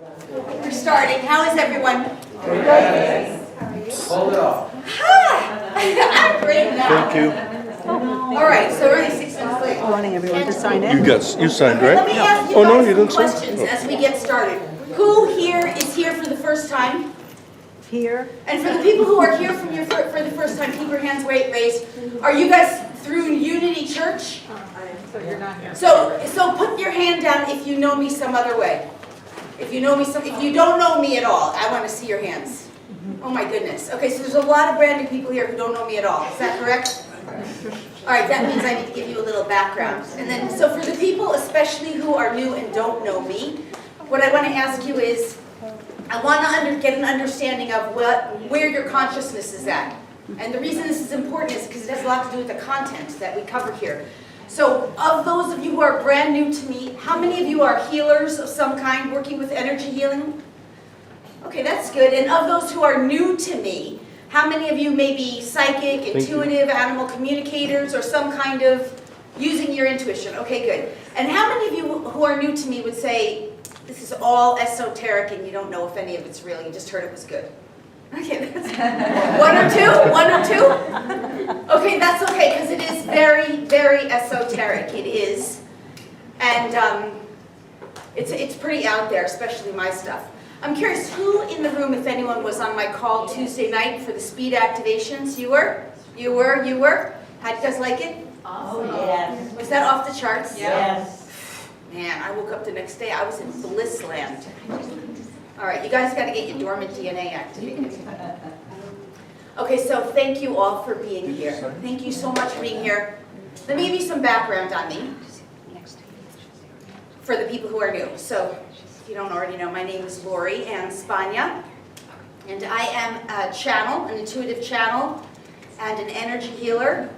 We're starting. How is everyone? Hold it off. I'm great now. Thank you. All right, so we're only 6 minutes late. Wanting everyone to sign in. You signed, right? Let me ask you Oh, no, guys you some didn't sign? questions as we get started. Who here is here for the first time? Here. And for the people who are here for the first time, keep your hands raised. Are you guys through Unity Church? So you're not here. So put your hand down if you know me some other way. If you don't know me at all, I want to see your hands. Oh my goodness. Okay, so there's a lot of brand new people here who don't know me at all. Is that correct? All right, that means I need to give you a little background. And then, so for the people especially who are new and don't know me, what I want to ask you is, I want to get an understanding of where your consciousness is at. And the reason this is important is because it has a lot to do with the content that we cover here. So of those of you who are brand new to me, how many of you are healers of some kind, working with energy healing? Okay, that's good. And of those who are new to me, how many of you may be psychic, intuitive, animal communicators, or some kind of using your intuition? Okay, good. And how many of you who are new to me would say, this is all esoteric and you don't know if any of it's real, you just heard it was good? Okay, that's one or two? Okay, that's okay, because it is very, very esoteric. It is. And it's pretty out there, especially my stuff. I'm curious, who in the room, if anyone, was on my call Tuesday night for the speed activations? You were? You were? How'd you guys like it? Oh, yes. Was that off the charts? Yes. Man, I woke up the next day, I was in bliss land. All right, you guys got to get your dormant DNA activated. Okay, so thank you all for being here. Thank you so much for being here. Let me give you some background on me for the people who are new. So, if you don't already know, my name is Lori Ann Spagna, and I am a channel, an intuitive channel, and an energy healer.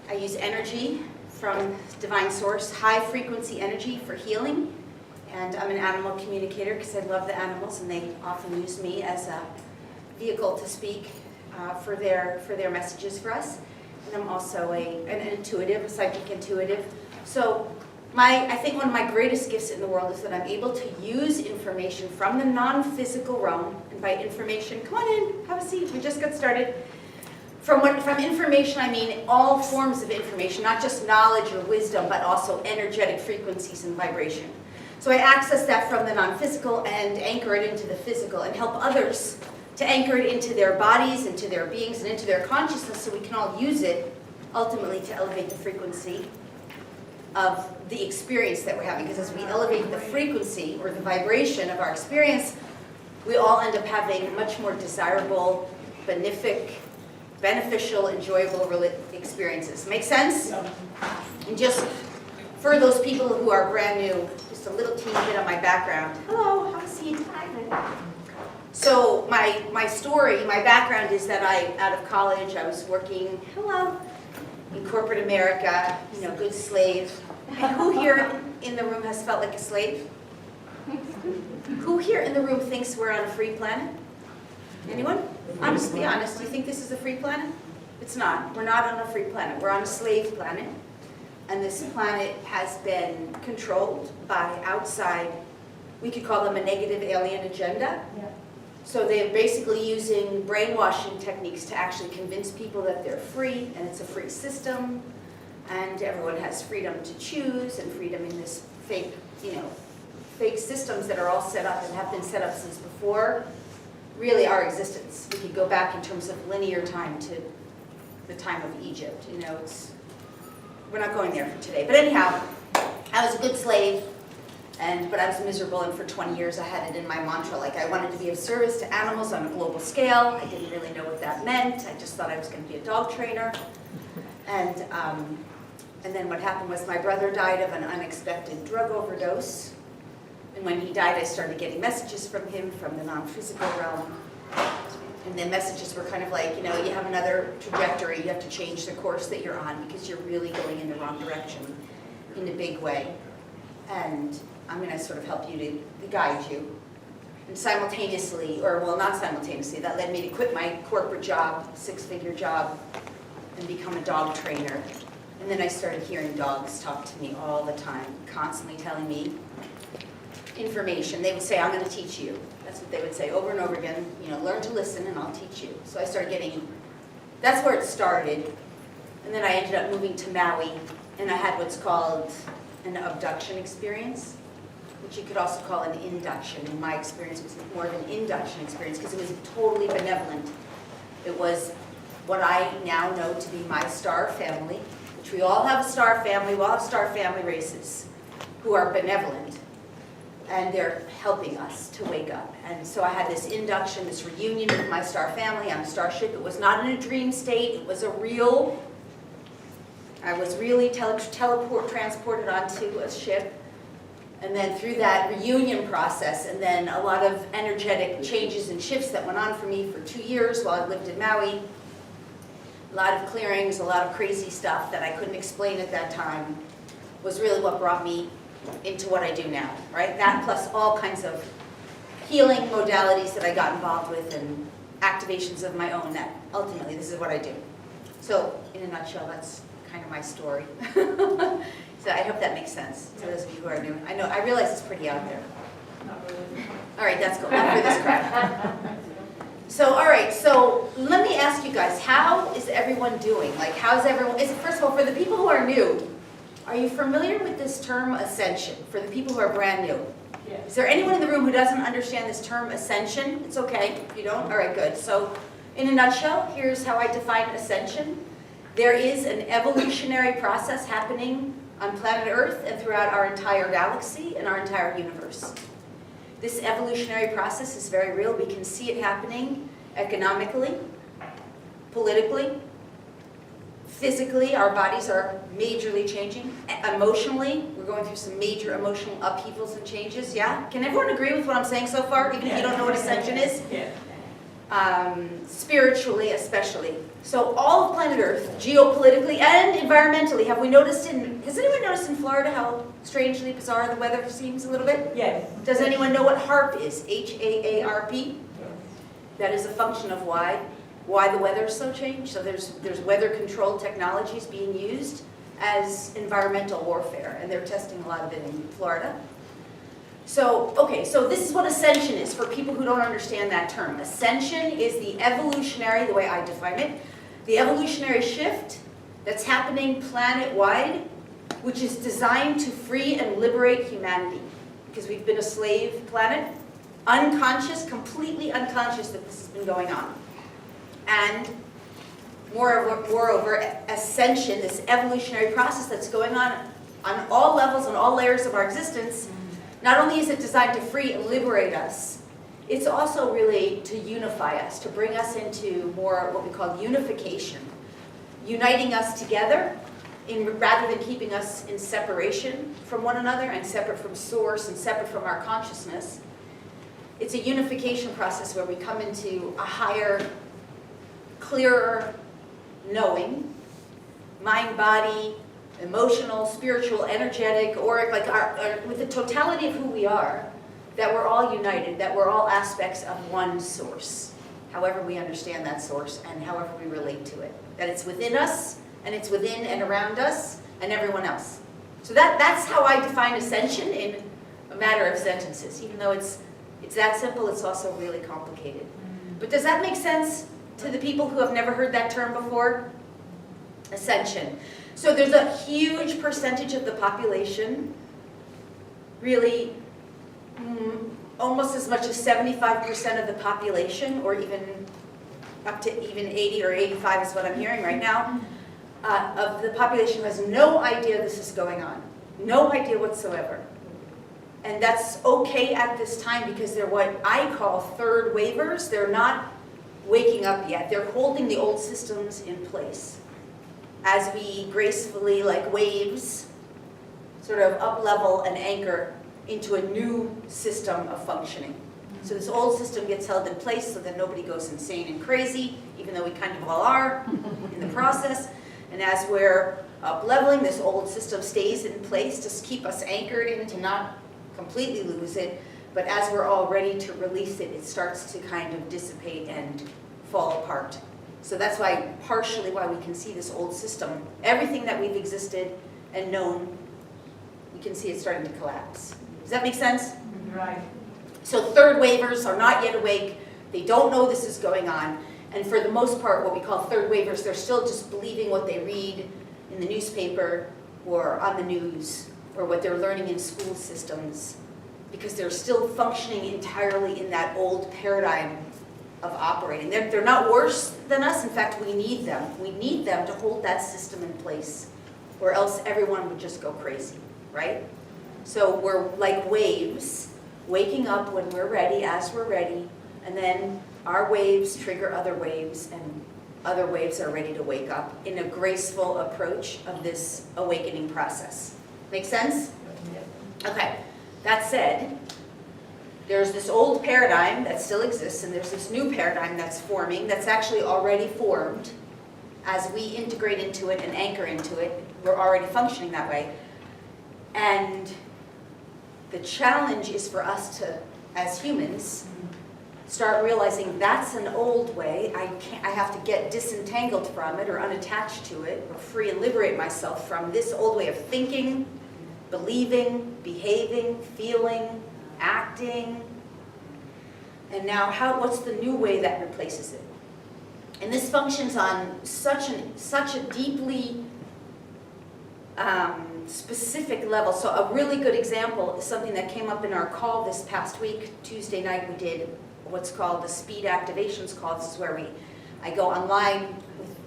I use energy from divine source, high frequency energy for healing. And I'm an animal communicator because I love the animals and they often use me as a vehicle to speak for their messages for us. And I'm also an intuitive, a psychic intuitive. So I think one of my greatest gifts in the world is that I'm able to use information from the non-physical realm. And by information, come on in, have a seat, we just got started. From information, I mean all forms of information, not just knowledge or wisdom, but also energetic frequencies and vibration. So I access that from the non-physical and anchor it into the physical and help others to anchor it into their bodies, into their beings, and into their consciousness so we can all use it ultimately to elevate the frequency of the experience that we're having. Because as we elevate the frequency or the vibration of our experience, we all end up having much more desirable, beneficial, enjoyable experiences. Make sense? And just for those people who are brand new, just a little teeny bit of my background. Hello, have a seat. Hi. So my story, my background is that out of college, I was working, in corporate America, good slave. And who here in the room has felt like a slave? Who here in the room thinks we're on a free planet? Anyone? Honestly, be honest, do you think this is a free planet? It's not. We're not on a free planet. We're on a slave planet. And this planet has been controlled by outside, we could call them a negative alien agenda. Yeah. So they're basically using brainwashing techniques to actually convince people that they're free, and it's a free system, and everyone has freedom to choose, and freedom in this fake systems that are all set up and have been set up since before really our existence. We could go back in terms of linear time to the time of Egypt. We're not going there for today. But anyhow, I was a good slave, but I was miserable, and for 20 years I had it in my mantra, like I wanted to be of service to animals on a global scale. I didn't really know what that meant. I just thought I was going to be a dog trainer. And then what happened was my brother died of an unexpected drug overdose. And when he died, I started getting messages from him from the non-physical realm. And the messages were kind of like, you have another trajectory, you have to change the course that you're on because you're really going in the wrong direction in a big way. And I'm going to sort of help you to guide you. And simultaneously, not simultaneously, that led me to quit my corporate job, six-figure job, and become a dog trainer. And then I started hearing dogs talk to me all the time, constantly telling me, information. They would say, I'm going to teach you. That's what they would say over and over again. You know, learn to listen and I'll teach you. So I started getting, that's where it started. And then I ended up moving to Maui, and I had what's called an abduction experience, which you could also call an induction. In my experience, it was more of an induction experience because it was totally benevolent. It was what I now know to be my star family, which we all have a star family, we all have star family races who are benevolent, and they're helping us to wake up. And so I had this induction, this reunion with my star family on a starship. It was not in a dream state, it was a real, I was really transported onto a ship. And then through that reunion process, and then a lot of energetic changes and shifts that went on for me for 2 years while I lived in Maui. A lot of clearings, a lot of crazy stuff that I couldn't explain at that time was really what brought me into what I do now, right? That plus all kinds of healing modalities that I got involved with and activations of my own, that ultimately this is what I do. So in a nutshell, that's kind of my story. So I hope that makes sense to those of you who are new. I realize it's pretty out there. Not really. All right, that's cool. Enough for this crowd. So, all right, so let me ask you guys, how is everyone doing? Like, how's everyone, first of all, for the people who are new, are you familiar with this term ascension? For the people who are brand new? Yes. Is there anyone in the room who doesn't understand this term ascension? It's okay if you don't. All right, good. So in a nutshell, here's how I define ascension. There is an evolutionary process happening on planet Earth and throughout our entire galaxy and our entire universe. This evolutionary process is very real. We can see it happening economically, politically, physically. Our bodies are majorly changing. Emotionally, we're going through some major emotional upheavals and changes. Yeah? Can everyone agree with what I'm saying so far, even if you don't know what ascension is? Yeah. Spiritually especially. So all of planet Earth, geopolitically and environmentally, has anyone noticed in Florida how strangely bizarre the weather seems a little bit? Yes. Does anyone know what HAARP is? H-A-A-R-P? That is a function of why the weather is so changed. So there's weather control technologies being used as environmental warfare, and they're testing a lot of it in Florida. So, okay, so this is what ascension is for people who don't understand that term. Ascension is the evolutionary, the way I define it, the evolutionary shift that's happening planet-wide, which is designed to free and liberate humanity. Because we've been a slave planet, unconscious, completely unconscious that this has been going on. And moreover, ascension, this evolutionary process that's going on all levels and all layers of our existence, not only is it designed to free and liberate us, it's also really to unify us, to bring us into more what we call unification, uniting us together rather than keeping us in separation from one another and separate from source and separate from our consciousness. It's a unification process where we come into a higher, clearer knowing, mind, body, emotional, spiritual, energetic, auric, like with the totality of who we are, that we're all united, that we're all aspects of one source, however we understand that source and however we relate to it. That it's within us, and it's within and around us, and everyone else. So that's how I define ascension in a matter of sentences. Even though it's that simple, it's also really complicated. But does that make sense to the people who have never heard that term before? Ascension. So there's a huge percentage of the population, really almost as much as 75% of the population, or even up to even 80 or 85 is what I'm hearing right now, of the population who has no idea this is going on. No idea whatsoever. And that's okay at this time because they're what I call third wavers. They're not waking up yet. They're holding the old systems in place as we gracefully, like waves, sort of up-level and anchor into a new system of functioning. So this old system gets held in place so that nobody goes insane and crazy, even though we kind of all are in the process. And as we're up-leveling, this old system stays in place to keep us anchored in, to not completely lose it. But as we're all ready to release it, it starts to kind of dissipate and fall apart. So that's partially why we can see this old system. Everything that we've existed and known, we can see it starting to collapse. Does that make sense? Mm-hmm. Right. So third wavers are not yet awake. They don't know this is going on. And for the most part, what we call third wavers, they're still just believing what they read in the newspaper or on the news or what they're learning in school systems, because they're still functioning entirely in that old paradigm of operating. They're not worse than us. In fact, we need them. We need them to hold that system in place, or else everyone would just go crazy, right? So we're like waves, waking up when we're ready, as we're ready, and then our waves trigger other waves, and other waves are ready to wake up in a graceful approach of this awakening process. Make sense? Okay, that said, there's this old paradigm that still exists, and there's this new paradigm that's forming, that's actually already formed. As we integrate into it and anchor into it, we're already functioning that way. And the challenge is for us to, as humans, start realizing that's an old way. I have to get disentangled from it or unattached to it or free and liberate myself from this old way of thinking, believing, behaving, feeling, acting. And now what's the new way that replaces it? And this functions on such a deeply specific level. So a really good example is something that came up in our call this past week. Tuesday night we did what's called the speed activations call. This is where I go online.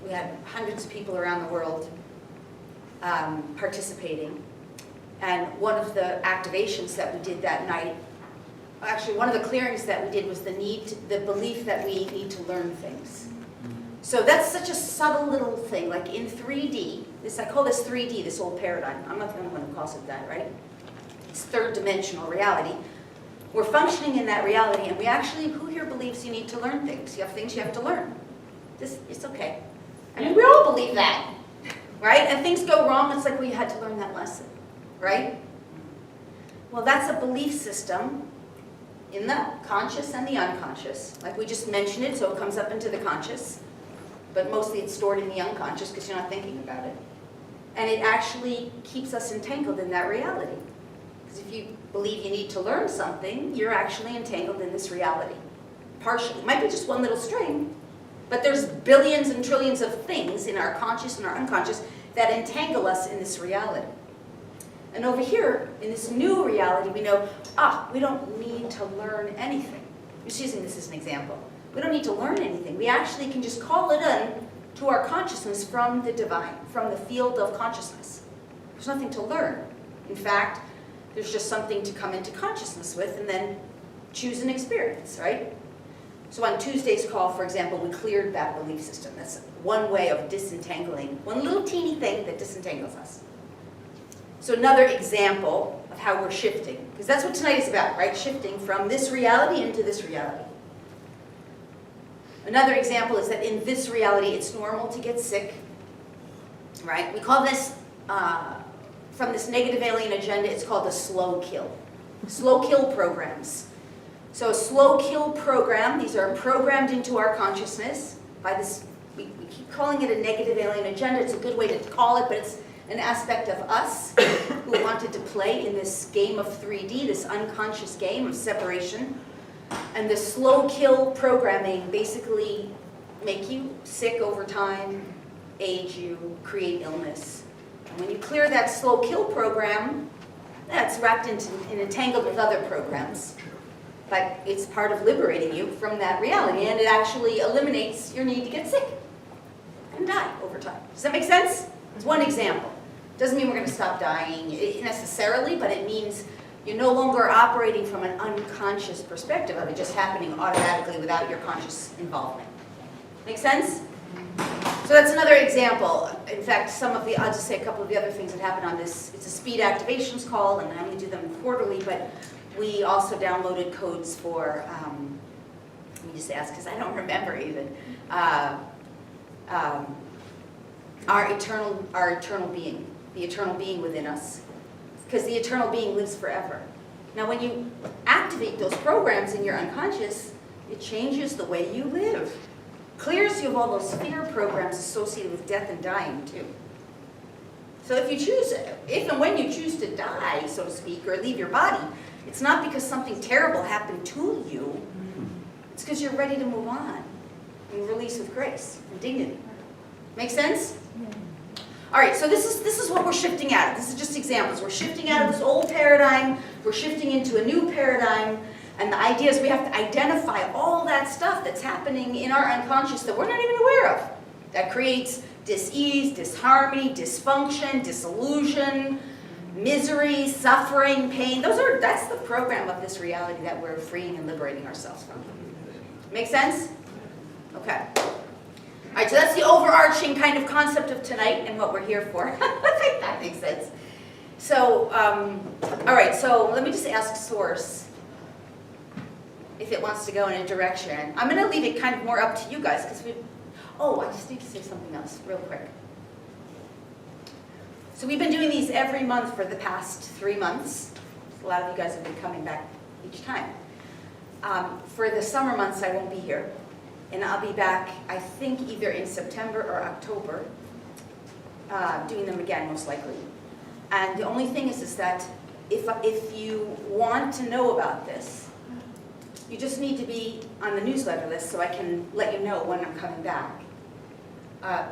We had hundreds of people around the world participating. And one of the activations that we did that night, actually one of the clearings that we did was the belief that we need to learn things. So that's such a subtle little thing, like in 3D, I call this 3D, this old paradigm. I'm not the only one who calls it that, right? It's third dimensional reality. We're functioning in that reality, and who here believes you need to learn things? You have things you have to learn. It's okay. I mean, we all believe that, right? And things go wrong, it's like we had to learn that lesson, right? Well, that's a belief system in the conscious and the unconscious. Like we just mentioned it, so it comes up into the conscious, but mostly it's stored in the unconscious because you're not thinking about it. And it actually keeps us entangled in that reality. Because if you believe you need to learn something, you're actually entangled in this reality. Partially. It might be just one little string, but there's billions and trillions of things in our conscious and our unconscious that entangle us in this reality. And over here, in this new reality, we know, we don't need to learn anything. I'm just using this as an example. We don't need to learn anything. We actually can just call it in to our consciousness from the divine, from the field of consciousness. There's nothing to learn. In fact, there's just something to come into consciousness with and then choose an experience, right? So on Tuesday's call, for example, we cleared that belief system. That's one way of disentangling, one little teeny thing that disentangles us. So another example of how we're shifting, because that's what tonight is about, right? Shifting from this reality into this reality. Another example is that in this reality, it's normal to get sick, right? We call this, from this negative alien agenda, it's called a slow kill. Slow kill programs. So a slow kill program, these are programmed into our consciousness by this, we keep calling it a negative alien agenda. It's a good way to call it, but it's an aspect of us who wanted to play in this game of 3D, this unconscious game of separation. And the slow kill programming basically make you sick over time, age you, create illness. And when you clear that slow kill program, that's wrapped into and entangled with other programs. But it's part of liberating you from that reality, and it actually eliminates your need to get sick and die over time. Does that make sense? It's one example. Doesn't mean we're going to stop dying necessarily, but it means you're no longer operating from an unconscious perspective of it just happening automatically without your conscious involvement. Make sense? So that's another example. In fact, I'll just say a couple of the other things that happen on this. It's a speed activations call, and I only do them quarterly, but we also downloaded codes for, let me just ask because I don't remember even, our eternal being, the eternal being within us. Because the eternal being lives forever. Now when you activate those programs in your unconscious, it changes the way you live. Clears you of all those fear programs associated with death and dying too. So if and when you choose to die, so to speak, or leave your body, It's not because something terrible happened to you. It's because you're ready to move on and release with grace and dignity. Make sense? All right, so this is what we're shifting out of. This is just examples. We're shifting out of this old paradigm. We're shifting into a new paradigm. And the idea is we have to identify all that stuff that's happening in our unconscious that we're not even aware of. That creates dis-ease, disharmony, dysfunction, disillusion, misery, suffering, pain. That's the program of this reality that we're freeing and liberating ourselves from. Make sense? Okay. All right, so that's the overarching kind of concept of tonight and what we're here for. I think that makes sense. So, all right, so let me just ask Source if it wants to go in a direction. I'm going to leave it kind of more up to you guys because I just need to say something else real quick. So we've been doing these every month for the past 3 months. A lot of you guys have been coming back each time. For the summer months, I won't be here. And I'll be back, I think, either in September or October, doing them again, most likely. And the only thing is that if you want to know about this, you just need to be on the newsletter list so I can let you know when I'm coming back.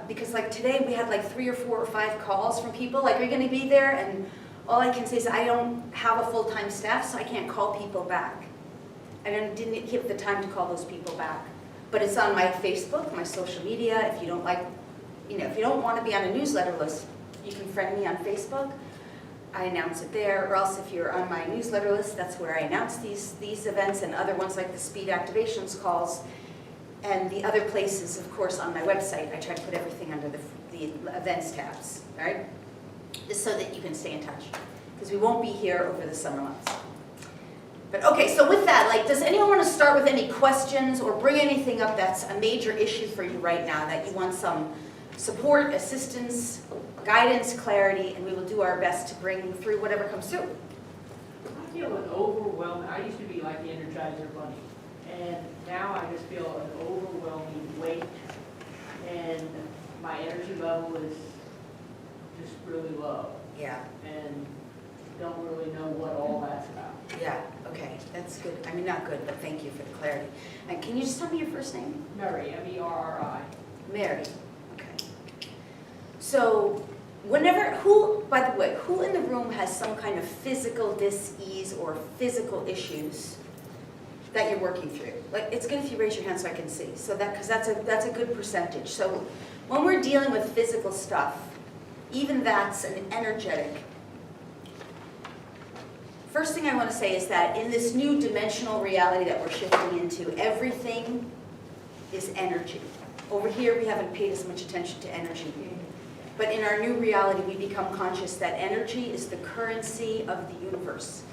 Because like today, we had like 3 or 4 or 5 calls from people, like, are you going to be there? And all I can say is I don't have a full-time staff, so I can't call people back. I didn't give the time to call those people back. But it's on my Facebook, my social media. If you don't like, if you don't want to be on a newsletter list, you can friend me on Facebook. I announce it there. Or else if you're on my newsletter list, that's where I announce these events and other ones like the speed activations calls. And the other places, of course, on my website, I try to put everything under the events tabs, all right? Just so that you can stay in touch. Because we won't be here over the summer months. But okay, so with that, like, does anyone want to start with any questions or bring anything up that's a major issue for you right now, that you want some support, assistance, guidance, clarity, and we will do our best to bring through whatever comes through? I feel an overwhelming, I used to be like the Energizer Bunny, and now I just feel an overwhelming weight, and my energy level is just really low, Yeah, and don't really know what all that's about. yeah, okay, that's good. I mean, not good, but thank you for the clarity. And can you just tell me your first name? Mary, M-E-R-R-I. Mary, okay. So, by the way, who in the room has some kind of physical dis-ease or physical issues that you're working through? Like, it's good if you raise your hand so I can see. So because that's a good percentage. So when we're dealing with physical stuff, even that's an energetic. First thing I want to say is that in this new dimensional reality that we're shifting into, everything is energy. Over here, we haven't paid as much attention to energy. But in our new reality, we become conscious that energy is the currency of the universe.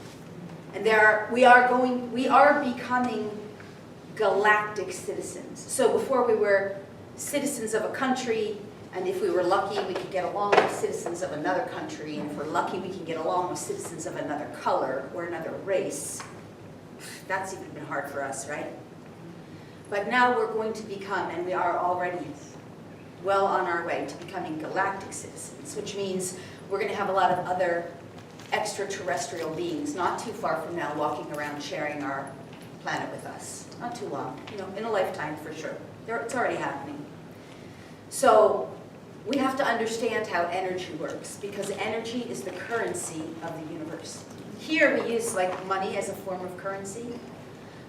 And we are becoming galactic citizens. So before we were citizens of a country, and if we were lucky, we could get along with citizens of another country, and if we're lucky, we can get along with citizens of another color or another race. That's even been hard for us, right? But now we're going to become, and we are already well on our way to becoming galactic citizens, which means we're going to have a lot of other extraterrestrial beings not too far from now walking around sharing our planet with us. Not too long, in a lifetime for sure. It's already happening. So we have to understand how energy works, because energy is the currency of the universe. Here we use like money as a form of currency,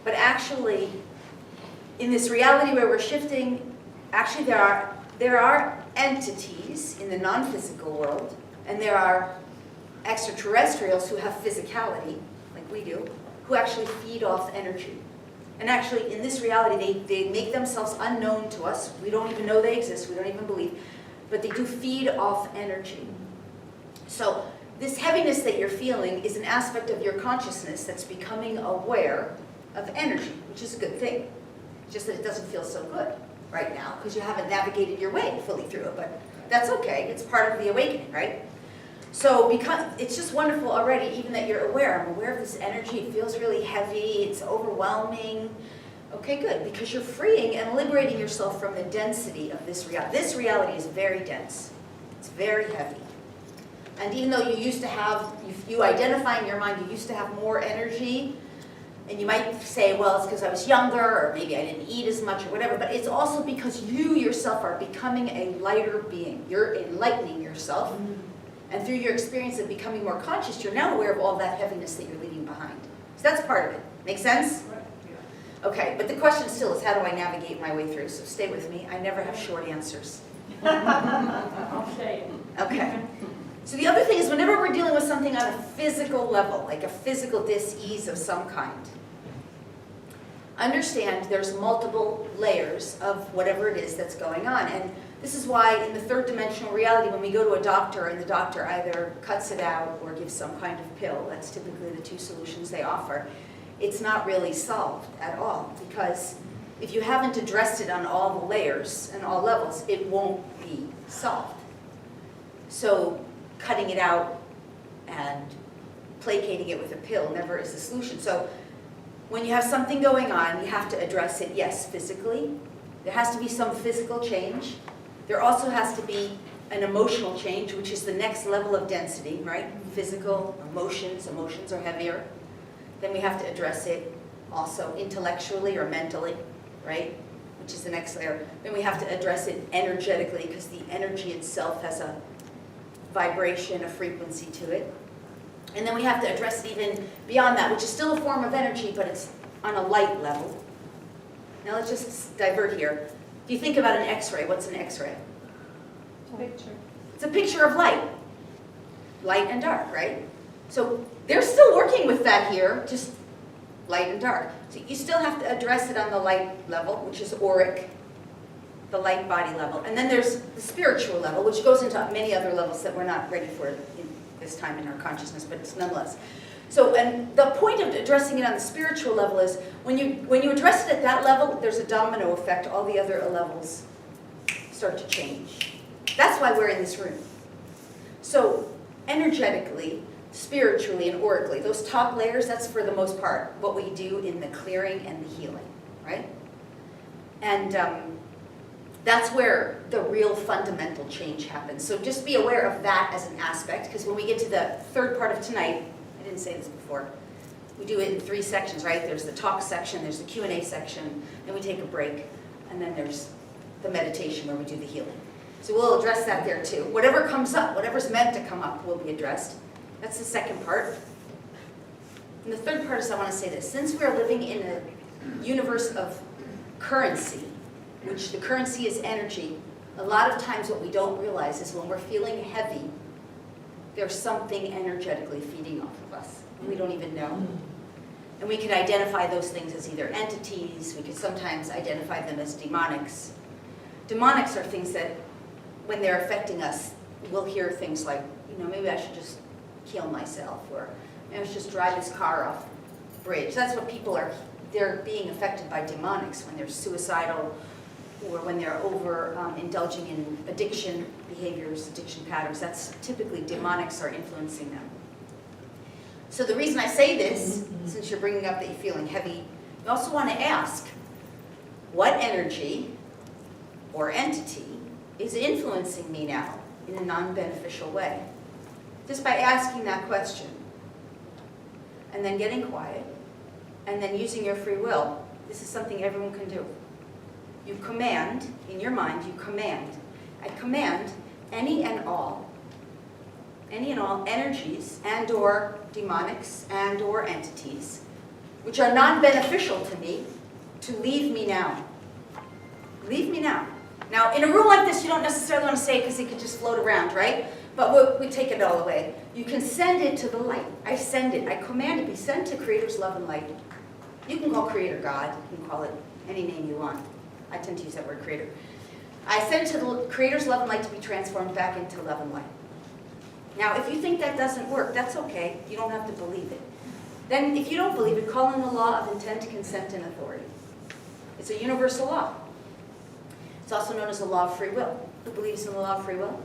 but actually in this reality where we're shifting, actually there are entities in the non-physical world, and there are extraterrestrials who have physicality, like we do, who actually feed off energy. And actually, in this reality, they make themselves unknown to us. We don't even know they exist. We don't even believe. But they do feed off energy. So this heaviness that you're feeling is an aspect of your consciousness that's becoming aware of energy, which is a good thing. Just that it doesn't feel so good right now, because you haven't navigated your way fully through it. But that's okay. It's part of the awakening, right? So it's just wonderful already, even that you're aware. I'm aware of this energy. It feels really heavy. It's overwhelming. Okay, good, because you're freeing and liberating yourself from the density of this reality. This reality is very dense. It's very heavy. And even though you used to have, you identify in your mind, you used to have more energy, and you might say, well, it's because I was younger, or maybe I didn't eat as much, or whatever, but it's also because you yourself are becoming a lighter being. You're enlightening yourself, and through your experience of becoming more conscious, you're now aware of all that heaviness that you're leaving behind. So that's part of it. Make sense? Right, yeah. Okay, but the question still is, how do I navigate my way through? So stay with me. I never have short answers. I'll say it. Okay. So the other thing is, whenever we're dealing with something on a physical level, like a physical dis-ease of some kind, understand there's multiple layers of whatever it is that's going on. And this is why in the third dimensional reality, when we go to a doctor and the doctor either cuts it out or gives some kind of pill, that's typically the two solutions they offer, it's not really solved at all. Because if you haven't addressed it on all the layers and all levels, it won't be solved. So cutting it out and placating it with a pill never is the solution. So when you have something going on, you have to address it, yes, physically. There has to be some physical change. There also has to be an emotional change, which is the next level of density, right? Physical, emotions are heavier. Then we have to address it also intellectually or mentally, right? Which is the next layer. Then we have to address it energetically, because the energy itself has a vibration, a frequency to it. And then we have to address it even beyond that, which is still a form of energy, but it's on a light level. Now let's just divert here. If you think about an X-ray, what's an X-ray? Picture. It's a picture of light. Light and dark, right? So they're still working with that here, just light and dark. So you still have to address it on the light level, which is auric, the light body level. And then there's the spiritual level, which goes into many other levels that we're not ready for in this time in our consciousness, but it's nonetheless. So, and the point of addressing it on the spiritual level is, when you address it at that level, there's a domino effect. All the other levels start to change. That's why we're in this room. So, energetically, spiritually, and aurically, those top layers, that's for the most part what we do in the clearing and the healing, right? And that's where the real fundamental change happens. So just be aware of that as an aspect, because when we get to the third part of tonight, I didn't say this before, we do it in 3 sections, right? There's the talk section, there's the Q&A section, then we take a break, and then there's the meditation where we do the healing. So we'll address that there too. Whatever comes up, whatever's meant to come up will be addressed. That's the second part. And the third part is, I want to say this. Since we're living in a universe of currency, which the currency is energy, a lot of times what we don't realize is when we're feeling heavy, there's something energetically feeding off of us, and we don't even know. And we can identify those things as either entities, we could sometimes identify them as demonics. Demonics are things that, when they're affecting us, we'll hear things like, maybe I should just kill myself, or maybe I should just drive this car off the bridge. That's what people are, they're being affected by demonics when they're suicidal, or when they're indulging in addiction behaviors, addiction patterns. That's typically demonics are influencing them. So the reason I say this, since you're bringing up that you're feeling heavy, you also want to ask, what energy or entity is influencing me now in a non-beneficial way? Just by asking that question, and then getting quiet, and then using your free will. This is something everyone can do. You command, in your mind, I command any and all energies and or demonics and or entities, which are non-beneficial to me, to leave me now. Leave me now. Now, in a room like this, you don't necessarily want to say it because it could just float around, right? But we take it all away. You can send it to the light. I send it. I command it be sent to Creator's love and light. You can call Creator God. You can call it any name you want. I tend to use that word, Creator. I send to the Creator's love and light to be transformed back into love and light. Now, if you think that doesn't work, that's okay. You don't have to believe it. Then, if you don't believe it, call in the law of intent, consent, and authority. It's a universal law. It's also known as the law of free will. Who believes in the law of free will?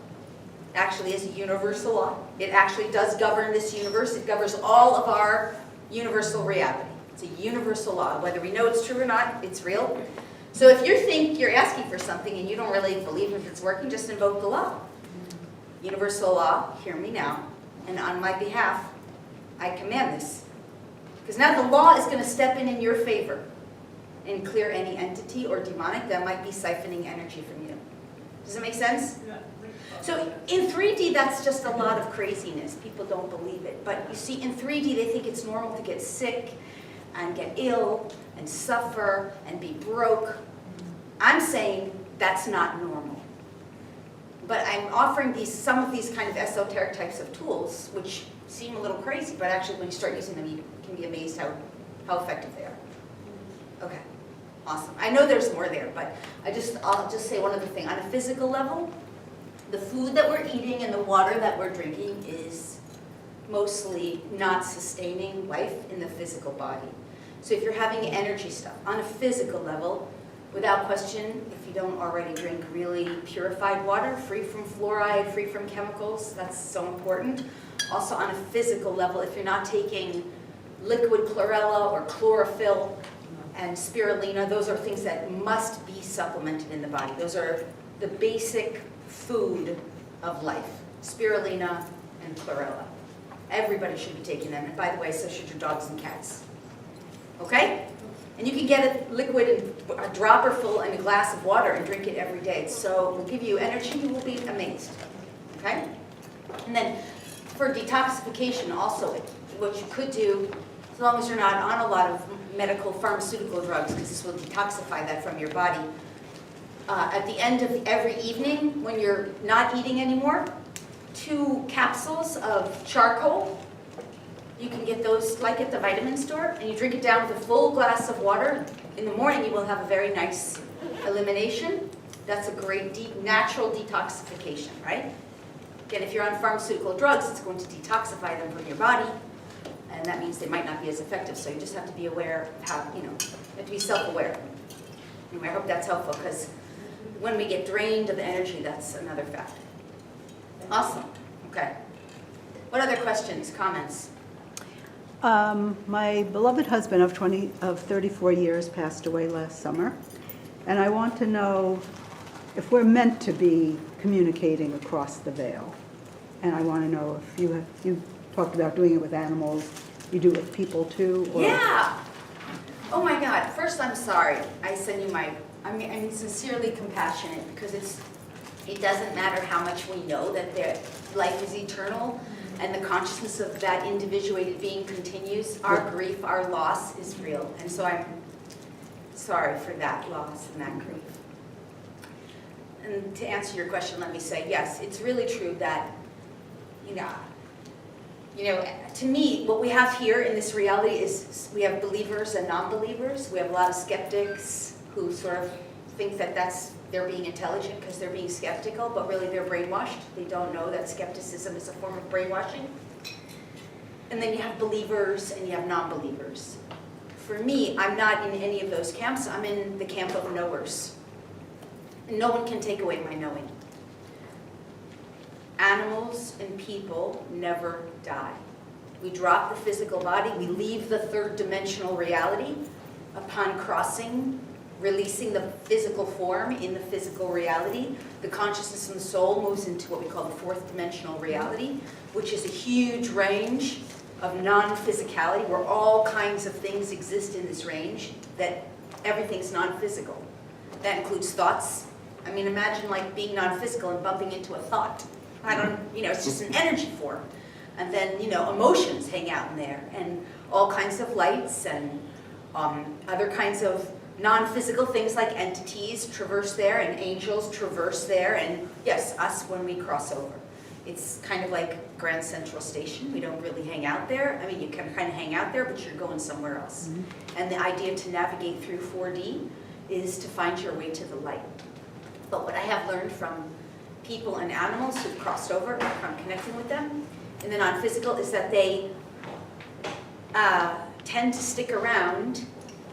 It actually is a universal law. It actually does govern this universe. It governs all of our universal reality. It's a universal law. Whether we know it's true or not, it's real. So if you think you're asking for something and you don't really believe if it's working, just invoke the law. universal law, hear me now, and on my behalf, I command this. Because now the law is going to step in your favor and clear any entity or demonic that might be siphoning energy from you. Does it make sense? Yeah. So in 3D, that's just a lot of craziness. People don't believe it. But you see, in 3D, they think it's normal to get sick and get ill and suffer and be broke. I'm saying that's not normal. But I'm offering some of these kind of esoteric types of tools, which seem a little crazy, but actually when you start using them, you can be amazed how effective they are. Okay, awesome. I know there's more there, but I'll just say one other thing. On a physical level, the food that we're eating and the water that we're drinking is mostly not sustaining life in the physical body. So if you're having energy stuff on a physical level, without question, if you don't already drink really purified water, free from fluoride, free from chemicals, that's so important. Also on a physical level, if you're not taking liquid chlorella or chlorophyll and spirulina, those are things that must be supplemented in the body. Those are the basic food of life, spirulina and chlorella. Everybody should be taking them, and by the way, so should your dogs and cats. Okay? And you can get it liquid in a dropper full in a glass of water and drink it every day. So it will give you energy, you will be amazed. Okay? And then for detoxification also, what you could do, as long as you're not on a lot of medical pharmaceutical drugs, because this will detoxify that from your body, at the end of every evening, when you're not eating anymore, 2 capsules of charcoal. You can get those like at the vitamin store, and you drink it down with a full glass of water. In the morning, you will have a very nice elimination. That's a great natural detoxification, right? Again, if you're on pharmaceutical drugs, it's going to detoxify them from your body, and that means they might not be as effective. So you just have to be aware of how, you have to be self-aware. Anyway, I hope that's helpful, because when we get drained of energy, that's another factor. Awesome. Okay. What other questions, comments? My beloved husband of 34 years passed away last summer, and I want to know if we're meant to be communicating across the veil. And I want to know if you talked about doing it with animals, you do it with people too? Or... Yeah. Oh my God. First, I'm sorry. I send you I'm sincerely compassionate, because it doesn't matter how much we know that life is eternal and the consciousness of that individuated being continues. Our grief, our loss is real. And so I'm sorry for that loss and that grief. And to answer your question, let me say, yes, it's really true that, to me, what we have here in this reality is we have believers and non-believers. We have a lot of skeptics who sort of think that they're being intelligent because they're being skeptical, but really they're brainwashed. They don't know that skepticism is a form of brainwashing. And then you have believers and you have non-believers. For me, I'm not in any of those camps. I'm in the camp of knowers. And no one can take away my knowing. Animals and people never die. We drop the physical body, we leave the third dimensional reality upon crossing, releasing the physical form in the physical reality. The consciousness and the soul moves into what we call the fourth dimensional reality, which is a huge range of non-physicality, where all kinds of things exist in this range, that everything's non-physical. That includes thoughts. I mean, imagine like being non-physical and bumping into a thought. It's just an energy form. And then, emotions hang out in there, and all kinds of lights and other kinds of non-physical things like entities traverse there, and angels traverse there, and yes, us when we cross over. It's kind of like Grand Central Station. We don't really hang out there. I mean, you can kind of hang out there, but you're going somewhere else. Mm-hmm. And the idea to navigate through 4D is to find your way to the light. But what I have learned from people and animals who've crossed over, from connecting with them in the non-physical, is that they tend to stick around,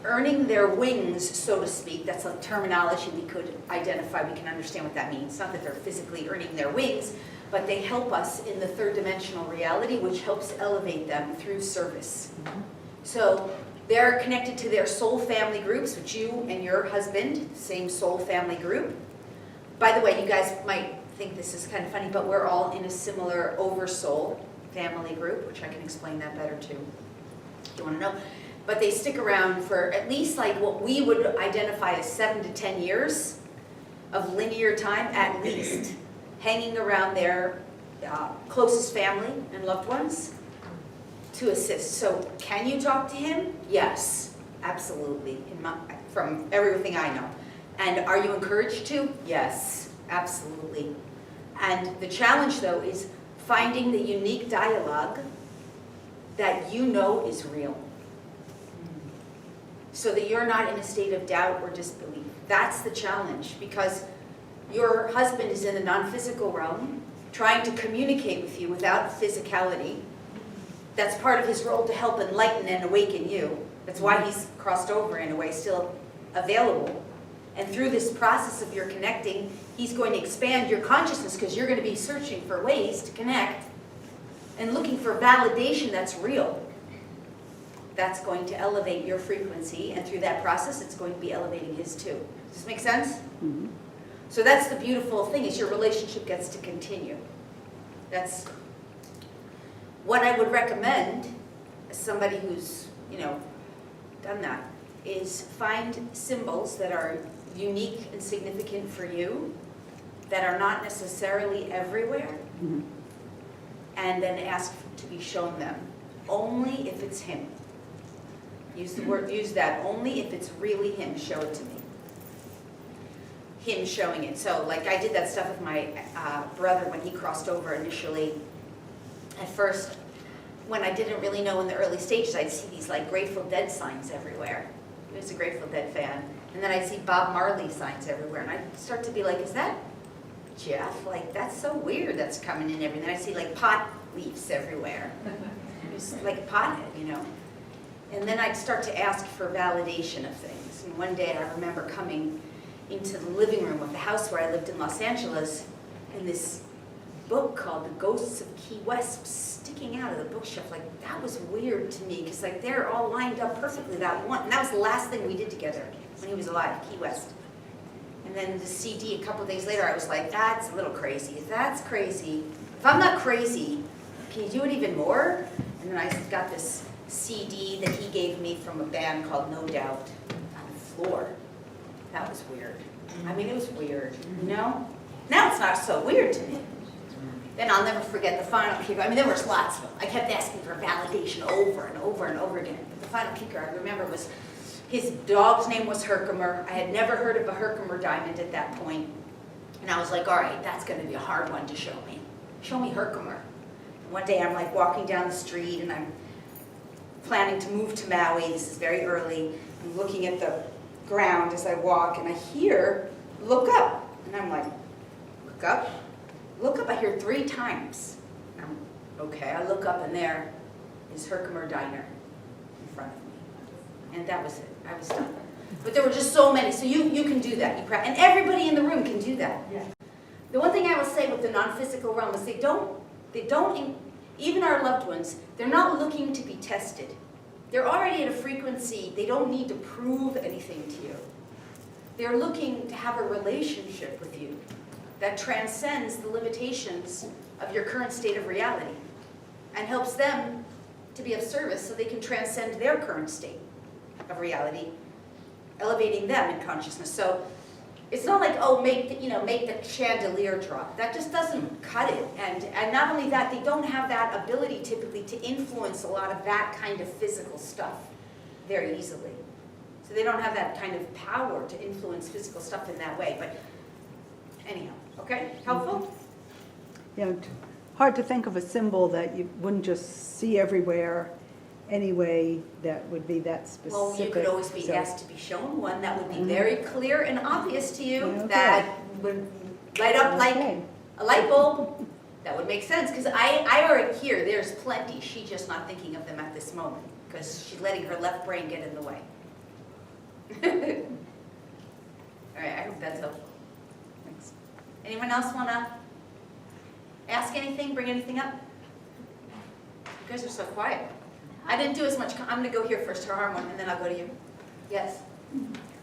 earning their wings, so to speak. That's a terminology we could identify. We can understand what that means. Not that they're physically earning their wings, but they help us in the third dimensional reality, which helps elevate them through service. Mm-hmm. So they're connected to their soul family groups, which you and your husband, same soul family group. By the way, you guys might think this is kind of funny, but we're all in a similar oversoul family group, which I can explain that better too, if you want to know. But they stick around for at least like what we would identify as 7 to 10 years of linear time, at least, hanging around their closest family and loved ones to assist. So can you talk to him? Yes, absolutely, from everything I know. And are you encouraged to? Yes, absolutely. And the challenge, though, is finding the unique dialogue that you know is real, so that you're not in a state of doubt or disbelief. That's the challenge, because your husband is in the non-physical realm, trying to communicate with you without physicality. That's part of his role, to help enlighten and awaken you. That's why he's crossed over in a way, still available. And through this process of your connecting, he's going to expand your consciousness, because you're going to be searching for ways to connect and looking for validation that's real. That's going to elevate your frequency, and through that process, it's going to be elevating his too. Does this make sense? Mm-hmm. So that's the beautiful thing, is your relationship gets to continue. That's what I would recommend as somebody who's, done that, is find symbols that are unique and significant for you, that are not necessarily everywhere, Mm-hmm. and then ask to be shown them, only if it's him. Use that, only if it's really him, show it to me. Him showing it. So like I did that stuff with my brother when he crossed over initially. At first, when I didn't really know in the early stages, I'd see these like Grateful Dead signs everywhere. He was a Grateful Dead fan. And then I'd see Bob Marley signs everywhere. And I'd start to be like, is that Jeff? Like, that's so weird that's coming in everything. I'd see like pot leaves everywhere. It was like a pothead, And then I'd start to ask for validation of things. And one day I remember coming into the living room of the house where I lived in Los Angeles, and this book called The Ghosts of Key West sticking out of the bookshelf. Like, that was weird to me, because like they're all lined up perfectly, that one. And that was the last thing we did together when he was alive, Key West. And then the CD, a couple of days later, I was like, that's a little crazy. That's crazy. If I'm not crazy, can you do it even more? And then I got this CD that he gave me from a band called No Doubt on the floor. That was weird. I mean, it was weird, Now it's not so weird to me. Then I'll never forget the final kicker. I mean, there was lots of them. I kept asking for validation over and over and over again. But the final kicker I remember was his dog's name was Herkimer. I had never heard of a Herkimer diamond at that point. And I was like, all right, that's going to be a hard one to show me. Show me Herkimer. And one day I'm like walking down the street, and I'm planning to move to Maui. This is very early. I'm looking at the ground as I walk, and I hear, look up. And I'm like, look up? Look up, I hear 3 times. Okay, I look up, and there is Herkimer Diner in front of me. And that was it. I was done. But there were just so many. So you can do that. And everybody in the room can do that. Yeah. The one thing I will say with the non-physical realm is they don't, even our loved ones, they're not looking to be tested. They're already at a frequency, they don't need to prove anything to you. They're looking to have a relationship with you that transcends the limitations of your current state of reality and helps them to be of service so they can transcend their current state of reality, elevating them in consciousness. So it's not like, oh, make the chandelier drop. That just doesn't cut it. And not only that, they don't have that ability typically to influence a lot of that kind of physical stuff very easily. So they don't have that kind of power to influence physical stuff in that way. But anyhow, okay? Helpful? Yeah, hard to think of a symbol that you wouldn't just see everywhere anyway that would be that specific. Well, you could always be So- asked to be shown one that would be very clear and obvious to you, Okay. that would light up like Okay. a light bulb. That would make sense, because I already hear there's plenty. She's just not thinking of them at this moment, because she's letting her left brain get in the way. All right, I hope that's helpful. Thanks. Anyone else want to ask anything, bring anything up? You guys are so quiet. I didn't do as much. I'm going to go here first, Harmon, and then I'll go to you. Yes?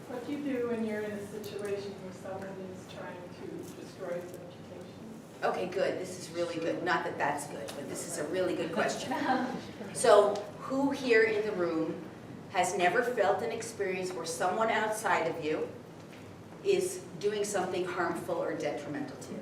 What do you do when you're in a situation where someone is trying to destroy your reputation? Okay, good, this is really good. Not that that's good, but this is a really good question. So who here in the room has never felt an experience where someone outside of you is doing something harmful or detrimental to you?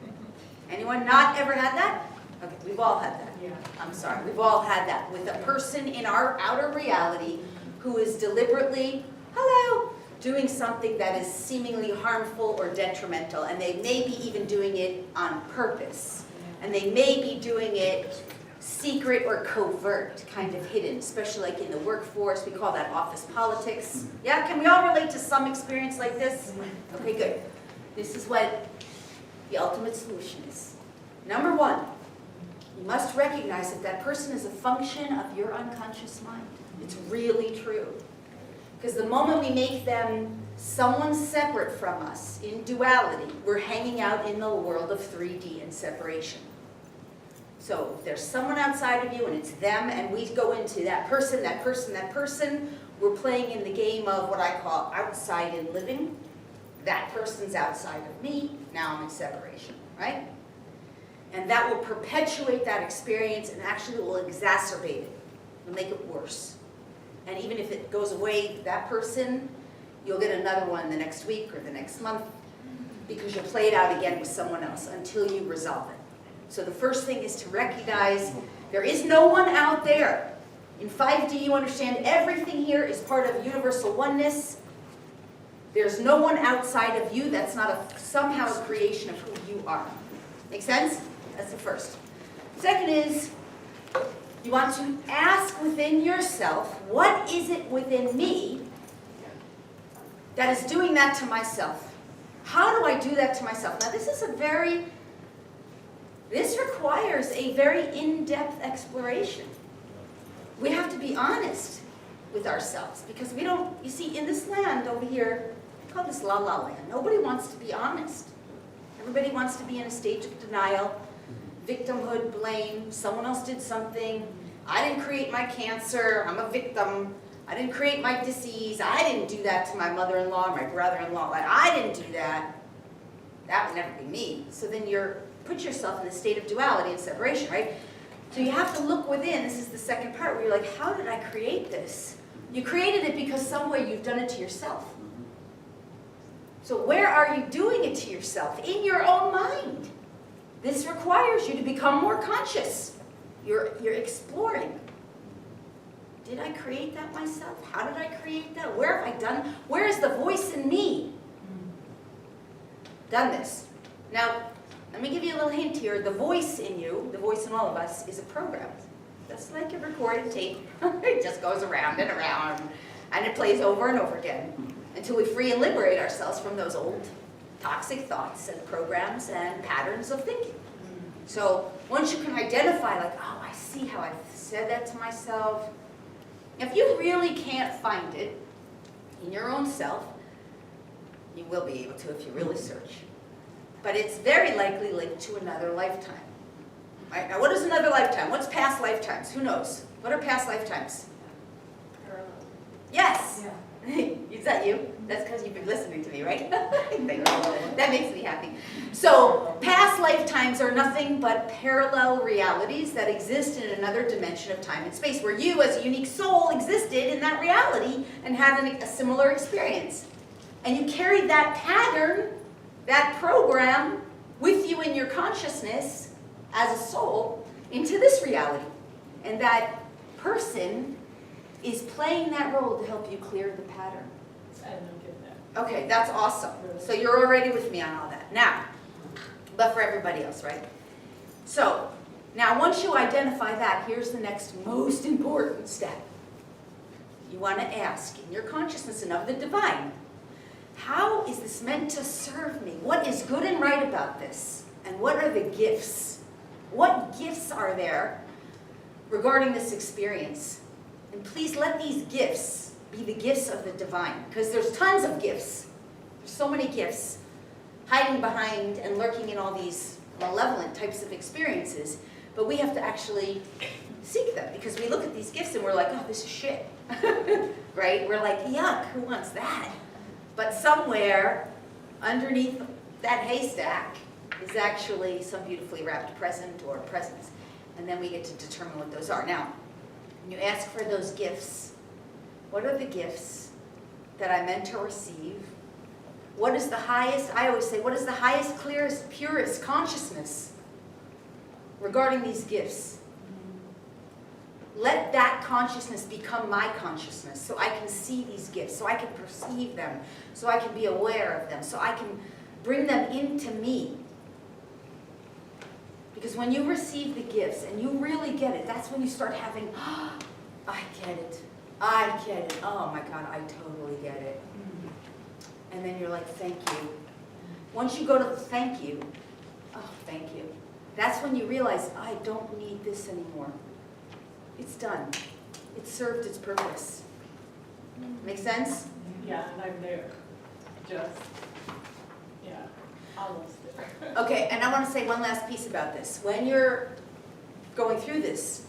Anyone not ever had that? Okay, we've all had that. Yeah. I'm sorry, we've all had that with a person in our outer reality who is deliberately, hello, doing something that is seemingly harmful or detrimental, and they may be even doing it on purpose. And they may be doing it secret or covert, kind of hidden, especially like in the workforce. We call that office politics. Yeah, can we all relate to some experience like this? Okay, good. This is what the ultimate solution is. Number one, you must recognize that that person is a function of your unconscious mind. It's really true. Because the moment we make them someone separate from us in duality, we're hanging out in the world of 3D and separation. So if there's someone outside of you and it's them, and we go into that person, that person, that person, we're playing in the game of what I call outside in living. That person's outside of me, now I'm in separation, right? And that will perpetuate that experience and actually will exacerbate it. It'll make it worse. And even if it goes away, that person, you'll get another one the next week or the next month because you'll play it out again with someone else until you resolve it. So the first thing is to recognize there is no one out there. In 5D, you understand everything here is part of universal oneness. There's no one outside of you. That's not somehow a creation of who you are. Make sense? That's the first. Second is, you want to ask within yourself, what is it within me that is doing that to myself? How do I do that to myself? Now this requires a very in-depth exploration. We have to be honest with ourselves because we don't, you see, in this land over here, I call this la-la land. Nobody wants to be honest. Everybody wants to be in a stage of denial, victimhood, blame, someone else did something. I didn't create my cancer, I'm a victim. I didn't create my disease. I didn't do that to my mother-in-law, my brother-in-law. Like, I didn't do that. That would never be me. So then put yourself in the state of duality and separation, right? So you have to look within. This is the second part where you're like, how did I create this? You created it because some way you've done it to yourself. So where are you doing it to yourself? In your own mind. This requires you to become more conscious. You're exploring. Did I create that myself? How did I create that? Where have I done? Where is the voice in me? Done this. Now, let me give you a little hint here. The voice in you, the voice in all of us, is a program. Just like a recorded tape. It just goes around and around, and it plays over and over again until we free and liberate ourselves from those old toxic thoughts and programs and patterns of thinking. So once you can identify, like, oh, I see how I've said that to myself. If you really can't find it in your own self, you will be able to if you really search. But it's very likely linked to another lifetime. Right? Now, what is another lifetime? What's past lifetimes? Who knows? What are past lifetimes? Yes. Yeah. Is that you? That's because you've been listening to me, right? Thank you. That makes me happy. So, past lifetimes are nothing but parallel realities that exist in another dimension of time and space, where you, as a unique soul, existed in that reality and had a similar experience. And you carried that pattern, that program, with you in your consciousness as a soul into this reality. And that person is playing that role to help you clear the pattern. I don't get that. Okay, that's awesome. So you're already with me on all that. Now, but for everybody else, right? So, now once you identify that, here's the next most important step. You want to ask in your consciousness and of the divine, how is this meant to serve me? What is good and right about this? And what are the gifts? What gifts are there regarding this experience? And please let these gifts be the gifts of the divine, because there's tons of gifts. There's so many gifts hiding behind and lurking in all these malevolent types of experiences, but we have to actually seek them, because we look at these gifts and we're like, oh, this is shit, right? We're like, yuck, who wants that? But somewhere underneath that haystack, is actually some beautifully wrapped present or presents. And then we get to determine what those are. Now, when you ask for those gifts, what are the gifts that I meant to receive? What is the highest, I always say, what is the highest, clearest, purest consciousness regarding these gifts? Let that consciousness become my consciousness so I can see these gifts, so I can perceive them, so I can be aware of them, so I can bring them into me. Because when you receive the gifts and you really get it, that's when you start having, oh, I get it. I get it. Oh my God, I totally get it. And then you're like, thank you. Once you go to thank you, oh, thank you. That's when you realize, I don't need this anymore. It's done. It served its purpose. Make sense? Yeah, and I'm there. Just, yeah, almost there. Okay, and I want to say one last piece about this. When you're going through this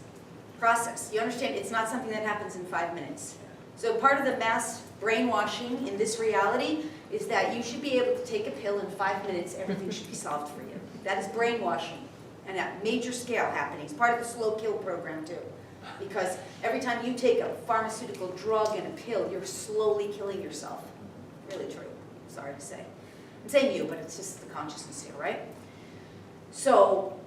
process, you understand it's not something that happens in 5 minutes. So part of the mass brainwashing in this reality is that you should be able to take a pill in 5 minutes, everything should be solved for you. That is brainwashing, and at major scale happening. It's part of the slow kill program too. Because every time you take a pharmaceutical drug and a pill, you're slowly killing yourself. Really true, sorry to say. I'm saying you, but it's just the consciousness here, right? So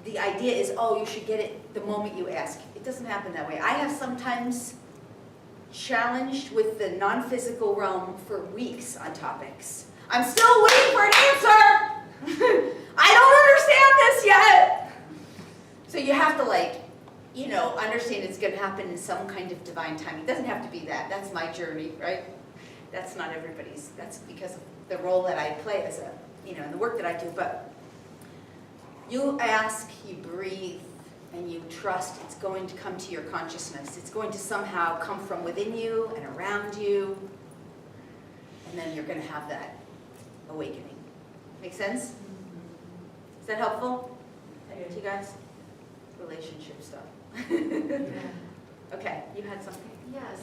the idea is, oh, you should get it the moment you ask. It doesn't happen that way. I have sometimes challenged with the non-physical realm for weeks on topics. I'm still waiting for an answer! I don't understand this yet! So you have to understand it's going to happen in some kind of divine timing. It doesn't have to be that. That's my journey, right? That's not everybody's. That's because of the role that I play as in the work that I do. But you ask, you breathe, and you trust it's going to come to your consciousness. It's going to somehow come from within you and around you. And then you're going to have that awakening. Make sense? Is that helpful to you guys? Relationship stuff. Okay, you had something. Yes,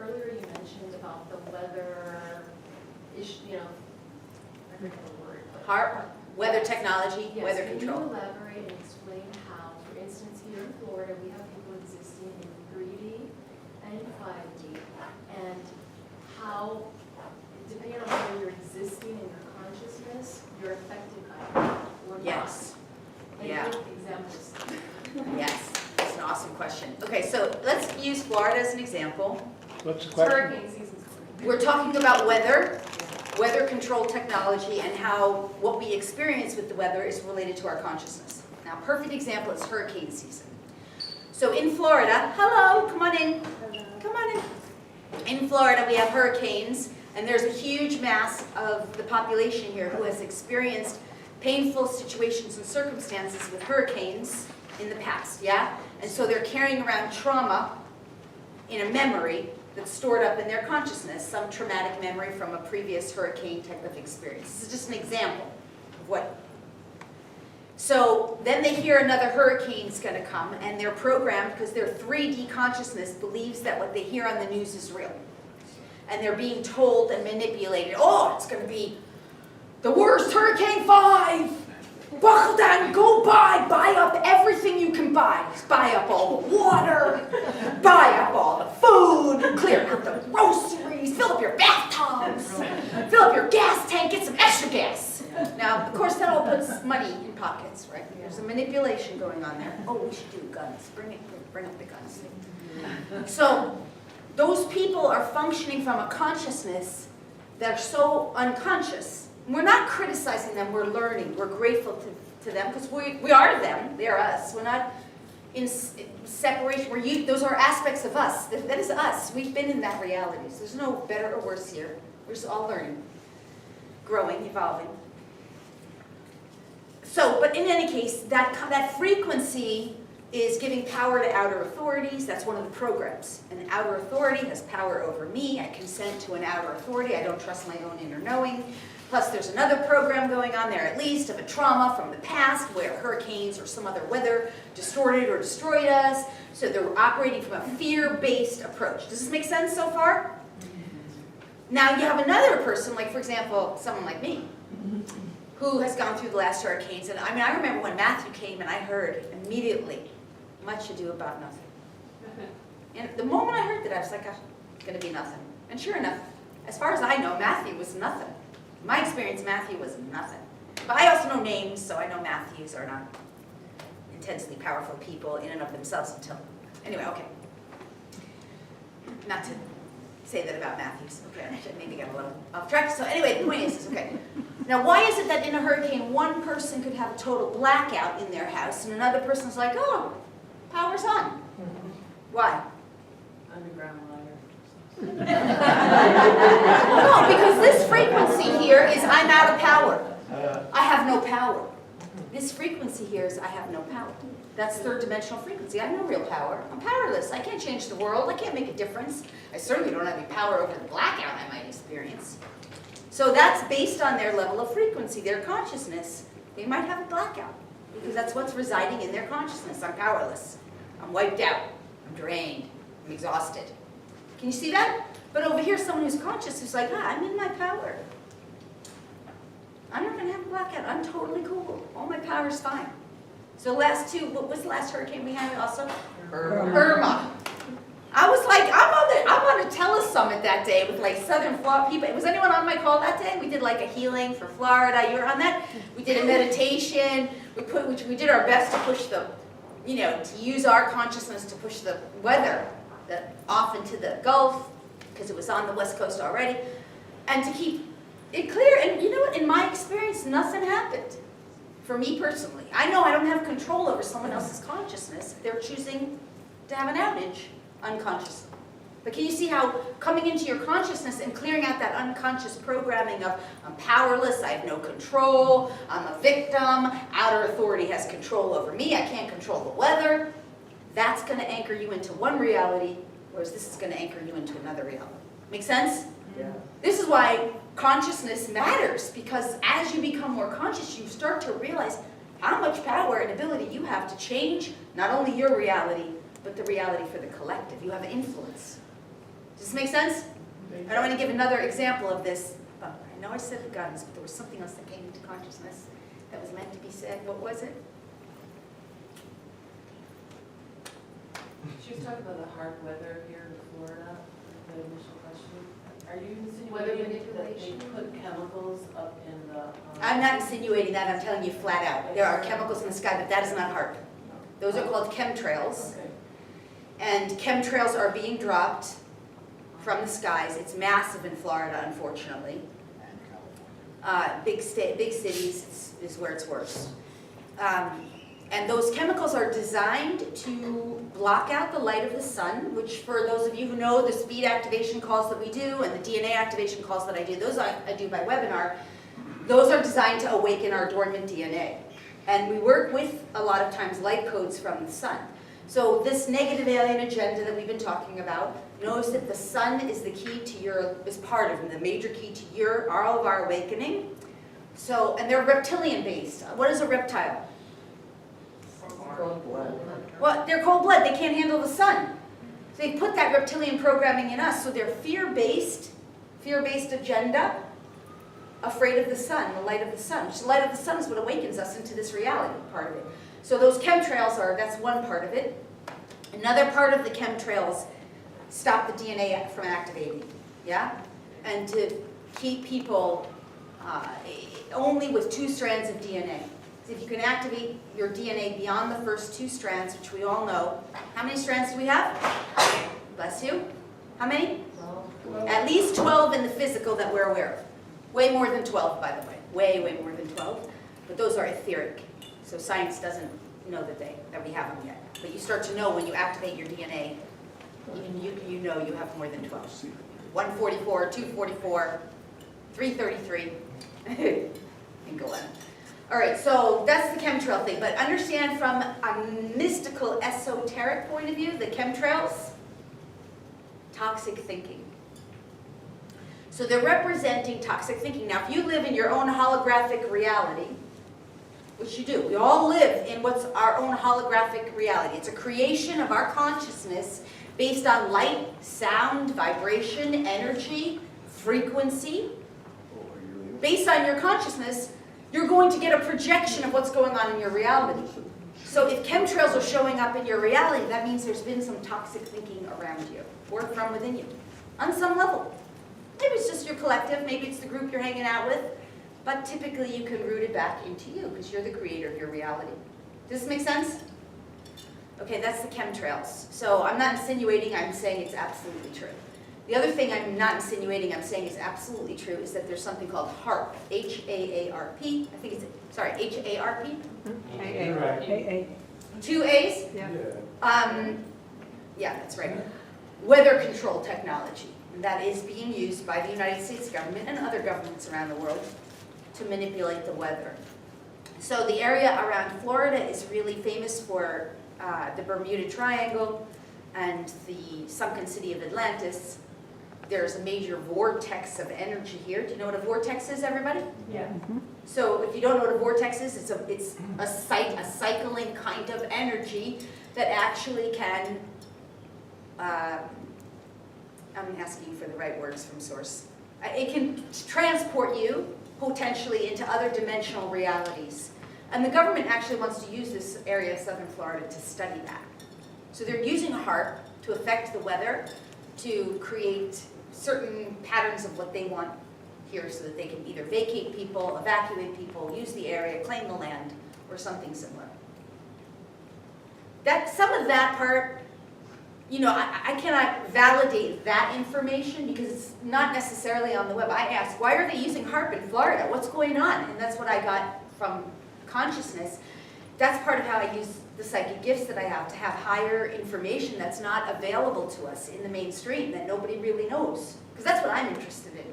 earlier you mentioned about the weather issue, I forget the word. but- Weather technology, Yes, weather can control. you elaborate and explain how, for instance, here in Florida, we have people existing in 3D and in 5D, and how, depending on whether you're existing in your consciousness, you're affected by it or not. Yes. Any Yeah. examples? Yes, that's an awesome question. Okay, so let's use Florida as an example. What's the It's question? hurricane season's coming. We're talking about weather control technology, and how what we experience with the weather is related to our consciousness. Now, a perfect example is hurricane season. So in Florida, hello, come on in. Come on in. In Florida, we have hurricanes, and there's a huge mass of the population here who has experienced painful situations and circumstances with hurricanes in the past, yeah? And so they're carrying around trauma in a memory that's stored up in their consciousness, some traumatic memory from a previous hurricane type of experience. This is just an example of what. So then they hear another hurricane's gonna come, and they're programmed, because their 3D consciousness believes that what they hear on the news is real. And they're being told and manipulated, oh, it's gonna be the worst Hurricane 5! Buckle down, go buy up everything you can buy. Buy up all the water, buy up all the food, clear out the groceries, fill up your bathtubs, fill up your gas tank, get some extra gas. Now, of course, that all puts money in pockets, right? There's a manipulation going on there. Oh, we should do guns. Bring up the guns. So, those people are functioning from a consciousness that are so unconscious. We're not criticizing them, we're learning. We're grateful to them, because we are them, they are us. We're not in separation. Those are aspects of us. That is us. We've been in that reality. So there's no better or worse here. We're just all learning, growing, evolving. So, but in any case, that frequency is giving power to outer authorities. That's one of the programs. An outer authority has power over me. I consent to an outer authority. I don't trust my own inner knowing. Plus, there's another program going on there, at least, of a trauma from the past where hurricanes or some other weather distorted or destroyed us. So they're operating from a fear-based approach. Does this make sense so far? Now, you have another person, like, for example, someone like me, who has gone through the last hurricanes. And I mean, I remember when Matthew came and I heard immediately, much ado about nothing. And the moment I heard that, I was like, oh, it's going to be nothing. And sure enough, as far as I know, Matthew was nothing. In my experience, Matthew was nothing. But I also know names, so I know Matthews are not intensely powerful people in and of themselves until, anyway, okay. Not to say that about Matthews. Okay, I should maybe get a little off track. So anyway, the point is, okay. Now, why is it that in a hurricane, one person could have a total blackout in their house and another person's like, oh, power's on? Why? Underground wire. No, because this frequency here is I'm out of power. I have no power. This frequency here is I have no power. That's third dimensional frequency. I have no real power. I'm powerless. I can't change the world. I can't make a difference. I certainly don't have any power over the blackout I might experience. So that's based on their level of frequency, their consciousness. They might have a blackout because that's what's residing in their consciousness. I'm powerless. I'm wiped out. I'm drained. I'm exhausted. Can you see that? But over here, someone who's conscious who's like, I'm in my power. I'm not going to have a blackout. I'm totally cool. All my power's fine. So last two, what was the last hurricane we had also? Irma. I was like, I'm on a telesummit that day with like Southern Florida people. Was anyone on my call that day? We did like a healing for Florida. You were on that? We did a meditation. We did our best to push the, to use our consciousness to push the weather off into the Gulf because it was on the West Coast already, and to keep it clear. And you know what? In my experience, nothing happened. For me personally, I know I don't have control over someone else's consciousness if they're choosing to have an outage unconsciously. But can you see how coming into your consciousness and clearing out that unconscious programming of I'm powerless, I have no control, I'm a victim, outer authority has control over me, I can't control the weather, that's going to anchor you into one reality, whereas this is going to anchor you into another reality. Make sense? Yeah. This is why consciousness matters, because as you become more conscious, you start to realize how much power and ability you have to change not only your reality, but the reality for the collective. You have influence. Does this make sense? I don't want to give another example of this. I know I said the guidance, but there was something else that came into consciousness that was meant to be said. What was it? She was talking about the hard weather here in Florida, the initial question. Are you Weather insinuating that they manipulation? put chemicals up in the... I'm not insinuating that. I'm telling you flat out. There are chemicals in the sky, but that is not HAARP. Those are called chemtrails. Okay. And chemtrails are being dropped from the skies. It's massive in Florida, unfortunately. Big cities is where it's worse. And those chemicals are designed to block out the light of the sun, which for those of you who know the speed activation calls that we do and the DNA activation calls that I do, those I do by webinar, those are designed to awaken our dormant DNA. And we work with, a lot of times, light codes from the sun. So this negative alien agenda that we've been talking about knows that the sun is the key to is part of the major key to all of our awakening. So, and they're reptilian based. What is a reptile? Well, they're cold blood. They can't handle the sun. So they put that reptilian programming in us. So they're fear-based agenda, afraid of the sun, the light of the sun. The light of the sun is what awakens us into this reality, part of it. So those chemtrails that's one part of it. Another part of the chemtrails stop the DNA from activating, yeah? And to keep people only with 2 strands of DNA. So if you can activate your DNA beyond the first 2 strands, which we all know. How many strands do we have? Bless you. How many? 12. At least 12 in the physical that we're aware of. Way more than 12, by the way. Way more than 12. But those are etheric. So science doesn't know that we have them yet. But you start to know when you activate your DNA, you know you have more than 12. 144, 244, 333, and go on. All right, so that's the chemtrail thing. But understand from a mystical, esoteric point of view, the chemtrails, toxic thinking. So they're representing toxic thinking. Now, if you live in your own holographic reality, which you do, we all live in what's our own holographic reality. It's a creation of our consciousness based on light, sound, vibration, energy, frequency. Based on your consciousness, you're going to get a projection of what's going on in your reality. So if chemtrails are showing up in your reality, that means there's been some toxic thinking around you or from within you on some level. Maybe it's just your collective, maybe it's the group you're hanging out with, but typically you can root it back into you because you're the creator of your reality. Does this make sense? Okay, that's the chemtrails. So I'm not insinuating, I'm saying it's absolutely true. The other thing I'm not insinuating, I'm saying is absolutely true, is that there's something called HAARP, H-A-A-R-P. I think it's, sorry, H-A-R-P? AA. 2 A's? Yeah. Yeah, that's right. Weather control technology. That is being used by the United States government and other governments around the world to manipulate the weather. So the area around Florida is really famous for the Bermuda Triangle and the sunken city of Atlantis. There's a major vortex of energy here. Do you know what a vortex is, everybody? Yeah. So if you don't know what a vortex is, it's a cycling kind of energy that actually can, I'm asking for the right words from source. It can transport you potentially into other dimensional realities. And the government actually wants to use this area of southern Florida to study that. So they're using HAARP to affect the weather, to create certain patterns of what they want here so that they can either vacate people, evacuate people, use the area, claim the land, or something similar. Some of that part, you know, I cannot validate that information because it's not necessarily on the web. I asked, why are they using HAARP in Florida? What's going on? And that's what I got from consciousness. That's part of how I use the psychic gifts that I have, to have higher information that's not available to us in the mainstream, that nobody really knows. Because that's what I'm interested in.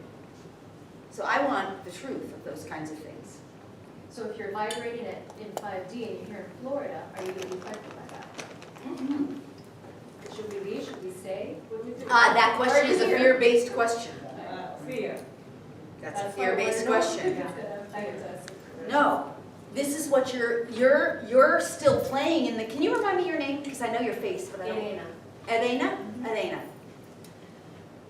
So I want the truth of those kinds of things. So if you're vibrating it in 5D and you're here in Florida, are you going to be affected by that? Mm-hmm. Should we leave? Should we stay? What do we do? That question is a Here. fear-based question. Fear. That's a That's why fear-based we're- question. Yeah. No, this is what you're still playing in the, can you remind me your name? Because I know your face, but I don't. Elena. Elena? Elena.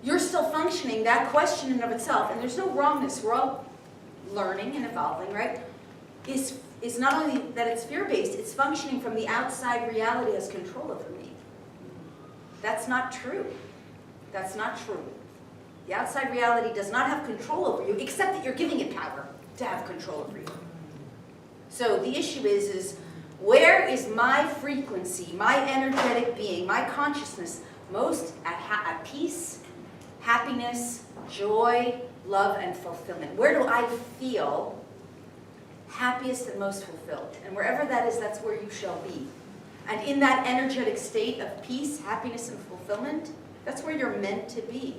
You're still functioning, that question in and of itself, and there's no wrongness, we're all learning and evolving, right? Is not only that it's fear-based, it's functioning from the outside reality as control over me. That's not true. That's not true. The outside reality does not have control over you, except that you're giving it power to have control over you. So the issue is where is my frequency, my energetic being, my consciousness most at peace, happiness, joy, love, and fulfillment? Where do I feel happiest and most fulfilled? And wherever that is, that's where you shall be. And in that energetic state of peace, happiness, and fulfillment, that's where you're meant to be.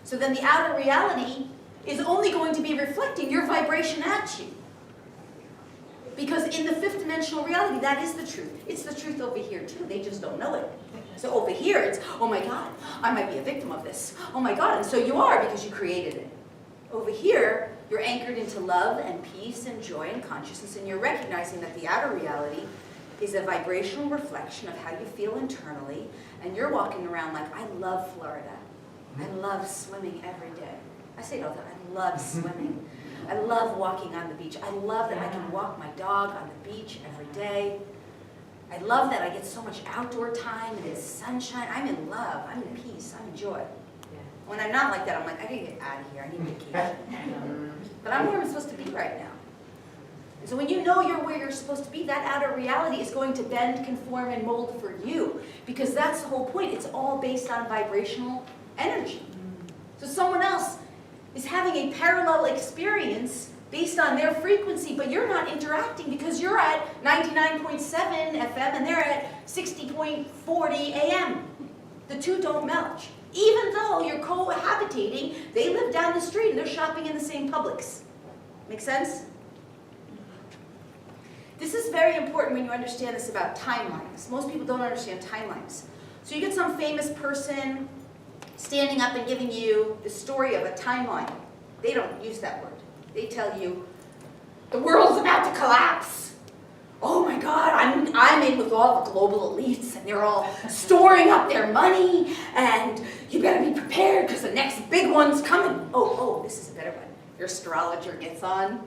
So then the outer reality is only going to be reflecting your vibration at you. Because in the fifth dimensional reality, that is the truth. It's the truth over here too, they just don't know it. So over here, it's, oh my God, I might be a victim of this. Oh my God, and so you are because you created it. Over here, you're anchored into love and peace and joy and consciousness, and you're recognizing that the outer reality is a vibrational reflection of how you feel internally, and you're walking around like, I love Florida. I love swimming every day. I say it all the time, I love swimming. I love walking on the beach. I love that I can walk my dog on the beach every day. I love that I get so much outdoor time and it's sunshine. I'm in love, I'm in peace, I'm in joy. When I'm not like that, I'm like, I gotta get out of here, I need vacation. But I'm where I'm supposed to be right now. And so when you know you're where you're supposed to be, that outer reality is going to bend, conform, and mold for you. Because that's the whole point. It's all based on vibrational energy. So someone else is having a parallel experience based on their frequency, but you're not interacting because you're at 99.7 FM and they're at 60.40 AM. The two don't meld. Even though you're cohabitating, they live down the street and they're shopping in the same Publix. Make sense? This is very important when you understand this about timelines. Most people don't understand timelines. So you get some famous person standing up and giving you the story of a timeline. They don't use that word. They tell you, the world's about to collapse. Oh my God, I'm in with all the global elites and they're all storing up their money and you better be prepared because the next big one's coming. Oh, this is a better one. Your astrologer gets on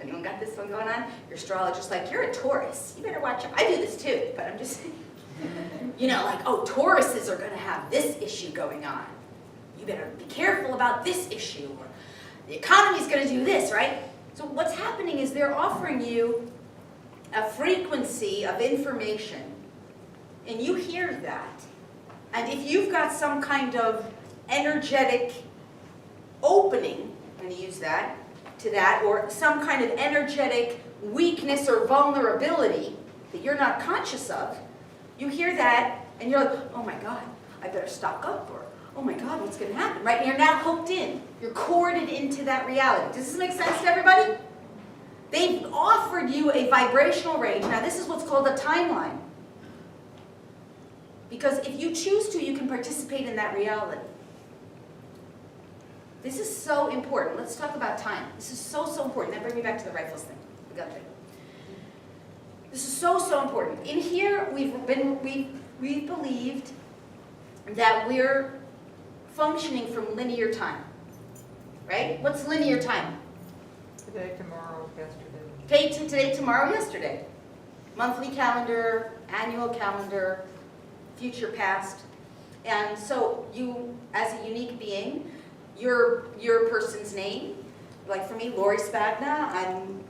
Anyone got this one going on? Your astrologer's like, you're a Taurus. You better watch out. I do this too, but I'm just, you know, like, oh, Tauruses are going to have this issue going on. You better be careful about this issue. Or the economy's going to do this, right? So what's happening is they're offering you a frequency of information, and you hear that. And if you've got some kind of energetic opening, I'm going to use that, to that, or some kind of energetic weakness or vulnerability that you're not conscious of, you hear that, and you're like, oh my God, I better stock up, or oh my God, what's going to happen, right? And you're now hooked in. You're corded into that reality. Does this make sense to everybody? They've offered you a vibrational range. Now, this is what's called a timeline. Because if you choose to, you can participate in that reality. This is so important. Let's talk about time. This is so, so important. That brings me back to the rifles thing. We got there. This is so, so important. In here, we've believed that we're functioning from linear time. Right? What's linear time? Today, tomorrow, yesterday. Today, tomorrow, yesterday. Monthly calendar, annual calendar, future, past. And so you, as a unique being, your person's name, like for me, Lori Spagna, I'm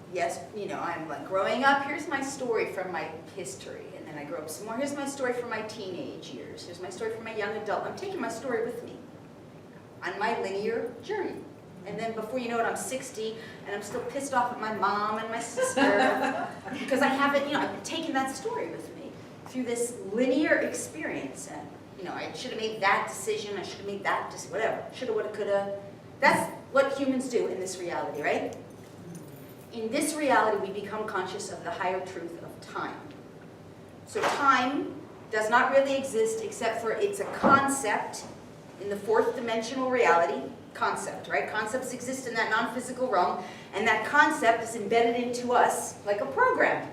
like growing up, here's my story from my history. And then I grow up some more, here's my story from my teenage years. Here's my story from my young adult. I'm taking my story with me on my linear journey. And then before you know it, I'm 60, and I'm still pissed off at my mom and my sister because I haven't, I've taken that story with me through this linear experience. And, I should have made that decision, I should have made that, just whatever. Shoulda, woulda, coulda. That's what humans do in this reality, right? In this reality, we become conscious of the higher truth of time. So time does not really exist except for it's a concept in the fourth dimensional reality. Concept, right? Concepts exist in that non-physical realm, and that concept is embedded into us like a program.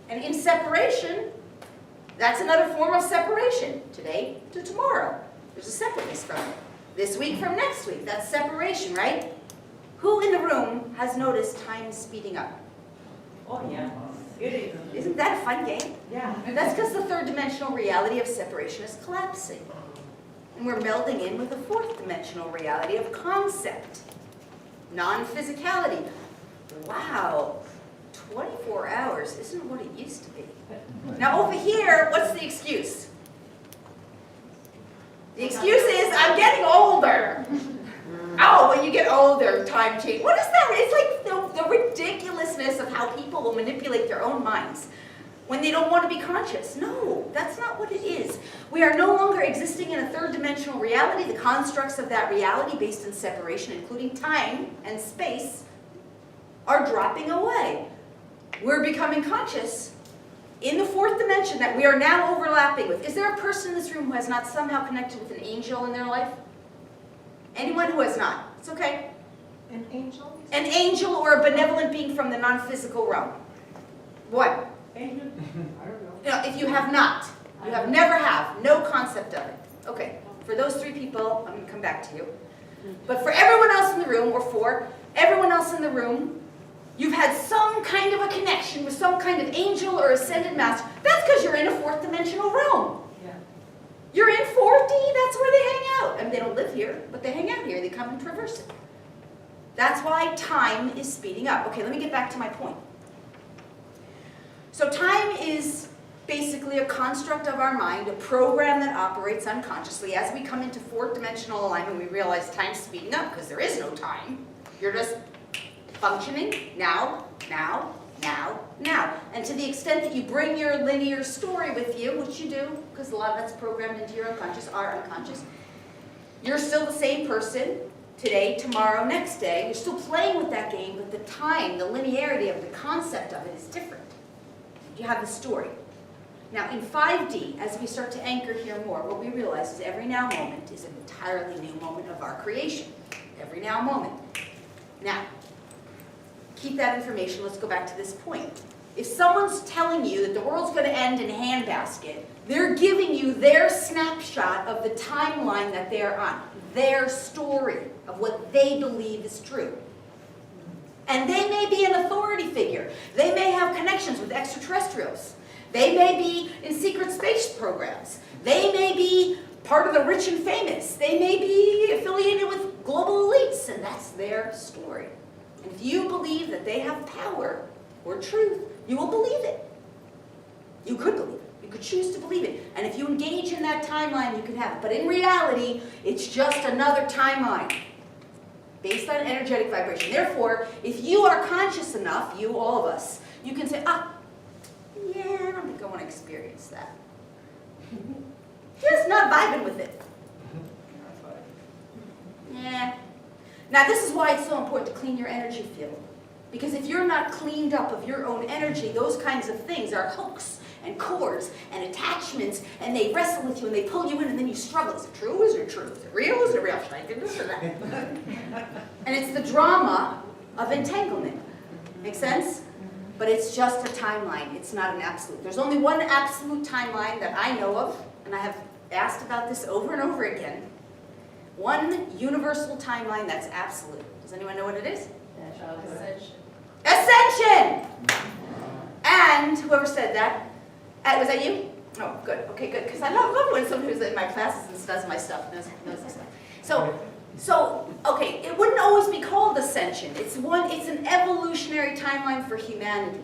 And in separation, that's another form of separation. Today to tomorrow. There's a separateness from it. This week from next week. That's separation, right? Who in the room has noticed time speeding up? Oh, yeah. It is. Isn't that a fun game? Yeah. And that's because the third dimensional reality of separation is collapsing. And we're melding in with the fourth dimensional reality of concept, non-physicality. Wow, 24 hours isn't what it used to be. Now over here, what's the excuse? The excuse is, I'm getting older. Oh, when you get older, time change. What is that? It's like the ridiculousness of how people will manipulate their own minds when they don't want to be conscious. No, that's not what it is. We are no longer existing in a third dimensional reality. The constructs of that reality based in separation, including time and space, are dropping away. We're becoming conscious in the fourth dimension that we are now overlapping with. Is there a person in this room who has not somehow connected with an angel in their life? Anyone who has not? It's okay. An angel? An angel or a benevolent being from the non-physical realm. What? Angel? I don't know. No, if you have not, you have never have, no concept of it. Okay, for those three people, I'm going to come back to you. But for everyone else in the room, or for everyone else in the room, you've had some kind of a connection with some kind of angel or ascended master. That's because you're in a fourth dimensional realm. Yeah. You're in 4D, that's where they hang out. I mean, they don't live here, but they hang out here. They come and traverse it. That's why time is speeding up. Okay, let me get back to my point. So time is basically a construct of our mind, a program that operates unconsciously. As we come into fourth dimensional alignment, we realize time's speeding up because there is no time. You're just functioning now, now, now, now. And to the extent that you bring your linear story with you, which you do, because a lot of that's programmed into your unconscious, our unconscious, you're still the same person today, tomorrow, next day. You're still playing with that game, but the time, the linearity of the concept of it is different. You have the story. Now in 5D, as we start to anchor here more, what we realize is every now moment is an entirely new moment of our creation. Every now moment. Now, keep that information. Let's go back to this point. If someone's telling you that the world's going to end in a handbasket, they're giving you their snapshot of the timeline that they're on, their story of what they believe is true. And they may be an authority figure. They may have connections with extraterrestrials. They may be in secret space programs. They may be part of the rich and famous. They may be affiliated with global elites, and that's their story. And if you believe that they have power or truth, you will believe it. You could believe it. You could choose to believe it. And if you engage in that timeline, you can have it. But in reality, it's just another timeline based on energetic vibration. Therefore, if you are conscious enough, you, all of us, you can say, yeah, I don't think I want to experience that. Just not vibing with it. Yeah. Now, this is why it's so important to clean your energy field. Because if you're not cleaned up of your own energy, those kinds of things are hooks and cords and attachments, and they wrestle with you and they pull you in, and then you struggle. Is it true? Is it true? Is it real? Is it real? Should I do this or that? And it's the drama of entanglement. Make sense? But it's just a timeline. It's not an absolute. There's only one absolute timeline that I know of, and I have asked about this over and over again. One universal timeline that's absolute. Does anyone know what it is? Ascension. Ascension! And whoever said that, was that you? Oh, good. Okay, good. Because I love when someone who's in my classes and does my stuff knows this stuff. So, okay, it wouldn't always be called ascension. It's an evolutionary timeline for humanity.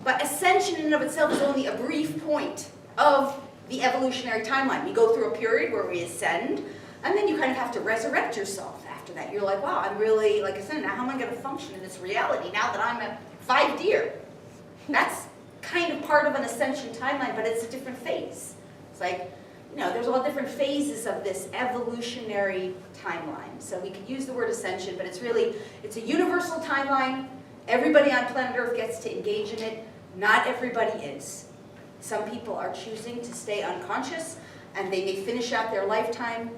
But ascension in and of itself is only a brief point of the evolutionary timeline. You go through a period where we ascend, and then you kind of have to resurrect yourself after that. You're like, wow, I'm really, like I said, now how am I going to function in this reality now that I'm a 5 deer? That's kind of part of an ascension timeline, but it's a different phase. It's like, there's all different phases of this evolutionary timeline. So we could use the word ascension, but it's a universal timeline. Everybody on planet Earth gets to engage in it. Not everybody is. Some people are choosing to stay unconscious, and they may finish out their lifetime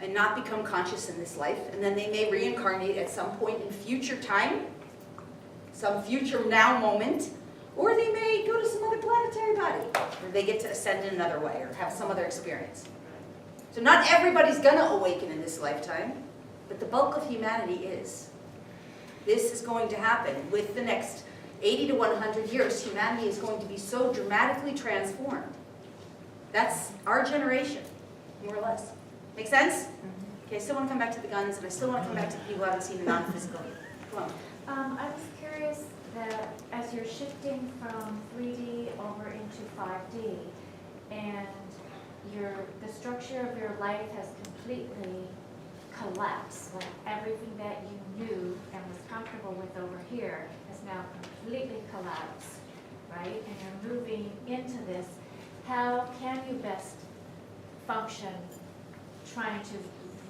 and not become conscious in this life, and then they may reincarnate at some point in future time, some future now moment, or they may go to some other planetary body, or they get to ascend in another way, or have some other experience. So not everybody's going to awaken in this lifetime, but the bulk of humanity is. This is going to happen with the next 80 to 100 years. Humanity is going to be so dramatically transformed. That's our generation, more or less. Make sense? Okay, I still want to come back to the guns, and I still want to come back to the people who haven't seen the non-physical. Come on. I was curious that as you're shifting from 3D over into 5D, and the structure of your life has completely collapsed, like everything that you knew and was comfortable with over here has now completely collapsed, right? And you're moving into this. How can you best function trying to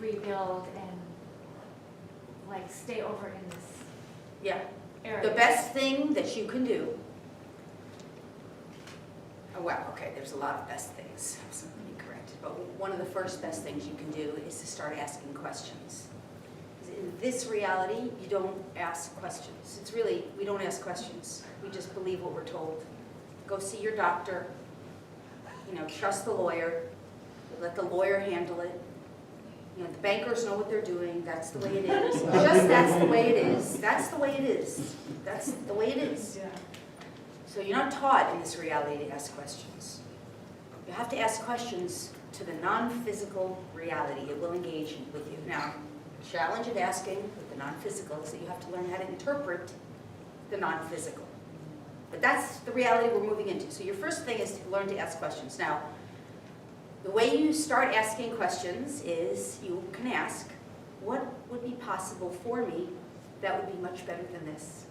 rebuild and like stay over in this Yeah. area? The best thing that you can do, there's a lot of best things, absolutely correct. But one of the first best things you can do is to start asking questions. In this reality, you don't ask questions. We don't ask questions. We just believe what we're told. Go see your doctor, trust the lawyer, let the lawyer handle it. The bankers know what they're doing. That's the way it is. That's the way it is. That's the way it is. That's the way it is. So you're not taught in this reality to ask questions. You have to ask questions to the non-physical reality. It will engage with you. Now, the challenge of asking with the non-physical is that you have to learn how to interpret the non-physical. But that's the reality we're moving into. So your first thing is to learn to ask questions. Now, the way you start asking questions is you can ask, what would be possible for me that would be much better than this?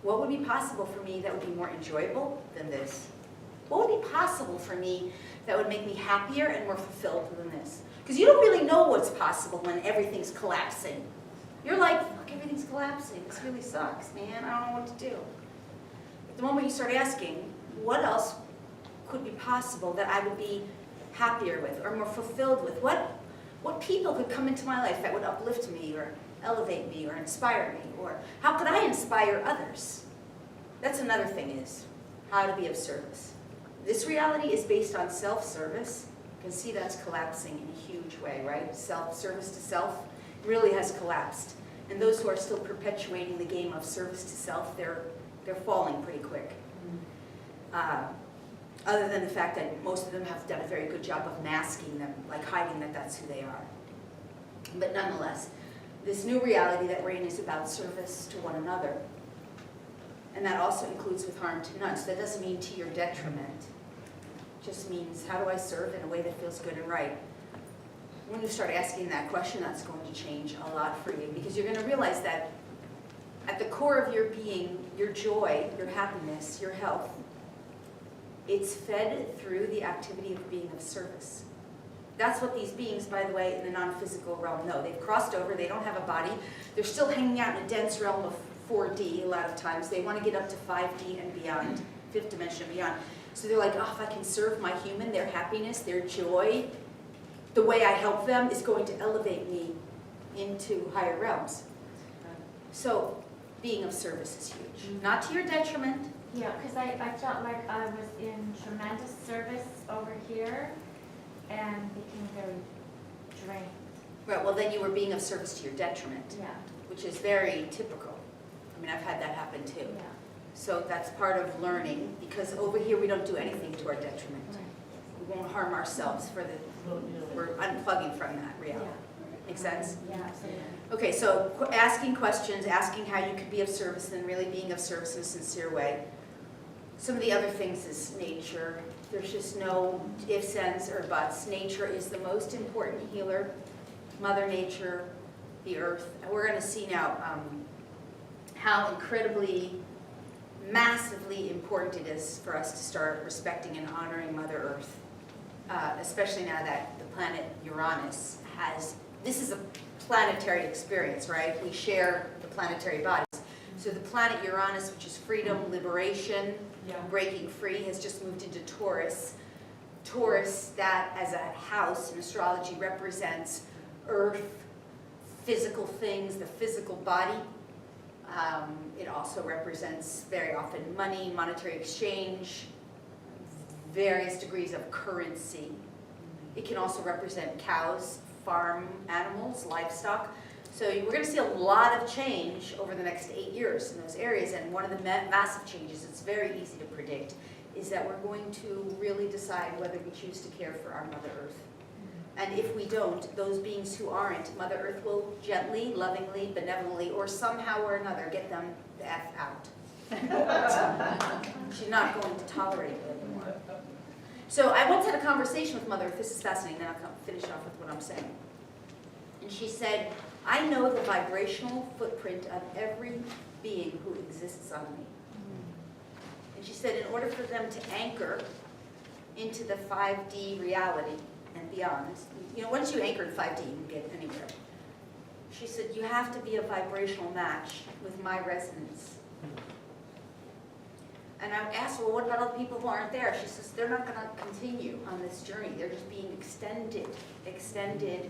What would be possible for me that would be more enjoyable than this? What would be possible for me that would make me happier and more fulfilled than this? Because you don't really know what's possible when everything's collapsing. You're like, fuck, everything's collapsing. This really sucks, man. I don't know what to do. But the moment you start asking, what else could be possible that I would be happier with or more fulfilled with? What people could come into my life that would uplift me or elevate me or inspire me? Or how could I inspire others? That's another thing, is how to be of service. This reality is based on self-service. You can see that's collapsing in a huge way, right? Self-service to self really has collapsed. And those who are still perpetuating the game of service to self, they're falling pretty quick. Other than the fact that most of them have done a very good job of masking them, like hiding that that's who they are. But nonetheless, this new reality that we're in is about service to one another. And that also includes with harm to none. So that doesn't mean to your detriment. It just means, how do I serve in a way that feels good and right? When you start asking that question, that's going to change a lot for you, because you're going to realize that at the core of your being, your joy, your happiness, your health, it's fed through the activity of being of service. That's what these beings, by the way, in the non-physical realm know. They've crossed over, they don't have a body. They're still hanging out in a dense realm of 4D a lot of times. They want to get up to 5D and beyond, fifth dimension and beyond. So they're like, oh, if I can serve my human, their happiness, their joy, the way I help them is going to elevate me into higher realms. So being of service is huge. Not to your detriment. Yeah, because I felt like I was in tremendous service over here and became very drained. Right, well then you were being of service to your detriment, Yeah, which is very typical. I mean, I've had that happen too. yeah. So that's part of learning, because over here we don't do anything to our detriment. Right. We won't harm ourselves for we're unplugging from that reality. Make sense? Yeah, absolutely. Okay, so asking questions, asking how you could be of service, and then really being of service in a sincere way. Some of the other things is nature. There's just no ifs, ands, or buts. Nature is the most important healer. Mother Nature, the earth. And we're going to see now how incredibly, massively important it is for us to start respecting and honoring Mother Earth. Especially now that the planet Uranus has, this is a planetary experience, right? We share the planetary bodies. So the planet Uranus, which is freedom, liberation, breaking free, has just moved into Taurus. Taurus, that as a house in astrology represents earth, physical things, the physical body. It also represents very often money, monetary exchange, various degrees of currency. It can also represent cows, farm animals, livestock. So we're going to see a lot of change over the next 8 years in those areas. And one of the massive changes, it's very easy to predict, is that we're going to really decide whether we choose to care for our Mother Earth. And if we don't, those beings who aren't, Mother Earth will gently, lovingly, benevolently, or somehow or another get them the F out. She's not going to tolerate it anymore. So I once had a conversation with Mother Earth. This is fascinating, then I'll finish off with what I'm saying. And she said, I know the vibrational footprint of every being who exists on me. And she said, in order for them to anchor into the 5D reality and beyond, you know, once you anchor in 5D, you can get anywhere. She said, you have to be a vibrational match with my resonance. And I asked, well, what about all the people who aren't there? She says, they're not going to continue on this journey. They're just being extended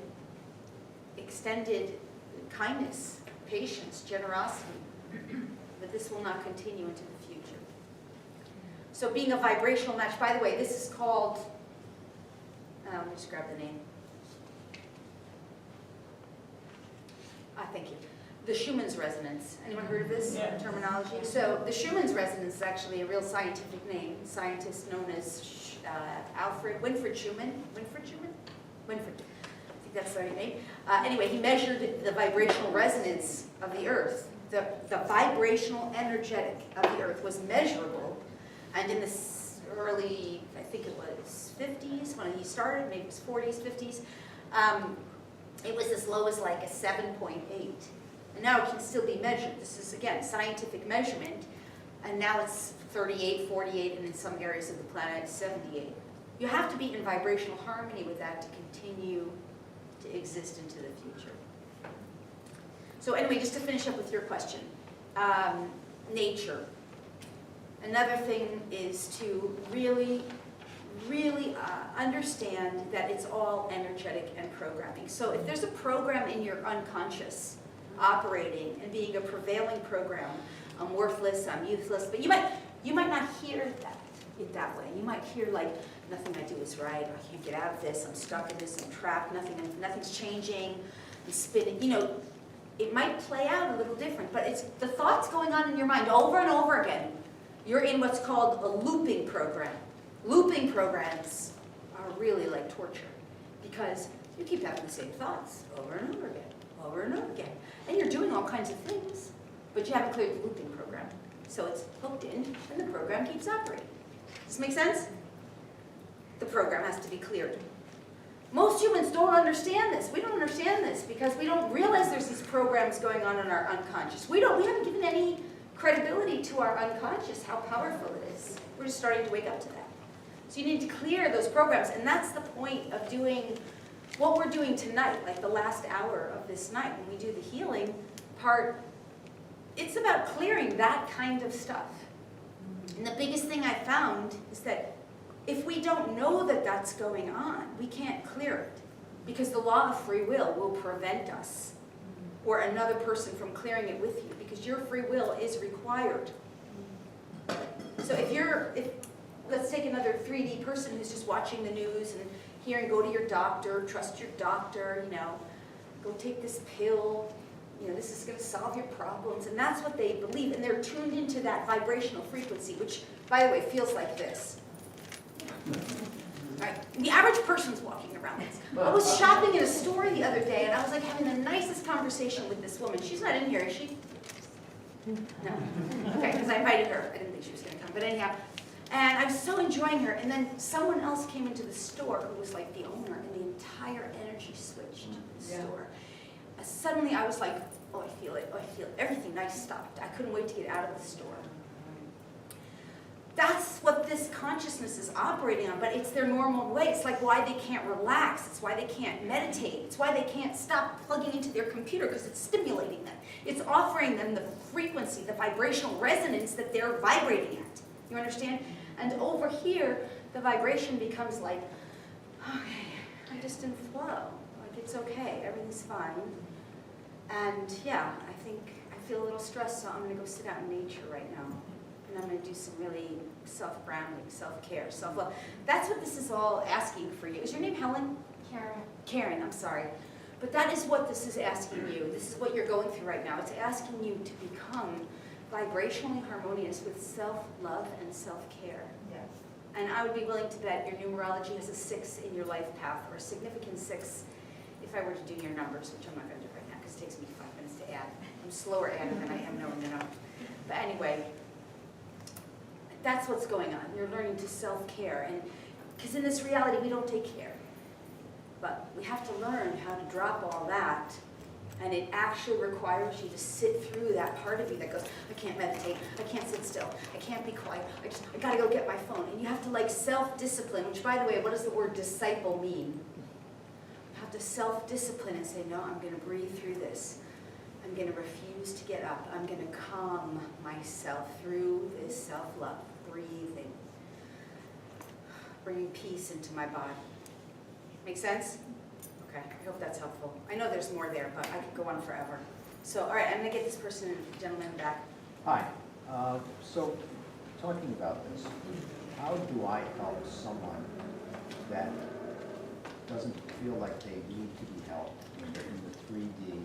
kindness, patience, generosity. But this will not continue into the future. So being a vibrational match, by the way, this is called, let me just grab the name. Thank you. The Schumann's resonance. Anyone heard of this terminology? So the Schumann's resonance is actually a real scientific name. Scientist known as Winfried Schumann. I think that's the right name. Anyway, he measured the vibrational resonance of the Earth. The vibrational energetic of the Earth was measurable. And in the early, I think it was 50s when he started, maybe it was 40s, 50s, it was as low as like a 7.8. And now it can still be measured. This is, again, scientific measurement. And now it's 38, 48, and in some areas of the planet, 78. You have to be in vibrational harmony with that to continue to exist into the future. So anyway, just to finish up with your question, nature. Another thing is to really understand that it's all energetic and programming. So if there's a program in your unconscious operating and being a prevailing program, I'm worthless, I'm useless, but you might not hear it that way. You might hear like, nothing I do is right, I can't get out of this, I'm stuck in this, I'm trapped, nothing's changing, I'm spinning. You know, it might play out a little different, but it's the thoughts going on in your mind over and over again. You're in what's called a looping program. Looping programs are really like torture because you keep having the same thoughts over and over again, over and over again. And you're doing all kinds of things, but you haven't cleared the looping program. So it's hooked in and the program keeps operating. Does this make sense? The program has to be cleared. Most humans don't understand this. We don't understand this because we don't realize there's these programs going on in our unconscious. We haven't given any credibility to our unconscious, how powerful it is. We're just starting to wake up to that. So you need to clear those programs, and that's the point of doing what we're doing tonight, like the last hour of this night when we do the healing part. It's about clearing that kind of stuff. And the biggest thing I found is that if we don't know that that's going on, we can't clear it because the law of free will prevent us or another person from clearing it with you because your free will is required. So let's take another 3D person who's just watching the news and hearing, go to your doctor, trust your doctor, go take this pill, this is going to solve your problems. And that's what they believe. And they're tuned into that vibrational frequency, which, by the way, feels like this. Right. The average person's walking around this. I was shopping in a store the other day, and I was like having the nicest conversation with this woman. She's not in here, is she? No. Okay, because I invited her. I didn't think she was going to come, but anyhow. And I was so enjoying her, and then someone else came into the store who was like the owner, and the entire energy switched in the store. Suddenly I was like, oh, I feel it, Everything nice stopped. I couldn't wait to get out of the store. That's what this consciousness is operating on, but it's their normal way. It's like why they can't relax. It's why they can't meditate. It's why they can't stop plugging into their computer because it's stimulating them. It's offering them the frequency, the vibrational resonance that they're vibrating at. You understand? And over here, the vibration becomes like, okay, I'm just in flow. Like it's okay, everything's fine. And yeah, I feel a little stressed, so I'm going to go sit out in nature right now. And I'm going to do some really self-grounding, self-care, self-love. That's what this is all asking for you. Is your name Helen? Karen. Karen, I'm sorry. But that is what this is asking you. This is what you're going through right now. It's asking you to become vibrationally harmonious with self-love and self-care. Yes. And I would be willing to bet your numerology has a 6 in your life path, or a significant 6 if I were to do your numbers, which I'm not going to do right now because it takes me 5 minutes to add. I'm slower at it than I am knowing the number. But anyway, that's what's going on. You're learning to self-care. And because in this reality, we don't take care. But we have to learn how to drop all that. And it actually requires you to sit through that part of you that goes, I can't meditate, I can't sit still, I can't be quiet, I gotta go get my phone. And you have to like self-discipline, which by the way, what does the word disciple mean? You have to self-discipline and say, no, I'm gonna breathe through this. I'm gonna refuse to get up. I'm gonna calm myself through this self-love, breathing, bringing peace into my body. Make sense? Okay, I hope that's helpful. I know there's more there, but I could go on forever. So, all right, I'm gonna get this person, gentleman, back. Hi. So, talking about this, how do I help someone that doesn't feel like they need to be helped? They're in the 3D.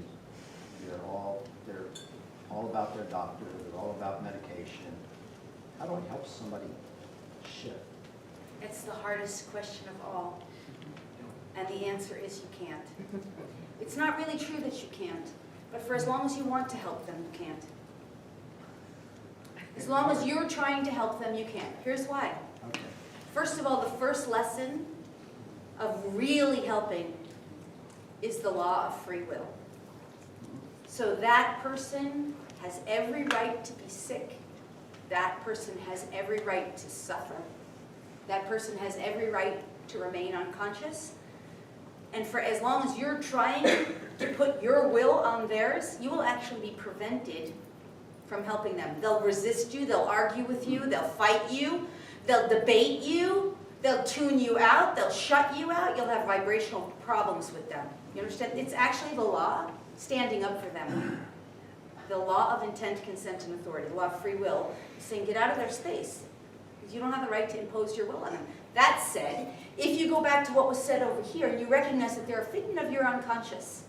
They're all about their doctor. They're all about medication. How do I help somebody shift? It's the hardest question of all. And the answer is you can't. It's not really true that you can't, but for as long as you want to help them, you can't. As long as you're trying to help them, you can't. Here's why. Okay. First of all, the first lesson of really helping is the law of free will. So that person has every right to be sick. That person has every right to suffer. That person has every right to remain unconscious. And for as long as you're trying to put your will on theirs, you will actually be prevented from helping them. They'll resist you, they'll argue with you, they'll fight you, they'll debate you, they'll tune you out, they'll shut you out, you'll have vibrational problems with them. You understand? It's actually the law standing up for them. The law of intent, consent, and authority, the law of free will, saying get out of their space. Because you don't have the right to impose your will on them. That said, if you go back to what was said over here and you recognize that they're a figment of your unconscious,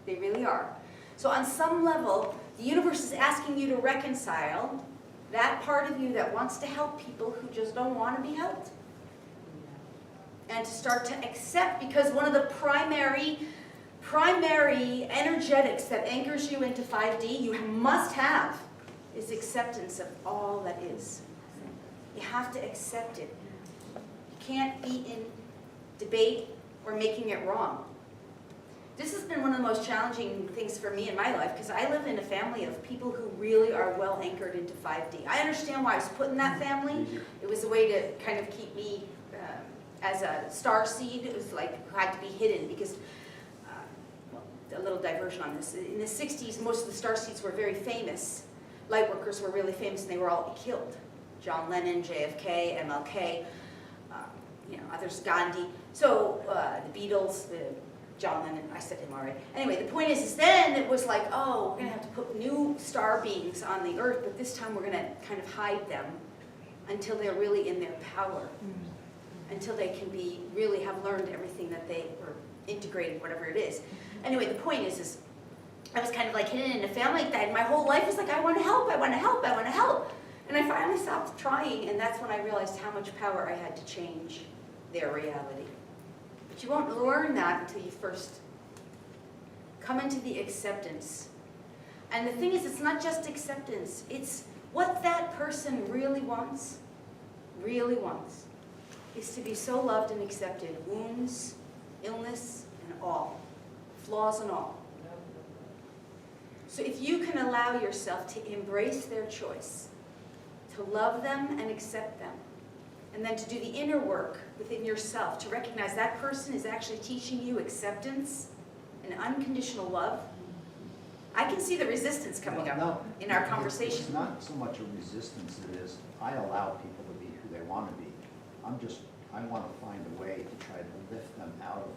they really are. So on some level, the universe is asking you to reconcile that part of you that wants to help people who just don't want to be helped. And to start to accept, because one of the primary energetics that anchors you into 5D, you must have, is acceptance of all that is. You have to accept it. You can't be in debate or making it wrong. This has been one of the most challenging things for me in my life, because I live in a family of people who really are well anchored into 5D. I understand why I was put in that family. It was a way to kind of keep me as a starseed. It was like, had to be hidden, because, a little diversion on this. In the 60s, most of the starseeds were very famous. Lightworkers were really famous, and they were all killed. John Lennon, JFK, MLK, others, Gandhi. So the Beatles, John Lennon, I said him already. Anyway, the point is then it was like, oh, we're going to have to put new star beings on the earth, but this time we're going to kind of hide them until they're really in their power, until they can really have learned everything that they were integrated, whatever it is. Anyway, the point is I was kind of like hidden in a family like that, and my whole life was like, I want to help, I want to help, I want to help. And I finally stopped trying, and that's when I realized how much power I had to change their reality. But you won't learn that until you first come into the acceptance. And the thing is, it's not just acceptance, it's what that person really wants, is to be so loved and accepted, wounds, illness, and all, flaws and all. So if you can allow yourself to embrace their choice, to love them and accept them, and then to do the inner work within yourself, to recognize that person is actually teaching you acceptance and unconditional love, I can see the resistance coming up in our conversation. It's not so much a resistance, it is, I allow people to be who they want to be. I want to find a way to try to lift them out of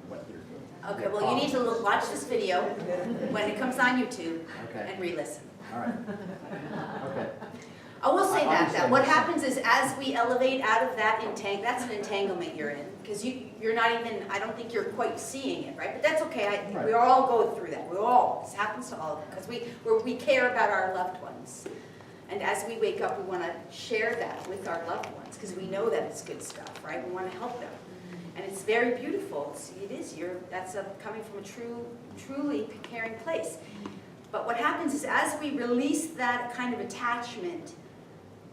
what they're doing. Okay, well, you need to watch this video when it comes on YouTube Okay. and re-listen. All right. Okay. I will say I that what understand. happens is as we elevate out of that that's an entanglement you're in, because you're not even, I don't think you're quite seeing it, right? But that's okay, Right. we all go through that, this happens to all of them, because we care about our loved ones. And as we wake up, we want to share that with our loved ones, because we know that it's good stuff, right? We want to help them. And it's very beautiful. That's coming from a truly caring place. But what happens is as we release that kind of attachment,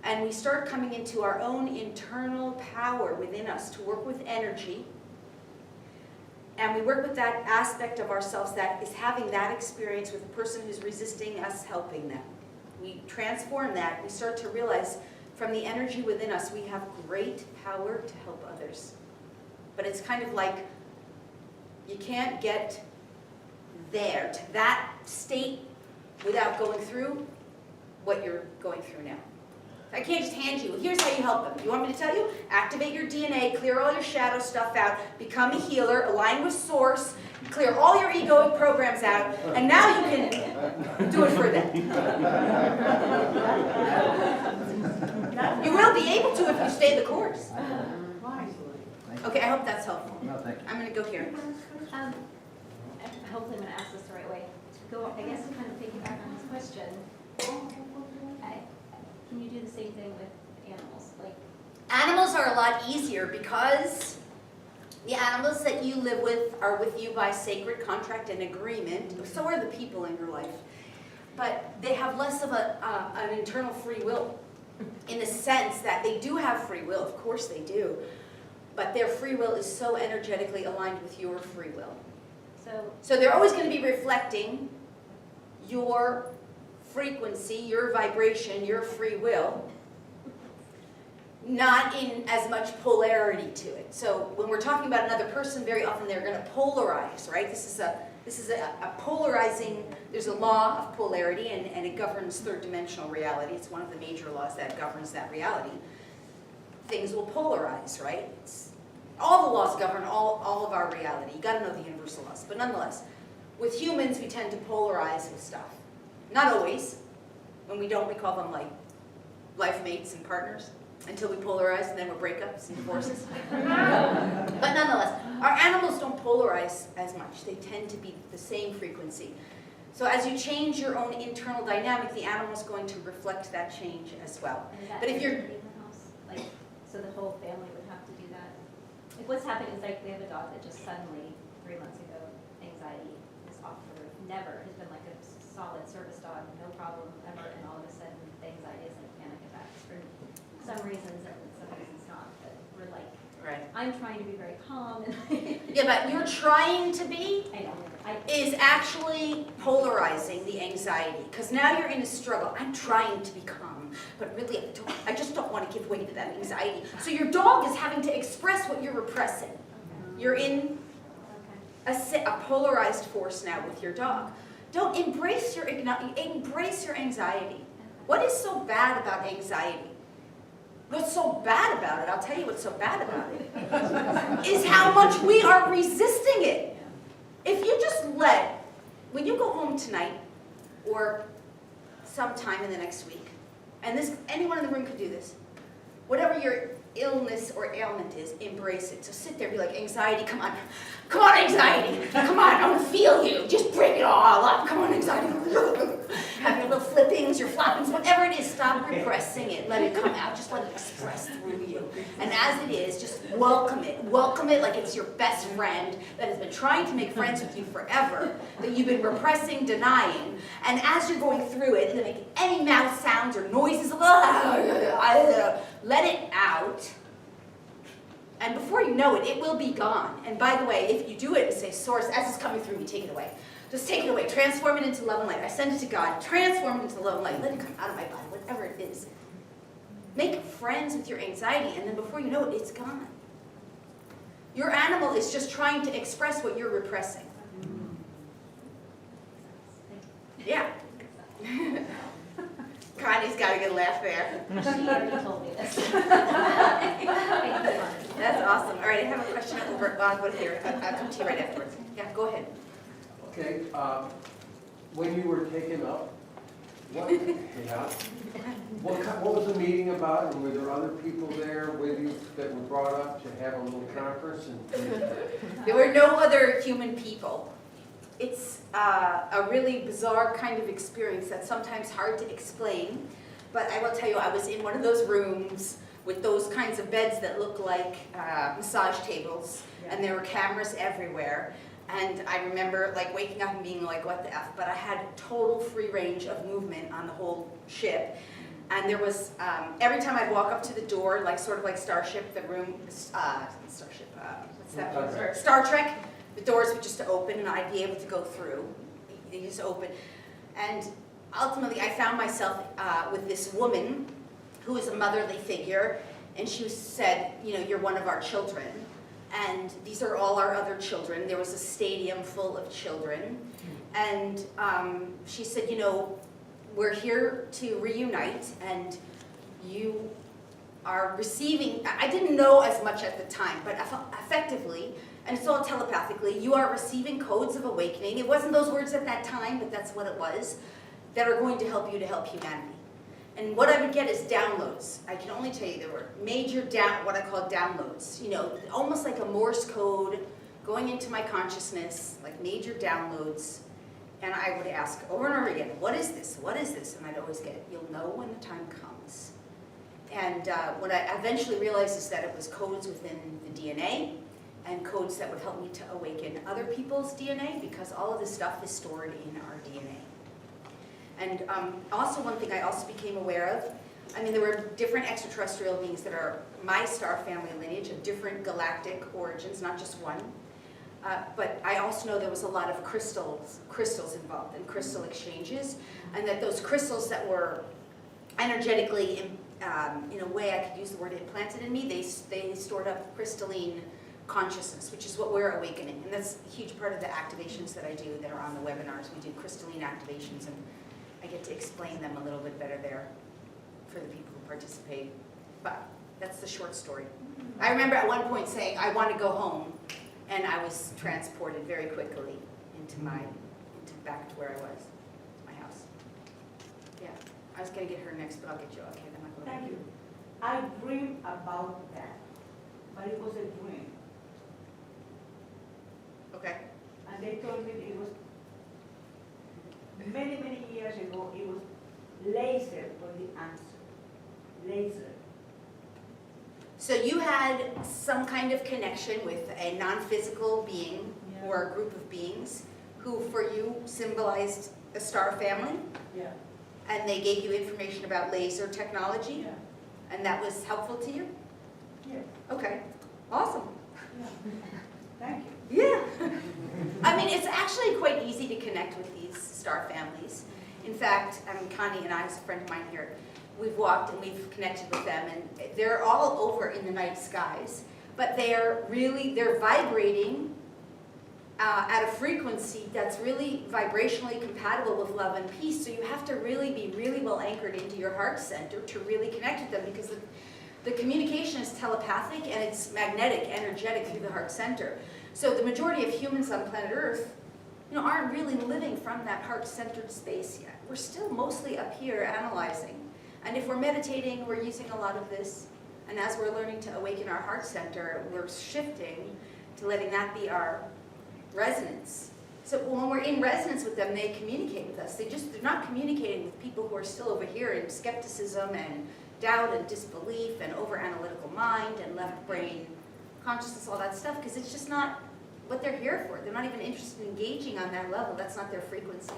and we start coming into our own internal power within us to work with energy, and we work with that aspect of ourselves that is having that experience with the person who's resisting us helping them. We transform that. We start to realize from the energy within us, we have great power to help others. But it's kind of like you can't get there, to that state, without going through what you're going through now. I can't just hand you, here's how you help them. You want me to tell you? Activate your DNA, clear all your shadow stuff out, become a healer, align with source, clear all your egoic programs out, and now you can do it for them. You will be able to if you stay the course. Okay, I hope that's helpful. No, thank you. I'm going to go here. Hopefully I'm going to ask this the right way. To go, I guess, to kind of piggyback on this question, can you do the same thing with animals? Like, Animals are a lot easier because the animals that you live with are with you by sacred contract and agreement. So are the people in your life. But they have less of an internal free will, in the sense that they do have free will, of course they do, but their free will is so energetically aligned with your free will. So they're always going to be reflecting your frequency, your vibration, your free will, not in as much polarity to it. So when we're talking about another person, very often they're going to polarize, right? This is a polarizing, there's a law of polarity, and it governs third dimensional reality. It's one of the major laws that governs that reality. Things will polarize, right? All the laws govern all of our reality. You got to know the universal laws. But nonetheless, with humans, we tend to polarize with stuff. Not always. When we don't, we call them like life mates and partners, until we polarize, and then we're breakups and divorces. But nonetheless, our animals don't polarize as much. They tend to be the same frequency. So as you change your own internal dynamic, the animal's going to reflect that change as well. And is that But if you're- everybody in the house? Like, so the whole family would have to do that? Like, what's happened is like, we have a dog that just suddenly, 3 months ago, anxiety is off the roof. Never, has been like a solid service dog, no problem ever, and all of a sudden, the anxiety is like panic attacks for some reasons, and some reasons not, but we're like, Right. I'm trying to be very calm, and Yeah, but you're trying to be I know, is actually polarizing the anxiety, because now you're in a struggle. I'm trying to be calm, but really I just don't want to give way to that anxiety. So your dog is having to express what you're repressing. You're in a polarized force now with your dog. Don't embrace your anxiety. What is so bad about anxiety? What's so bad about it, I'll tell you what's so bad about it, is how much we are resisting it. If you just when you go home tonight, or sometime in the next week, and anyone in the room could do this, whatever your illness or ailment is, embrace it. So sit there and be like, anxiety, come on, anxiety, come on, I want to feel you, just bring it all up, come on, anxiety. Have your little flippings, your floppings, whatever it is, stop repressing it, let it come out, just let it express through you. And as it is, just welcome it like it's your best friend that has been trying to make friends with you forever, that you've been repressing, denying, and as you're going through it, and make any mouth sounds or noises, let it out, and before you know it, it will be gone. And by the way, if you do it and say, Source, as it's coming through me, take it away. Just take it away, transform it into love and light. I send it to God, transform it into love and light. Let it come out of my body, whatever it is. Make friends with your anxiety, and then before you know it, it's gone. Your animal is just trying to express what you're repressing. Yeah. Connie's got a good laugh there. she already told me this. That's awesome. All right, I have a question over here. I'll come to you right afterwards. Yeah, go ahead. Okay, when you were taken up, what was the meeting about, and were there other people there with you that were brought up to have a little conference? There were no other human people. It's a really bizarre kind of experience that's sometimes hard to explain, but I will tell you, I was in one of those rooms with those kinds of beds that look like massage tables, and there were cameras everywhere. And I remember like waking up and being like, what the F? But I had total free range of movement on the whole ship. And there was, every time I'd walk up to the door, like sort of like Starship, the room, Starship, what's that? Star Trek, the doors would just open and I'd be able to go through. They just open. And ultimately I found myself with this woman who was a motherly figure, and she said, you know, you're one of our children. And these are all our other children. There was a stadium full of children. And she said, you know, we're here to reunite, and you are receiving, I didn't know as much at the time, but effectively, and it's all telepathically, you are receiving codes of awakening. It wasn't those words at that time, but that's what it was, that are going to help you to help humanity. And what I would get is downloads. I can only tell you there were major what I call downloads. You know, almost like a Morse code going into my consciousness, like major downloads. And I would ask over and over again, what is this? What is this? And I'd always get, you'll know when the time comes. And what I eventually realized is that it was codes within the DNA and codes that would help me to awaken other people's DNA, because all of this stuff is stored in our DNA. And also one thing I also became aware of, I mean, there were different extraterrestrial beings that are my star family lineage of different galactic origins, not just one. But I also know there was a lot of crystals involved and crystal exchanges, and that those crystals that were energetically, in a way I could use the word implanted in me, they stored up crystalline consciousness, which is what we're awakening. And that's a huge part of the activations that I do that are on the webinars. We do crystalline activations, and I get to explain them a little bit better there for the people who participate. But that's the short story. I remember at one point saying, I want to go home, and I was transported very quickly into back to where I was, my house. Yeah, I was going to get her next, but I'll get you. Okay, then I'll go. Thank you. I dreamed about that, but it was a dream. Okay. And they told me it was many, many years ago, it was laser was the answer. Laser. So you had some kind of connection with a non-physical being or a group of beings who for you symbolized a star family, Yeah, and they gave you information about laser technology, yeah, and that was helpful to you? Yes. Okay, awesome. Yeah. Thank you. Yeah. I mean, it's actually quite easy to connect with these star families. In fact, Connie and I, as a friend of mine here, we've walked and we've connected with them, and they're all over in the night skies, but they're vibrating at a frequency that's really vibrationally compatible with love and peace. So you have to really be really well anchored into your heart center to really connect with them, because the communication is telepathic and it's magnetic, energetic through the heart center. So the majority of humans on planet Earth, aren't really living from that heart-centered space yet. We're still mostly up here analyzing. And if we're meditating, we're using a lot of this. And as we're learning to awaken our heart center, we're shifting to letting that be our resonance. So when we're in resonance with them, they communicate with us. They're not communicating with people who are still over here in skepticism and doubt and disbelief and over-analytical mind and left brain consciousness, all that stuff, because it's just not what they're here for. They're not even interested in engaging on that level. That's not their frequency.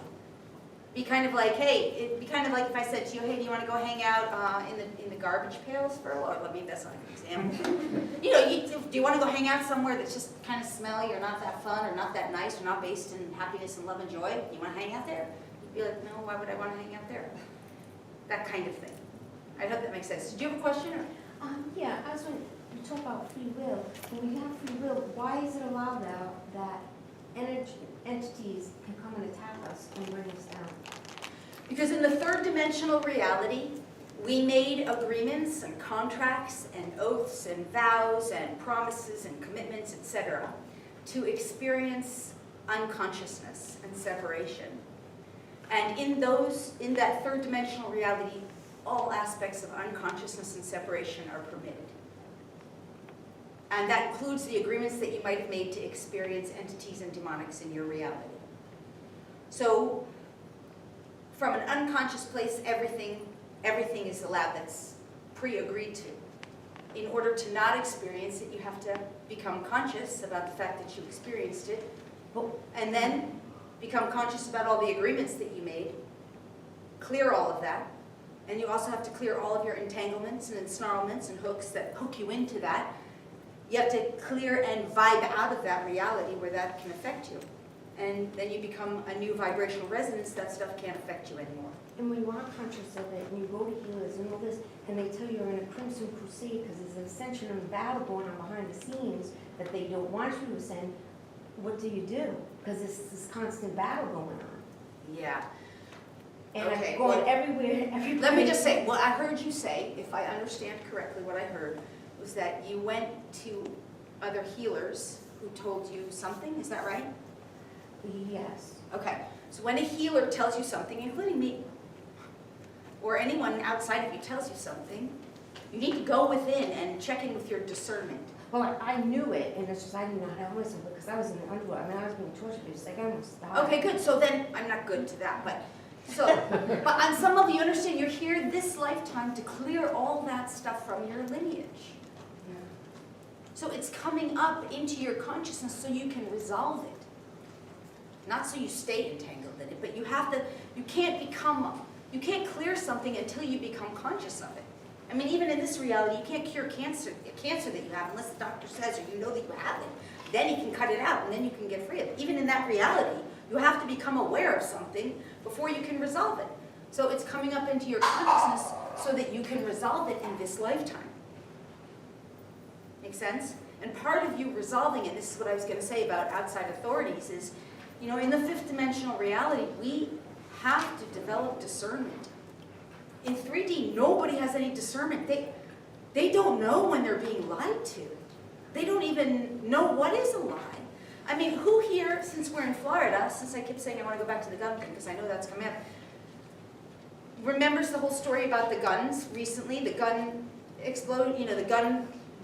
Be kind of like, hey, it'd be kind of like if I said to you, hey, do you want to go hang out in the garbage pails for a while? Maybe that's not a good example. Do you want to go hang out somewhere that's just kind of smelly or not that fun or not that nice or not based in happiness and love and joy? You want to hang out there? You'd be like, no, why would I want to hang out there? That kind of thing. I hope that makes sense. Did you have a question? Or? Yeah, I was when you talk about free will. When we have free will, why is it allowed that entities can come and attack us and bring us down? Because in the third dimensional reality, we made agreements and contracts and oaths and vows and promises and commitments, etc., to experience unconsciousness and separation. And in that third dimensional reality, all aspects of unconsciousness and separation are permitted. And that includes the agreements that you might have made to experience entities and demonics in your reality. So, from an unconscious place, everything is allowed that's pre-agreed to. In order to not experience it, you have to become conscious about the fact that you experienced it, and then become conscious about all the agreements that you made, clear all of that, and you also have to clear all of your entanglements and ensnarlements and hooks that hook you into that. You have to clear and vibe out of that reality where that can affect you. And then you become a new vibrational resonance, that stuff can't affect you anymore. And when you are conscious of it, and you go to healers and all this, and they tell you you're in a crimson crusade because there's an ascension and battle going on behind the scenes that they don't want you to ascend, what do? Because there's this constant battle going on. Yeah. And Okay, I'm going well, everywhere. Let me just say, what I heard you say, if I understand correctly what I heard, was that you went to other healers who told you something, is that right? Yes. Okay, so when a healer tells you something, including me, or anyone outside of you tells you something, you need to go within and check in with your discernment. Well, I knew it, and it's just I didn't know how to listen because I was in the underworld. I mean, I was being tortured. It's like I almost died. Okay, good, so then, I'm not good to that, but on some level you understand you're here this lifetime to clear all that stuff from your lineage. Yeah. So it's coming up into your consciousness so you can resolve it. Not so you stay entangled in it, but you can't clear something until you become conscious of it. I mean, even in this reality, you can't cure cancer that you have unless the doctor says or you know that you have it. Then he can cut it out and then you can get free of it. Even in that reality, you have to become aware of something before you can resolve it. So it's coming up into your consciousness so that you can resolve it in this lifetime. Make sense? And part of you resolving it, this is what I was going to say about outside authorities, is, in the fifth dimensional reality, we have to develop discernment. In 3D, nobody has any discernment. They don't know when they're being lied to. They don't even know what is a lie. I mean, who here, since we're in Florida, since I keep saying I want to go back to the gun thing, because I know that's coming up, remembers the whole story about the guns recently, the gun explode,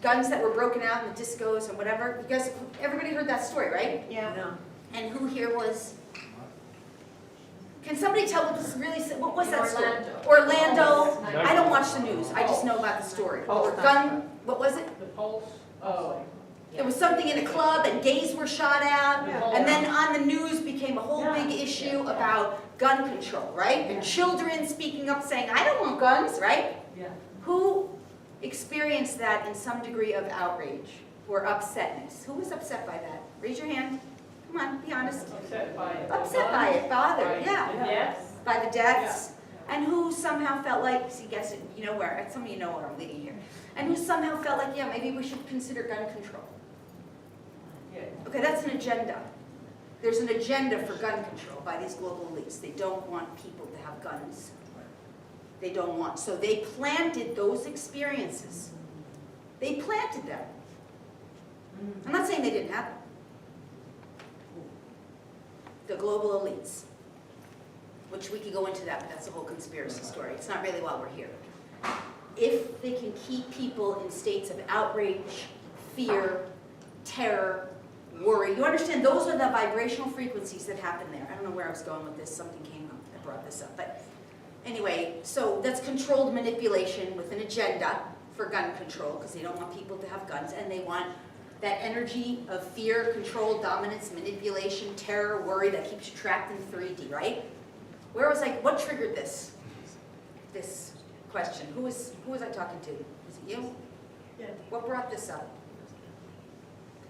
guns that were broken out in the discos and whatever. You guys, everybody heard that story, right? Yeah. No. And who here was Can somebody tell what this really, what was that story? Orlando. I don't watch the news, I just know about the story. Or gun, what was it? The Pulse, oh. There was something in a club and gays were shot at, Yeah. and then on the news became a whole big issue about gun control, right? And children speaking up saying, I don't want guns, right? Yeah. Who experienced that in some degree of outrage or upsetness? Who was upset by that? Raise your hand. Come on, be honest. Upset by it. Upset by it, bothered, By yeah. the deaths. By the deaths. And who somehow felt like, see, guess it, you know where, some of you know where I'm leading here. And who somehow felt like, yeah, maybe we should consider gun control. Yeah. Okay, that's an agenda. There's an agenda for gun control by these global elites. They don't want people to have guns. They don't want, so they planted those experiences. They planted them. I'm not saying they didn't happen. The global elites, which we could go into that, but that's a whole conspiracy story. It's not really why we're here. If they can keep people in states of outrage, fear, terror, worry, you understand those are the vibrational frequencies that happen there. I don't know where I was going with this, something came up that brought this up. But anyway, so that's controlled manipulation with an agenda for gun control, because they don't want people to have guns, and they want that energy of fear, control, dominance, manipulation, terror, worry that keeps you trapped in 3D, right? Where was I, what triggered this question? Who was I talking to? Was it you? Yeah. What brought this up?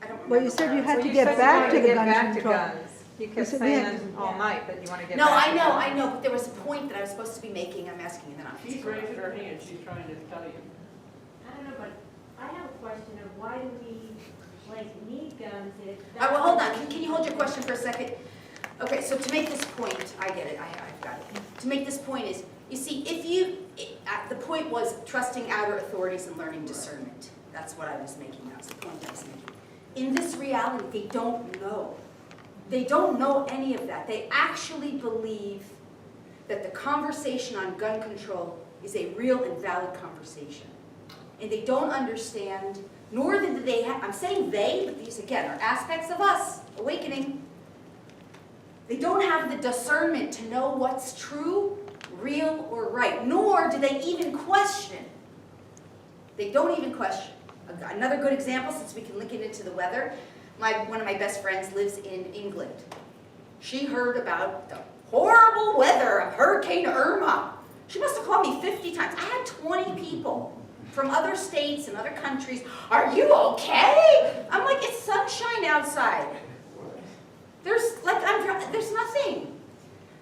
I don't remember. Well, you said you where I had was. to get back to the gun back to control. guns. You kept said we had saying all night that you want to get No, back I to know, guns. I know, but there was a point that I was supposed to be making, I'm asking and then I'm. She's raising her hand, she's trying to tell you. I don't know, but I have a question of why do we, like, need guns if... Well, hold on, can you hold your question for a second? Okay, so to make this point, I get it, I've got it. To make this point is, you see, the point was trusting outer authorities and learning discernment. That's what I was making, that's the point I was making. In this reality, they don't know. They don't know any of that. They actually believe that the conversation on gun control is a real and valid conversation. And they don't understand, nor do they have, I'm saying they, but these again are aspects of us, awakening. They don't have the discernment to know what's true, real, or right, nor do they even question. They don't even question. Another good example, since we can link it into the weather, one of my best friends lives in England. She heard about the horrible weather of Hurricane Irma. She must have called me 50 times. I had 20 people from other states and other countries. Are you okay? I'm like, it's sunshine outside. There's nothing.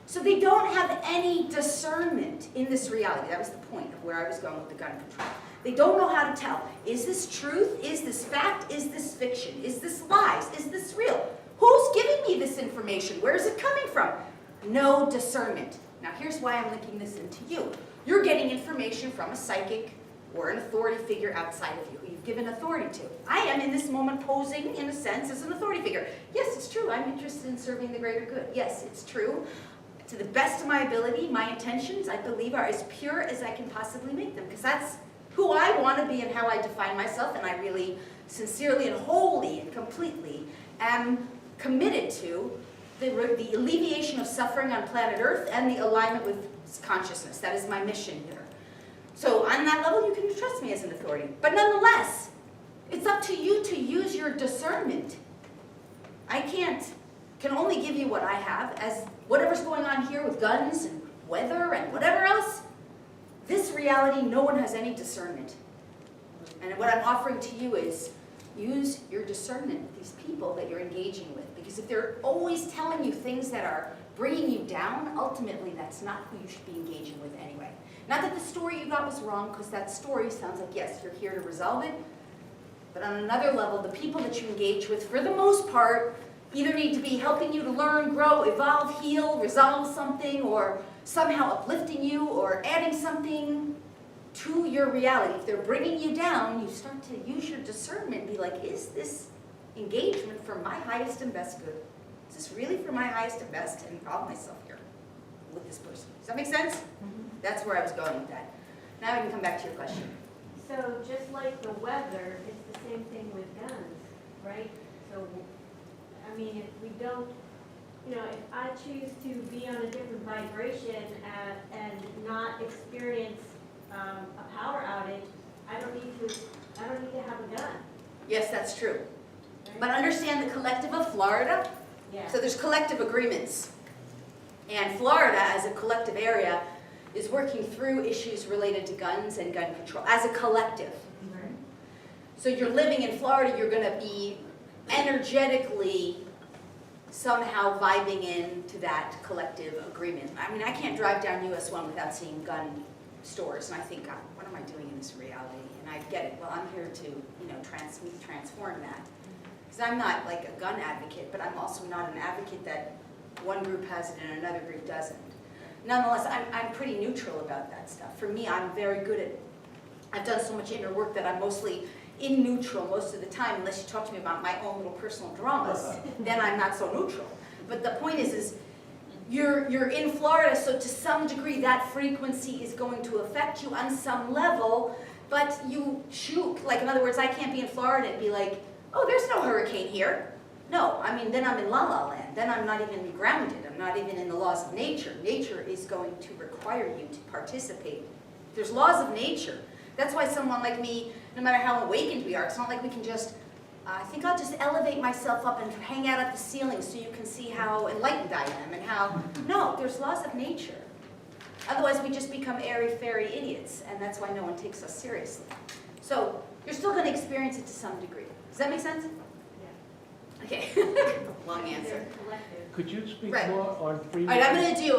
So they don't have any discernment in this reality. That was the point of where I was going with the gun control. They don't know how to tell. Is this truth? Is this fact? Is this fiction? Is this lies? Is this real? Who's giving me this information? Where is it coming from? No discernment. Now here's why I'm linking this into you. You're getting information from a psychic or an authority figure outside of you who you've given authority to. I am in this moment posing, in a sense, as an authority figure. Yes, it's true. I'm interested in serving the greater good. Yes, it's true. To the best of my ability, my intentions, I believe, are as pure as I can possibly make them, because that's who I want to be and how I define myself, and I really sincerely and wholly and completely am committed to the alleviation of suffering on planet Earth and the alignment with consciousness. That is my mission here. So on that level, you can trust me as an authority. But nonetheless, it's up to you to use your discernment. I can only give you what I have, as whatever's going on here with guns and weather and whatever else. This reality, no one has any discernment. And what I'm offering to you is use your discernment with these people that you're engaging with. Because if they're always telling you things that are bringing you down, ultimately that's not who you should be engaging with anyway. Not that the story you got was wrong, because that story sounds like, yes, you're here to resolve it. But on another level, the people that you engage with, for the most part, either need to be helping you to learn, grow, evolve, heal, resolve something, or somehow uplifting you, or adding something to your reality. If they're bringing you down, you start to use your discernment and be like, is this engagement for my highest and best good? Is this really for my highest and best? And involve myself here with this person. Does that make sense? Mm-hmm. That's where I was going with that. Now we can come back to your question. So just like the weather, it's the same thing with guns, right? So, I mean, if we don't you know, if I choose to be on a different vibration and not experience a power outage, I don't need to have a gun. Yes, that's true. But understand the collective of Florida. Yeah. So there's collective agreements. And Florida, as a collective area, is working through issues related to guns and gun control, as a collective. So you're living in Florida, you're going to be energetically somehow vibing into that collective agreement. I mean, I can't drive down US 1 without seeing gun stores, and I think, God, what am I doing in this reality? And I get it. Well, I'm here to, you know, transform that. Because I'm not like a gun advocate, but I'm also not an advocate that one group has it and another group doesn't. Nonetheless, I'm pretty neutral about that stuff. For me, I'm very good at it. I've done so much inner work that I'm mostly in neutral most of the time, unless you talk to me about my own little personal dramas, then I'm not so neutral. But the point is you're in Florida, so to some degree that frequency is going to affect you on some level, but you shoot. Like, in other words, I can't be in Florida and be like, oh, there's no hurricane here. No, I mean, then I'm in La La Land. Then I'm not even grounded. I'm not even in the laws of nature. Nature is going to require you to participate. There's laws of nature. That's why someone like me, no matter how awakened we are, it's not like we can just, I think I'll just elevate myself up and hang out at the ceiling so you can see how enlightened I am and how, no, there's laws of nature. Otherwise we just become airy-fairy idiots, and that's why no one takes us seriously. So you're still going to experience it to some degree. Does that make sense? Yeah. Okay. Long answer. Could you speak Right. more on free will? All right, I'm going to do,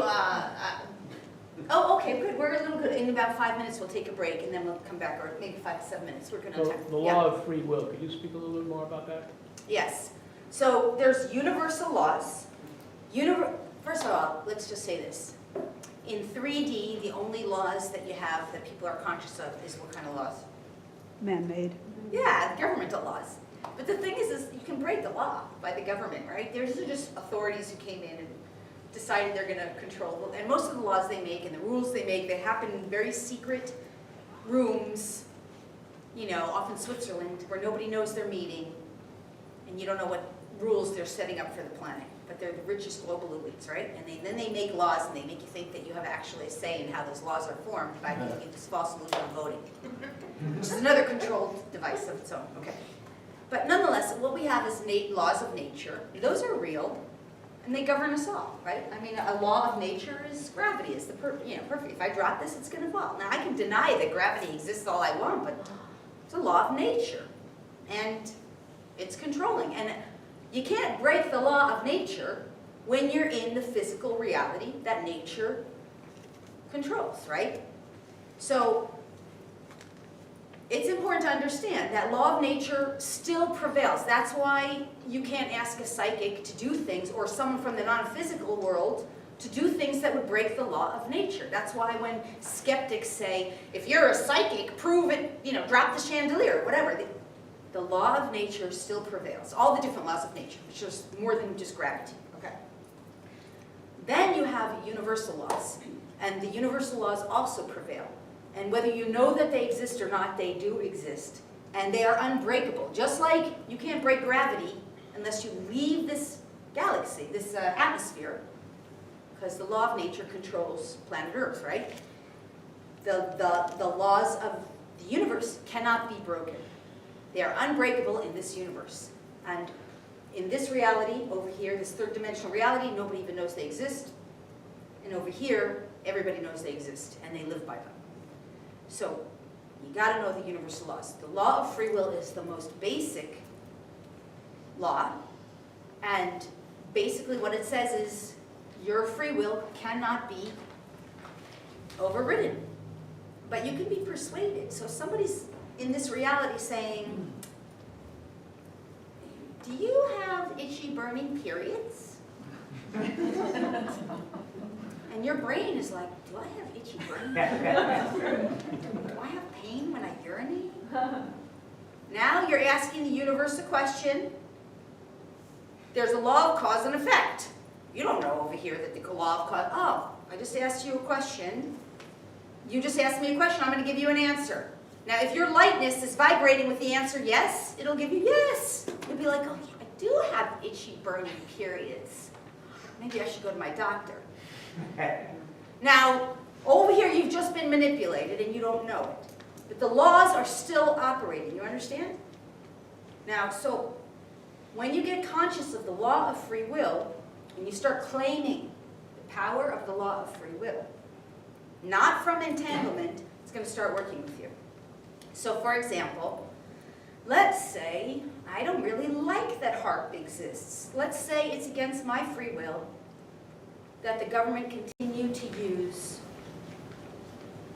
oh, okay, good. We're a little good. In about 5 minutes, we'll take a break, and then we'll come back, or maybe 5 to 7 minutes. We're going to The law of free will, could you speak a little bit more about that? Yes. So there's universal laws. First of all, let's just say this. In 3D, the only laws that you have that people are conscious of is what kind of laws? Man-made. Yeah, the governmental laws. But the thing is you can break the law by the government, right? There's just authorities who came in and decided they're going to control. And most of the laws they make and the rules they make, they happen in very secret rooms, you know, off in Switzerland, where nobody knows they're meeting, and you don't know what rules they're setting up for the planet. But they're the richest global elites, right? And then they make laws, and they make you think that you have actually a say in how those laws are formed by making this false illusion of voting, which is another controlled device of its own. Okay. But nonetheless, what we have is laws of nature. Those are real, and they govern us all, right? I mean, a law of nature is gravity. Is the perfect. If I drop this, it's going to fall. Now, I can deny that gravity exists all I want, but it's a law of nature, and it's controlling. And you can't break the law of nature when you're in the physical reality that nature controls, right? So it's important to understand that law of nature still prevails. That's why you can't ask a psychic to do things, or someone from the non-physical world to do things that would break the law of nature. That's why when skeptics say, if you're a psychic, prove it, drop the chandelier, whatever. The law of nature still prevails. All the different laws of nature, which is more than just gravity, okay? Then you have universal laws, and the universal laws also prevail. And whether you know that they exist or not, they do exist. And they are unbreakable. Just like you can't break gravity unless you leave this galaxy, this atmosphere, because the law of nature controls planet Earth, right? The laws of the universe cannot be broken. They are unbreakable in this universe. And in this reality, over here, this third dimensional reality, nobody even knows they exist. And over here, everybody knows they exist, and they live by them. So you got to know the universal laws. The law of free will is the most basic law, and basically what it says is your free will cannot be overridden, but you can be persuaded. So somebody's in this reality saying, do you have itchy burning periods? And your brain is like, do I have itchy burning periods? Do I have pain when I urinate? Now you're asking the universe a question. There's a law of cause and effect. You don't know over here that the law of cause, oh, I just asked you a question. You just asked me a question, I'm going to give you an answer. Now, if your lightness is vibrating with the answer yes, it'll give you yes. You'll be like, oh, I do have itchy burning periods. maybe I should go to my doctor. Now, over here, you've just been manipulated and you don't know it. But the laws are still operating, you understand? Now, so when you get conscious of the law of free will, and you start claiming the power of the law of free will, not from entanglement, it's going to start working with you. So for example, let's say I don't really like that HARP exists. Let's say it's against my free will that the government continue to use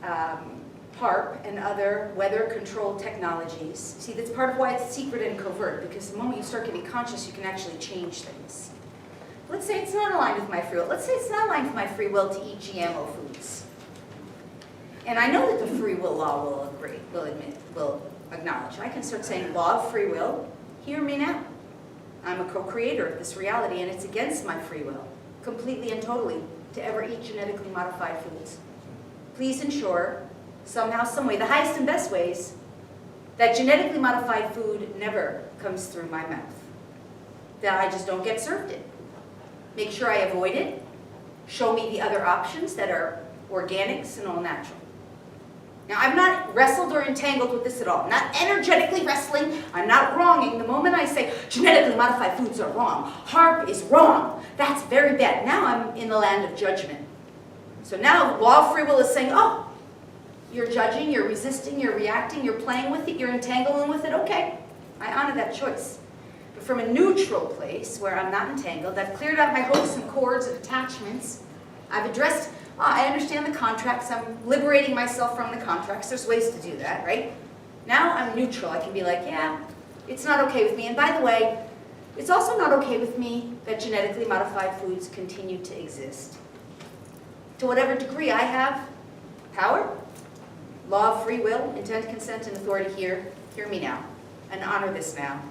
HARP and other weather-controlled technologies. See, that's part of why it's secret and covert, because the moment you start getting conscious, you can actually change things. Let's say it's not aligned with my free will. Let's say it's not aligned with my free will to eat GMO foods. And I know that the free will law will acknowledge. I can start saying, law of free will, hear me now. I'm a co-creator of this reality, and it's against my free will, completely and totally, to ever eat genetically modified foods. Please ensure, somehow, some way, the highest and best ways, that genetically modified food never comes through my mouth. That I just don't get served it. Make sure I avoid it. Show me the other options that are organics and all natural. Now, I've not wrestled or entangled with this at all. I'm not energetically wrestling. I'm not wronging. The moment I say genetically modified foods are wrong, HARP is wrong, that's very bad. Now I'm in the land of judgment. So now law of free will is saying, oh, you're judging, you're resisting, you're reacting, you're playing with it, you're entangling with it. Okay, I honor that choice. But from a neutral place where I'm not entangled, I've cleared out my hooks and cords and attachments. I've addressed, I understand the contracts. I'm liberating myself from the contracts. There's ways to do that, right? Now I'm neutral. I can be like, yeah, it's not okay with me. And by the way, it's also not okay with me that genetically modified foods continue to exist. To whatever degree I have power, law of free will, intent, consent, and authority here, hear me now, and honor this now.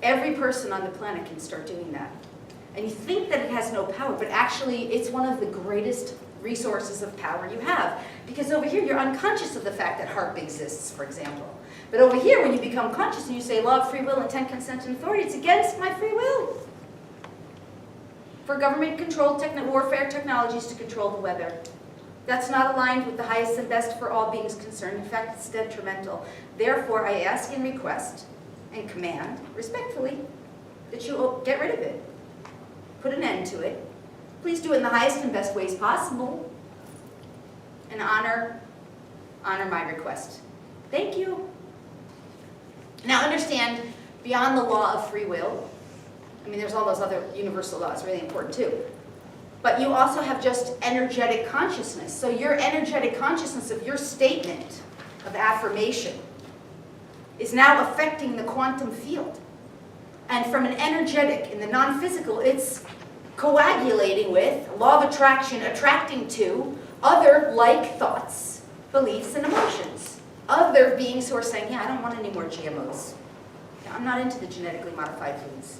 Every person on the planet can start doing that. And you think that it has no power, but actually it's one of the greatest resources of power you have. Because over here you're unconscious of the fact that HARP exists, for example. But over here when you become conscious and you say law of free will, intent, consent, and authority, it's against my free will. For government-controlled warfare technologies to control the weather. That's not aligned with the highest and best for all beings concerned. In fact, it's detrimental. Therefore, I ask and request and command, respectfully, that you get rid of it. Put an end to it. Please do it in the highest and best ways possible. And honor my request. Thank you. Now understand, beyond the law of free will, I mean, there's all those other universal laws, really important too. But you also have just energetic consciousness. So your energetic consciousness of your statement of affirmation is now affecting the quantum field. And from an energetic, in the non-physical, it's coagulating with law of attraction, attracting to other like thoughts, beliefs, and emotions. Other beings who are saying, yeah, I don't want any more GMOs. Yeah, I'm not into the genetically modified foods.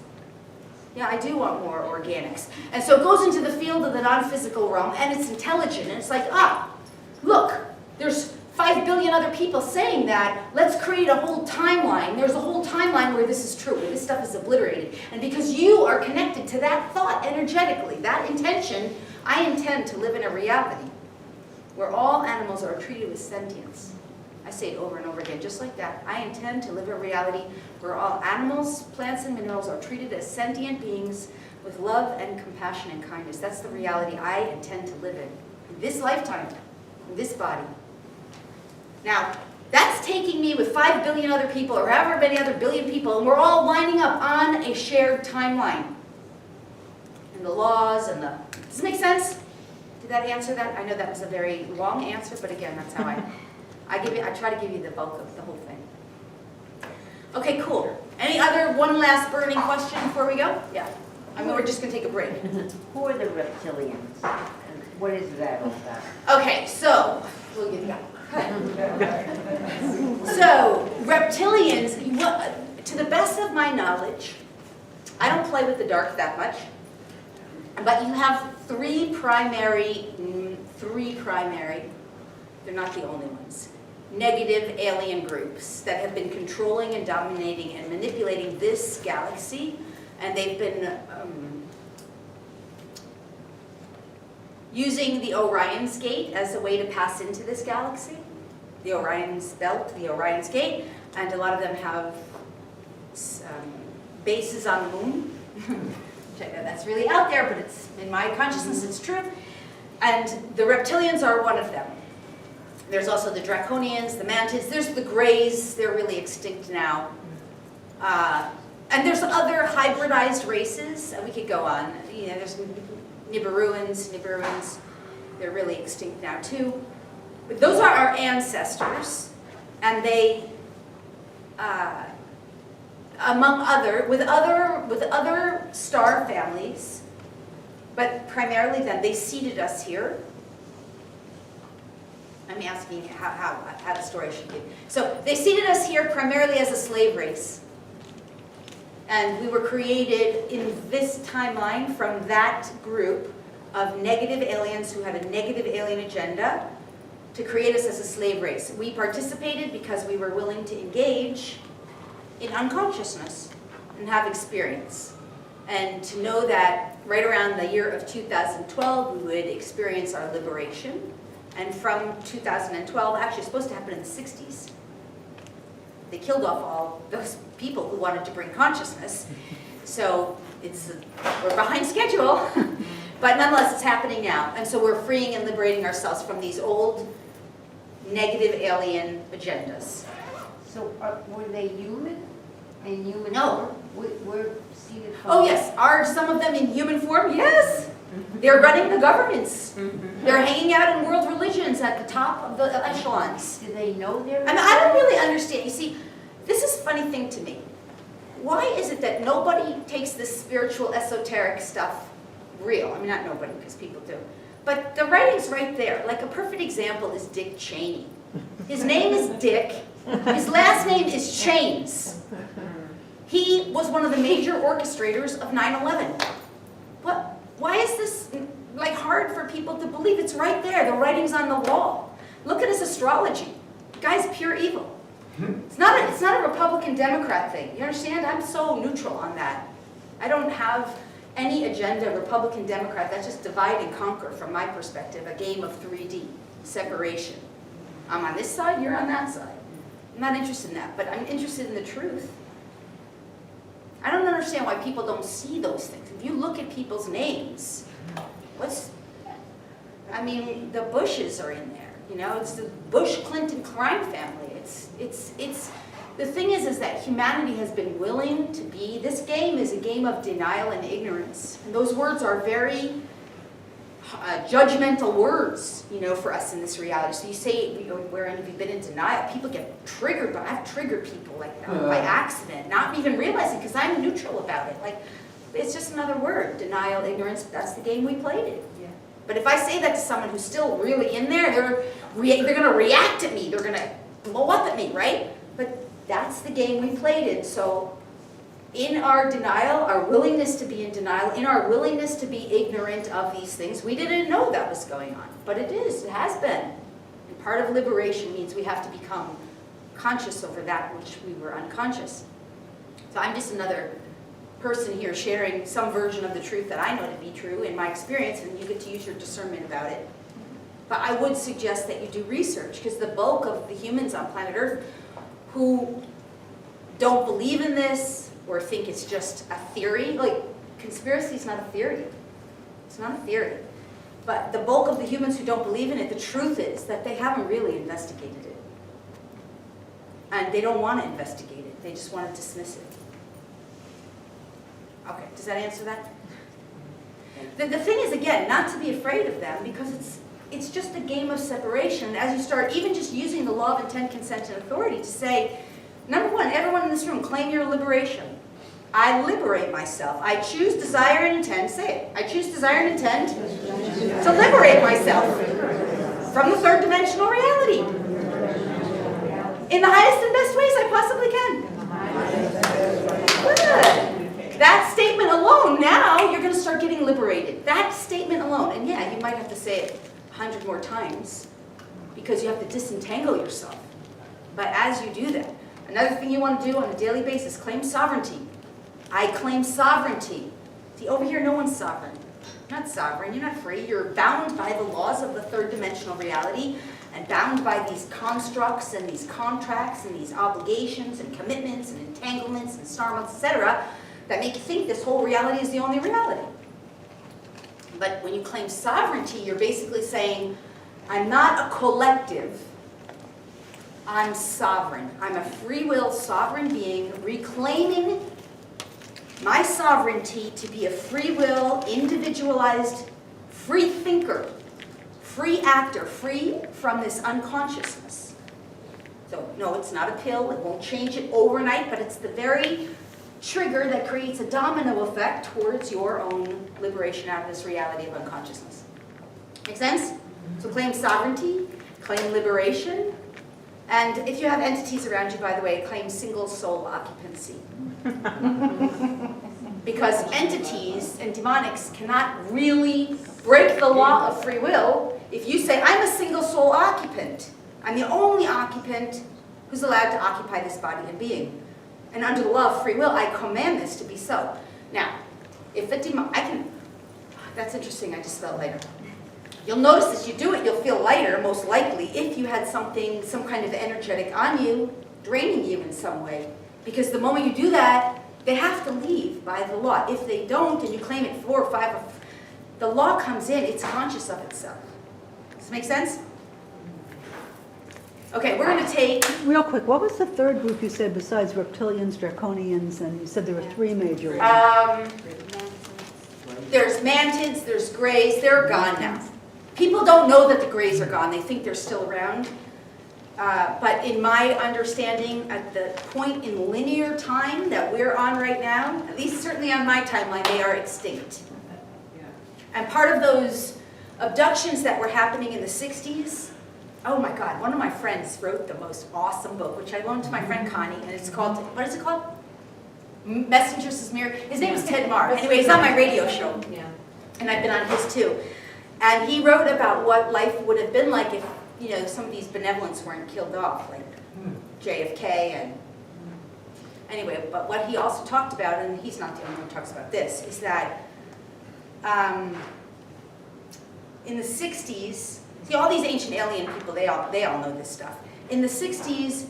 Yeah, I do want more organics. And so it goes into the field of the non-physical realm, and it's intelligent, and it's like, look, there's 5 billion other people saying that. Let's create a whole timeline. There's a whole timeline where this is true, where this stuff is obliterated. And because you are connected to that thought energetically, that intention, I intend to live in a reality where all animals are treated with sentience. I say it over and over again, just like that. I intend to live in a reality where all animals, plants, and minerals are treated as sentient beings with love and compassion and kindness. That's the reality I intend to live in this lifetime, in this body. Now, that's taking me with 5 billion other people, or however many other billion people, and we're all lining up on a shared timeline. And the laws and the... Does it make sense? Did that answer that? I know that was a very long answer, but again, that's how I try to give you the bulk of the whole thing. Okay, cool. Any other one last burning question before we go? Yeah. I mean, we're just going to take a break. Who are the reptilians? And what is that all about? Okay, so, we'll give you that. So, reptilians, to the best of my knowledge, I don't play with the dark that much, but you have three primary, they're not the only ones, negative alien groups that have been controlling and dominating and manipulating this galaxy, and they've been using the Orion's Gate as a way to pass into this galaxy. The Orion's Belt, the Orion's Gate, and a lot of them have bases on the moon. Which I know that's really out there, but it's in my consciousness, it's true. And the reptilians are one of them. There's also the draconians, the mantids, there's the greys, they're really extinct now. And there's other hybridized races, we could go on. You know, there's Nibiruans, they're really extinct now too. But those are our ancestors, and they, with other star families, but primarily then, they seeded us here. I'm asking how the story should be. So they seeded us here primarily as a slave race. And we were created in this timeline from that group of negative aliens who had a negative alien agenda to create us as a slave race. We participated because we were willing to engage in unconsciousness and have experience. And to know that right around the year of 2012, we would experience our liberation. And from 2012, actually it's supposed to happen in the 60s. They killed off all those people who wanted to bring consciousness. So we're behind schedule, but nonetheless it's happening now. And so we're freeing and liberating ourselves from these old negative alien agendas. So were they human? In human No. form? We're seated from... Oh yes, are some of them in human form? Yes. They're running the governments. They're hanging out in world religions at the top of the echelons. Do they know they're... I mean, I don't really understand. You see, this is a funny thing to me. Why is it that nobody takes this spiritual, esoteric stuff real? I mean, not nobody, because people do. But the writing's right there. Like a perfect example is Dick Cheney. His name is Dick. His last name is Chains. He was one of the major orchestrators of 9/11. What? Why is this like hard for people to believe? It's right there. The writing's on the wall. Look at his astrology. The guy's pure evil. It's not a Republican Democrat thing. You understand? I'm so neutral on that. I don't have any agenda, Republican Democrat. That's just divide and conquer from my perspective. A game of 3D separation. I'm on this side. You're on that side. I'm not interested in that, but I'm interested in the truth. I don't understand why people don't see those things. If you look at people's names, I mean, the Bushes are in there. You know, it's the Bush-Clinton crime family. The thing is that humanity has been willing to be, this game is a game of denial and ignorance. And those words are very judgmental words, you know, for us in this reality. So you say, where have you been in denial? People get triggered, but I've triggered people like that by accident, not even realizing, because I'm neutral about it. Like, it's just another word, denial, ignorance. That's the game we played it. Yeah. But if I say that to someone who's still really in there, they're going to react at me. They're going to blow up at me, right? But that's the game we played it. So in our denial, our willingness to be in denial, in our willingness to be ignorant of these things, we didn't know that was going on. But it is, it has been. And part of liberation means we have to become conscious over that which we were unconscious. So I'm just another person here sharing some version of the truth that I know to be true in my experience, and you get to use your discernment about it. But I would suggest that you do research, because the bulk of the humans on planet Earth who don't believe in this or think it's just a theory, like conspiracy is not a theory. It's not a theory. But the bulk of the humans who don't believe in it, the truth is that they haven't really investigated it. And they don't want to investigate it. They just want to dismiss it. Okay, does that answer that? The thing is, again, not to be afraid of them, because it's just a game of separation. As you start even just using the law of intent, consent, and authority to say, number one, everyone in this room, claim your liberation. I liberate myself. I choose, desire, and intend. Say it. I choose, desire, and intend to liberate myself from the third dimensional reality in the highest and best ways I possibly can. Good. That statement alone, now you're going to start getting liberated. That statement alone. And yeah, you might have to say it 100 more times because you have to disentangle yourself. But as you do that, another thing you want to do on a daily basis, claim sovereignty. I claim sovereignty. See, over here, no one's sovereign. You're not sovereign, you're not free. You're bound by the laws of the third dimensional reality and bound by these constructs and these contracts and these obligations and commitments and entanglements and star months, etc., that make you think this whole reality is the only reality. But when you claim sovereignty, you're basically saying, I'm not a collective, I'm sovereign. I'm a free will sovereign being reclaiming my sovereignty to be a free will, individualized, free thinker, free actor, free from this unconsciousness. So no, it's not a pill, it won't change it overnight, but it's the very trigger that creates a domino effect towards your own liberation out of this reality of unconsciousness. Make sense? So claim sovereignty, claim liberation, and if you have entities around you, by the way, claim single soul occupancy. Because entities and demonics cannot really break the law of free will. If you say, I'm a single soul occupant, I'm the only occupant who's allowed to occupy this body and being. And under the law of free will, I command this to be so. Now, if a demon, that's interesting, I just felt lighter. You'll notice as you do it, you'll feel lighter, most likely, if you had some kind of energetic on you, draining you in some way. Because the moment you do that, they have to leave by the law. If they don't, and you claim it 4 or 5, the law comes in, it's conscious of itself. Does this make sense? Okay, we're going to take... Real quick, what was the third group you said besides reptilians, draconians, and you said there were 3 major ones? There's mantids, there's grays, they're gone now. People don't know that the grays are gone, they think they're still around. But in my understanding, at the point in linear time that we're on right now, at least certainly on my timeline, they are extinct. And part of those abductions that were happening in the 60s, oh my God, one of my friends wrote the most awesome book, which I loaned to my friend Connie, and it's called, what is it called? Messengers is Mirror. His name is Ted Marr. Anyway, he's on my radio show. And I've been on his too. And he wrote about what life would have been like if, you know, some of these benevolents weren't killed off, like JFK and... Anyway, but what he also talked about, and he's not the only one who talks about this, is that in the 60s, see all these ancient alien people, they all know this stuff. In the 60s,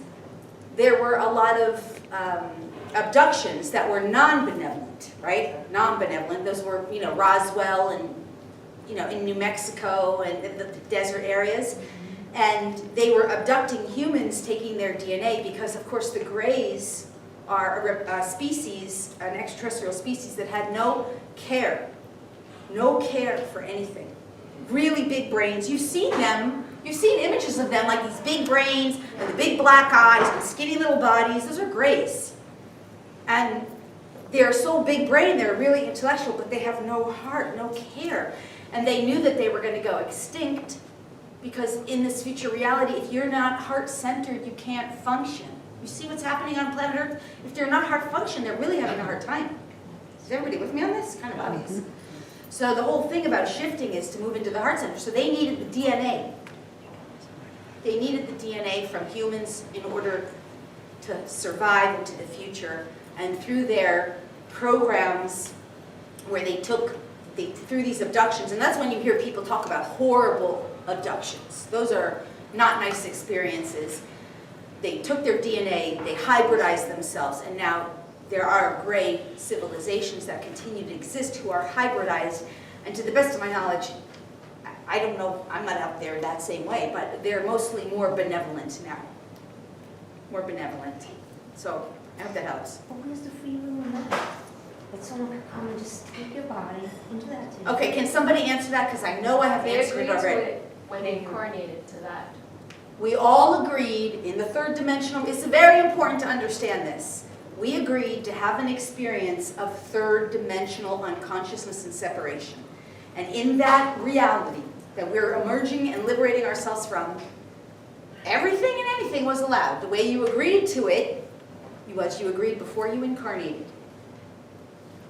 there were a lot of abductions that were non-benevolent, right? Non-benevolent. Those were, you know, Roswell and, you know, in New Mexico and the desert areas. And they were abducting humans, taking their DNA, because of course the Greys are a species, an extraterrestrial species that had no care for anything. Really big brains. You've seen them, you've seen images of them, like these big brains and the big black eyes and skinny little bodies. Those are Greys. And they're so big brain, they're really intellectual, but they have no heart, no care. And they knew that they were going to go extinct because in this future reality, if you're not heart-centered, you can't function. You see what's happening on planet Earth? If they're not heart-function, they're really having a hard time. Is everybody with me on this? Kind of obvious. So the whole thing about shifting is to move into the heart center. So they needed the DNA. They needed the DNA from humans in order to survive into the future. And through their programs where they through these abductions, and that's when you hear people talk about horrible abductions. Those are not nice experiences. They took their DNA, they hybridized themselves, and now there are gray civilizations that continue to exist who are hybridized, and to the best of my knowledge, I don't know, I'm not out there that same way, but they're mostly more benevolent now. More benevolent. So, I hope that helps. But where's the free will in that? That someone could come and just take your body into that thing. Okay, can somebody answer that? Because I know I have answered it already. When they incarnated to that. We all agreed in the third dimensional, it's very important to understand this. We agreed to have an experience of third dimensional unconsciousness and separation. And in that reality that we're emerging and liberating ourselves from, everything and anything was allowed. The way you agreed to it was you agreed before you incarnated.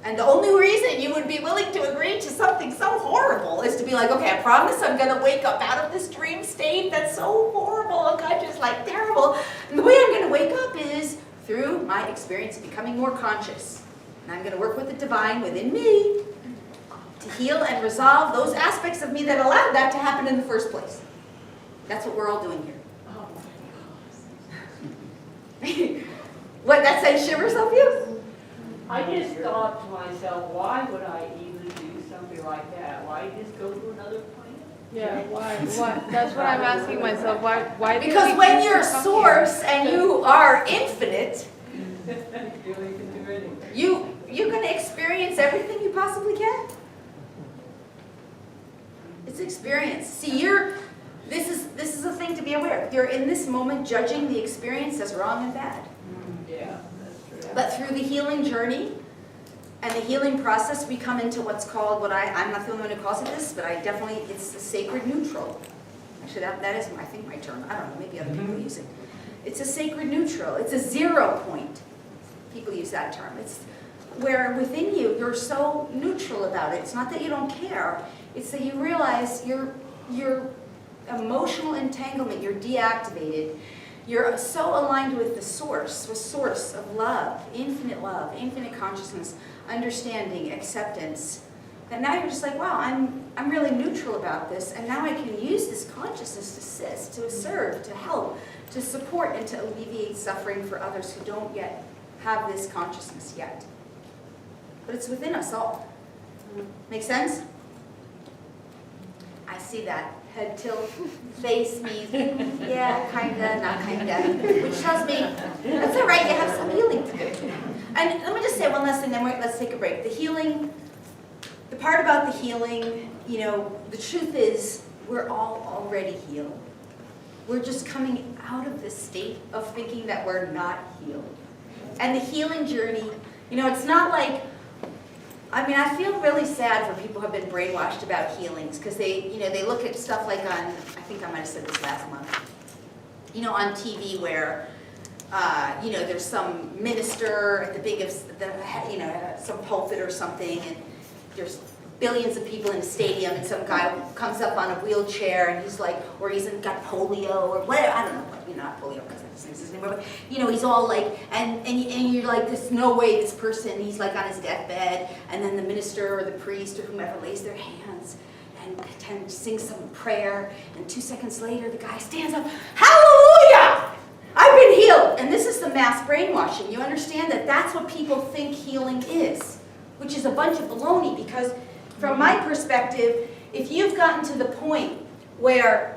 And the only reason you would be willing to agree to something so horrible is to be like, okay, I promise I'm going to wake up out of this dream state that's so horrible, unconscious, like terrible. And the way I'm going to wake up is through my experience of becoming more conscious. And I'm going to work with the divine within me to heal and resolve those aspects of me that allowed that to happen in the first place. That's what we're all doing here. What, that sends shivers up you? I just thought to myself, why would I even do something like that? Why just go to another planet? Yeah, why? That's what I'm asking myself. Why? do Because we when choose you're to come source and you are infinite, You you're going to experience everything you possibly can. It's experience. See, this is a thing to be aware of. You're in this moment judging the experience as wrong and bad. Yeah, that's true. But through the healing journey and the healing process, we come into what's called, I'm not the only one who calls it this, but it's the sacred neutral. Actually, that is, I think, my term. I don't know, maybe other people use it. It's a sacred neutral. It's a 0 point. People use that term. It's where within you, you're so neutral about it. It's not that you don't care. It's that you realize your emotional entanglement, you're deactivated. You're so aligned with the source of love, infinite consciousness, understanding, acceptance, that now you're just like, wow, I'm really neutral about this, and now I can use this consciousness to assist, to serve, to help, to support, and to alleviate suffering for others who don't yet have this consciousness yet. But it's within us all. Make sense? I see that. Head tilt, face me, yeah, kinda, not kinda, which tells me, that's all right, you have some healing to do. And let me just say one last thing, then let's take a break. The healing, the part about the healing, the truth is, we're all already healed. We're just coming out of this state of thinking that we're not healed. And the healing journey, it's not like, I feel really sad for people who have been brainwashed about healings, because they look at stuff like I think I might have said this last month, on TV where, there's some minister at the big of, some pulpit or something, and there's billions of people in a stadium, and some guy comes up on a wheelchair, and he's like, or he's got polio, or whatever, I don't know, not polio, because that doesn't exist anymore, but, he's all like, and you're like, there's no way this person, he's like on his deathbed, and then the minister or the priest or whomever lays their hands and sings some prayer, and 2 seconds later, the guy stands up, hallelujah! I've been healed! And this is the mass brainwashing. You understand that that's what people think healing is, which is a bunch of baloney, because from my perspective, if you've gotten to the point where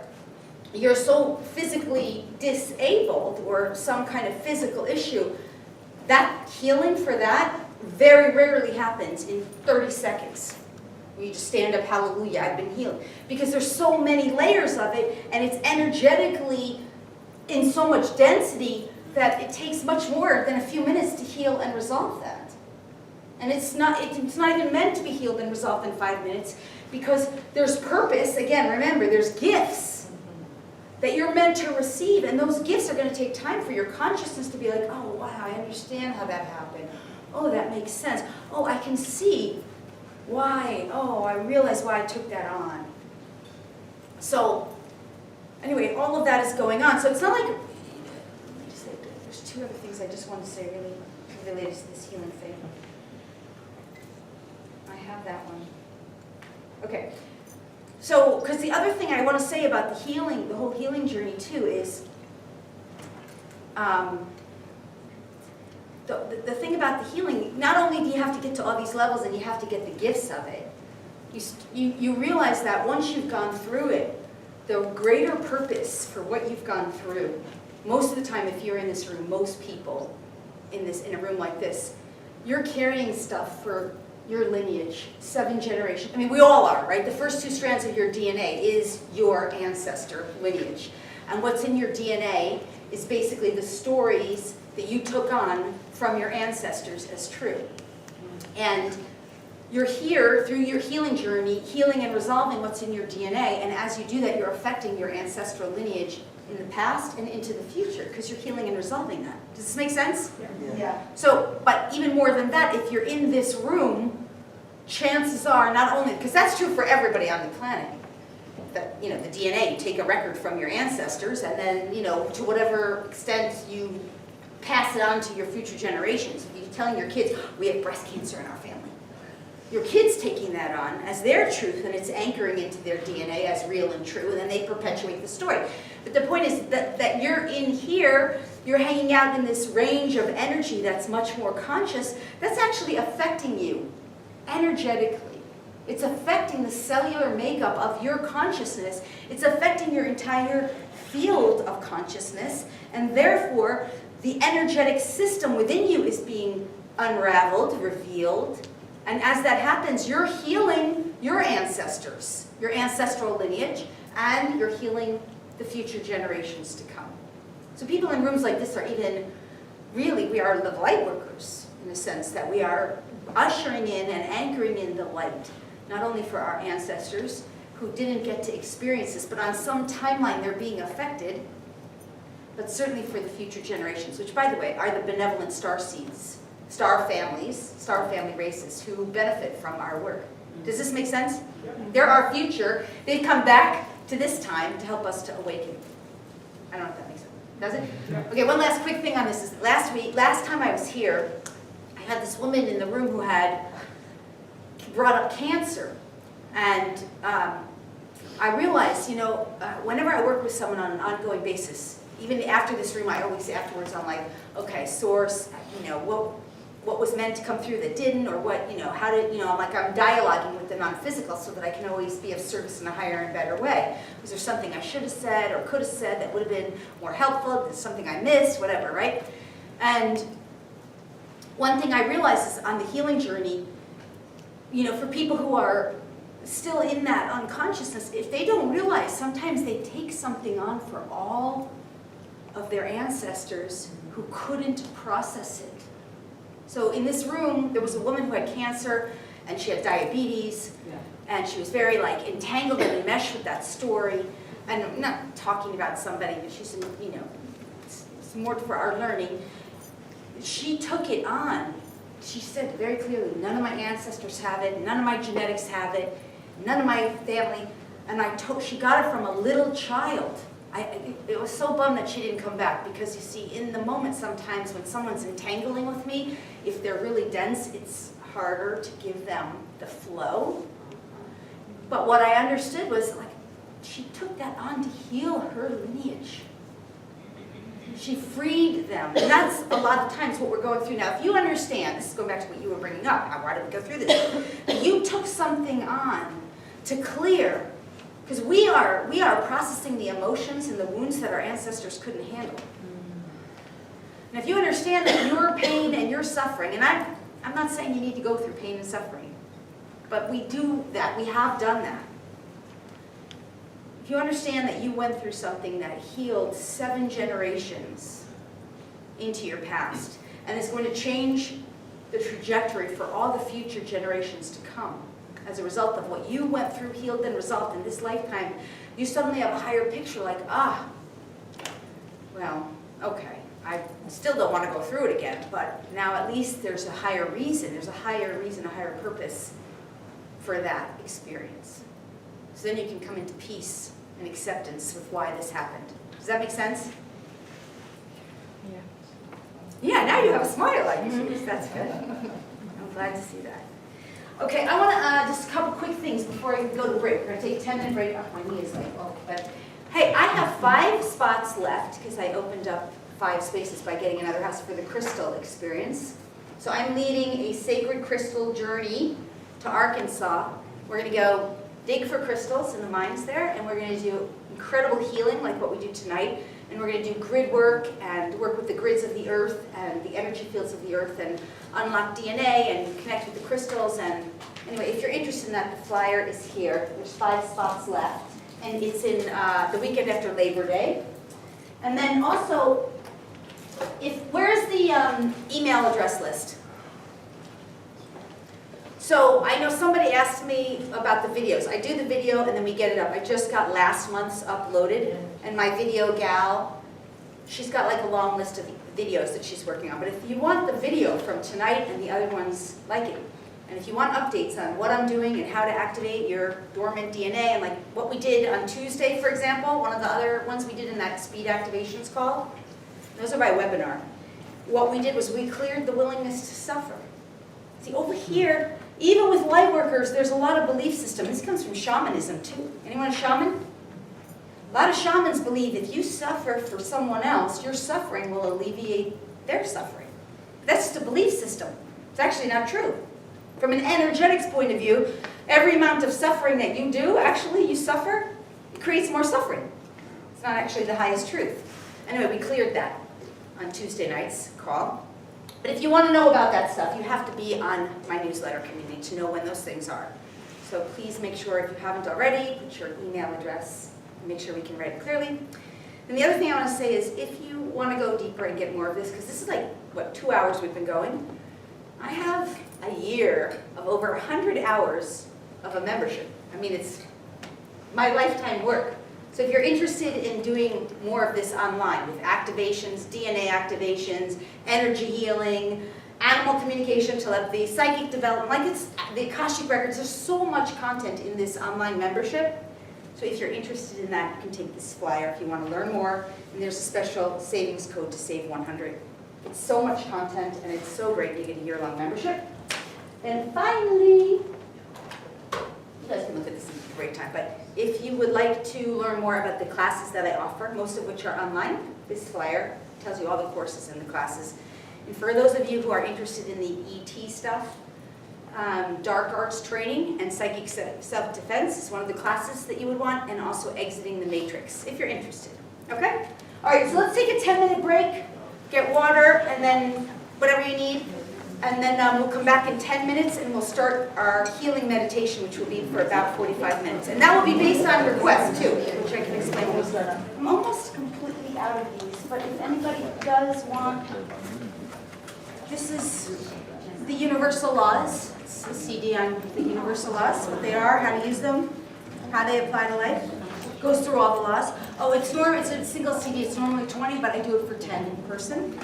you're so physically disabled or some kind of physical issue, that healing for that very rarely happens in 30 seconds. You just stand up, hallelujah, I've been healed. Because there's so many layers of it, and it's energetically in so much density that it takes much more than a few minutes to heal and resolve that. And it's not even meant to be healed and resolved in 5 minutes, because there's purpose. Again, remember, there's gifts that you're meant to receive, and those gifts are going to take time for your consciousness to be like, oh, wow, I understand how that happened. Oh, that makes sense. Oh, I can see why. Oh, I realize why I took that on. So, anyway, all of that is going on. So it's not like, let me just say, there's 2 other things I just want to say really related to this healing thing. I have that one. Okay. So, because the other thing I want to say about the healing, the whole healing journey too, is the thing about the healing, not only do you have to get to all these levels and you have to get the gifts of it, you realize that once you've gone through it, the greater purpose for what you've gone through, most of the time if you're in this room, most people in a room like this, you're carrying stuff for your lineage, 7 generations. I mean, we all are, right? The first 2 strands of your DNA is your ancestor lineage. And what's in your DNA is basically the stories that you took on from your ancestors as true. And you're here through your healing journey, healing and resolving what's in your DNA, and as you do that, you're affecting your ancestral lineage in the past and into the future, because you're healing and resolving that. Does this make sense? Yeah. So, but even more than that, if you're in this room, chances are not only, because that's true for everybody on the planet, that, the DNA, you take a record from your ancestors, and then, to whatever extent you pass it on to your future generations. If you're telling your kids, we have breast cancer in our family. your kids taking that on as their truth, and it's anchoring into their DNA as real and true, and then they perpetuate the story. But the point is that you're in here, you're hanging out in this range of energy that's much more conscious, that's actually affecting you energetically. It's affecting the cellular makeup of your consciousness. It's affecting your entire field of consciousness, and therefore the energetic system within you is being unraveled, revealed, and as that happens, you're healing your ancestors, your ancestral lineage, and you're healing the future generations to come. So people in rooms like this are even, really, we are the light workers, in a sense that we are ushering in and anchoring in the light, not only for our ancestors who didn't get to experience this, but on some timeline they're being affected, but certainly for the future generations, which, by the way, are the benevolent starseeds, star families, star family races who benefit from our work. Does this make sense? They're our future. They've come back to this time to help us to awaken. I don't know if that makes sense. Does it? Okay, one last quick thing on this is last time I was here, I had this woman in the room who had brought up cancer. And I realized, whenever I work with someone on an ongoing basis, even after this room, I always afterwards, I'm like, okay, source, what was meant to come through that didn't, or what, how did, I'm dialoguing with the non-physical so that I can always be of service in a higher and better way. Was there something I should have said or could have said that would have been more helpful? There's something I missed, whatever, right? And one thing I realized is on the healing journey, for people who are still in that unconsciousness, if they don't realize, sometimes they take something on for all of their ancestors who couldn't process it. So in this room, there was a woman who had cancer, and she had diabetes, and she was very entangled and enmeshed with that story. And I'm not talking about somebody, but she's, it's more for our learning. She took it on. She said very clearly, none of my ancestors have it, none of my genetics have it, none of my family. And she got it from a little child. It was so bummed that she didn't come back, because you see, in the moment sometimes when someone's entangling with me, if they're really dense, it's harder to give them the flow. But what I understood was, she took that on to heal her lineage. She freed them. And that's a lot of times what we're going through now. If you understand, this is going back to what you were bringing up, why did we go through this? You took something on to clear, because we are processing the emotions and the wounds that our ancestors couldn't handle. And if you understand that your pain and your suffering, and I'm not saying you need to go through pain and suffering, but we do that, we have done that. If you understand that you went through something that healed 7 generations into your past, and is going to change the trajectory for all the future generations to come, as a result of what you went through, healed, and resolved in this lifetime, you suddenly have a higher picture well, okay, I still don't want to go through it again, but now at least there's a higher reason, a higher purpose for that experience. So then you can come into peace and acceptance with why this happened. Does that make sense? Yeah. Yeah, now you have a smile on your face. That's good. I'm glad to see that. Okay, I want to just a couple quick things before I go to break. We're going to take a 10-minute break. Oh, my knee is but hey, I have 5 spots left because I opened up 5 spaces by getting another house for the crystal experience. So I'm leading a sacred crystal journey to Arkansas. We're going to go dig for crystals in the mines there, and we're going to do incredible healing like what we do tonight. And we're going to do grid work and work with the grids of the earth and the energy fields of the earth and unlock DNA and connect with the crystals. And anyway, if you're interested in that, the flyer is here. There's 5 spots left, and it's in the weekend after Labor Day. And then also, where's the email address list? So I know somebody asked me about the videos. I do the video and then we get it up. I just got last month's uploaded, and my video gal, she's got a long list of videos that she's working on. But if you want the video from tonight and the other ones like it, and if you want updates on what I'm doing and how to activate your dormant DNA, and what we did on Tuesday, for example, one of the other ones we did in that speed activations call, those are by webinar. What we did was we cleared the willingness to suffer. See, over here, Even with light workers, there's a lot of belief system. This comes from shamanism too. Anyone a shaman? A lot of shamans believe if you suffer for someone else, your suffering will alleviate their suffering. That's just a belief system. It's actually not true. From an energetics point of view, every amount of suffering that you do, actually you suffer, it creates more suffering. It's not actually the highest truth. Anyway, we cleared that on Tuesday night's call. But if you want to know about that stuff, you have to be on my newsletter community to know when those things are. So please make sure, if you haven't already, put your email address and make sure we can write it clearly. And the other thing I want to say is, if you want to go deeper and get more of this, because this is like, what, 2 hours we've been going, I have a year of over 100 hours of a membership. I mean, it's my lifetime work. So if you're interested in doing more of this online with activations, DNA activations, energy healing, animal communication, telepathy, psychic development, like it's the Akashic Records, there's so much content in this online membership. So if you're interested in that, you can take this flyer if you want to learn more. And there's a special savings code to save 100. It's so much content and it's so great. You get a year-long membership. And finally, you guys can look at this in a great time, but if you would like to learn more about the classes that I offer, most of which are online, this flyer tells you all the courses and the classes. And for those of you who are interested in the ET stuff, dark arts training and psychic self-defense is one of the classes that you would want, and also exiting the matrix, if you're interested. Okay? All right, so let's take a 10-minute break, get water, and then whatever you need. And then we'll come back in 10 minutes and we'll start our healing meditation, which will be for about 45 minutes. And that will be based on request too, which I can explain. I'm almost completely out of these, but if anybody does want, this is the universal laws. It's a CD on the universal laws, what they are, how to use them, how they apply to life. Goes through all the laws. Oh, it's a single CD. It's normally 20, but I do it for 10 in person,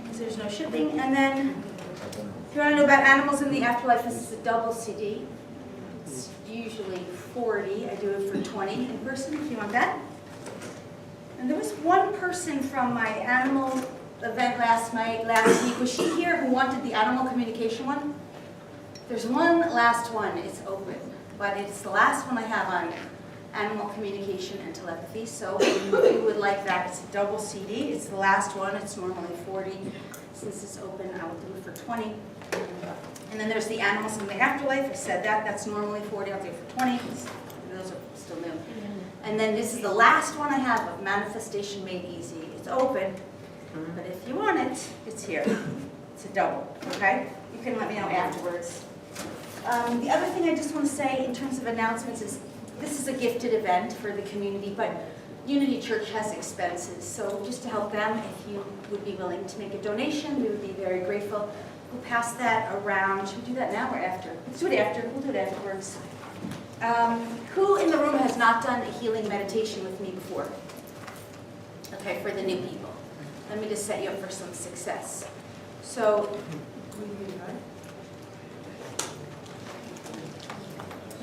because there's no shipping. And then, if you want to know about animals in the afterlife, this is a double CD. It's usually 40. I do it for 20 in person if you want that. And there was one person from my animal event last week. Was she here who wanted the animal communication one? There's one last one. It's open, but it's the last one I have on animal communication and telepathy. So if you would like that, it's a double CD. It's the last one. It's normally 40. Since it's open, I will do it for 20. And then there's the animals in the afterlife. I said that. That's normally 40. I'll do it for 20. Those are still new. And then this is the last one I have of Manifestation Made Easy. It's open, but if you want it, it's here. It's a double, okay? You can let me know afterwards. The other thing I just want to say in terms of announcements is this is a gifted event for the community, but Unity Church has expenses. So just to help them, if you would be willing to make a donation, we would be very grateful. We'll pass that around. Should we do that now or after? Let's do it after. We'll do it afterwards. Who in the room has not done a healing meditation with me before? Okay, for the new people. Let me just set you up for some success. So,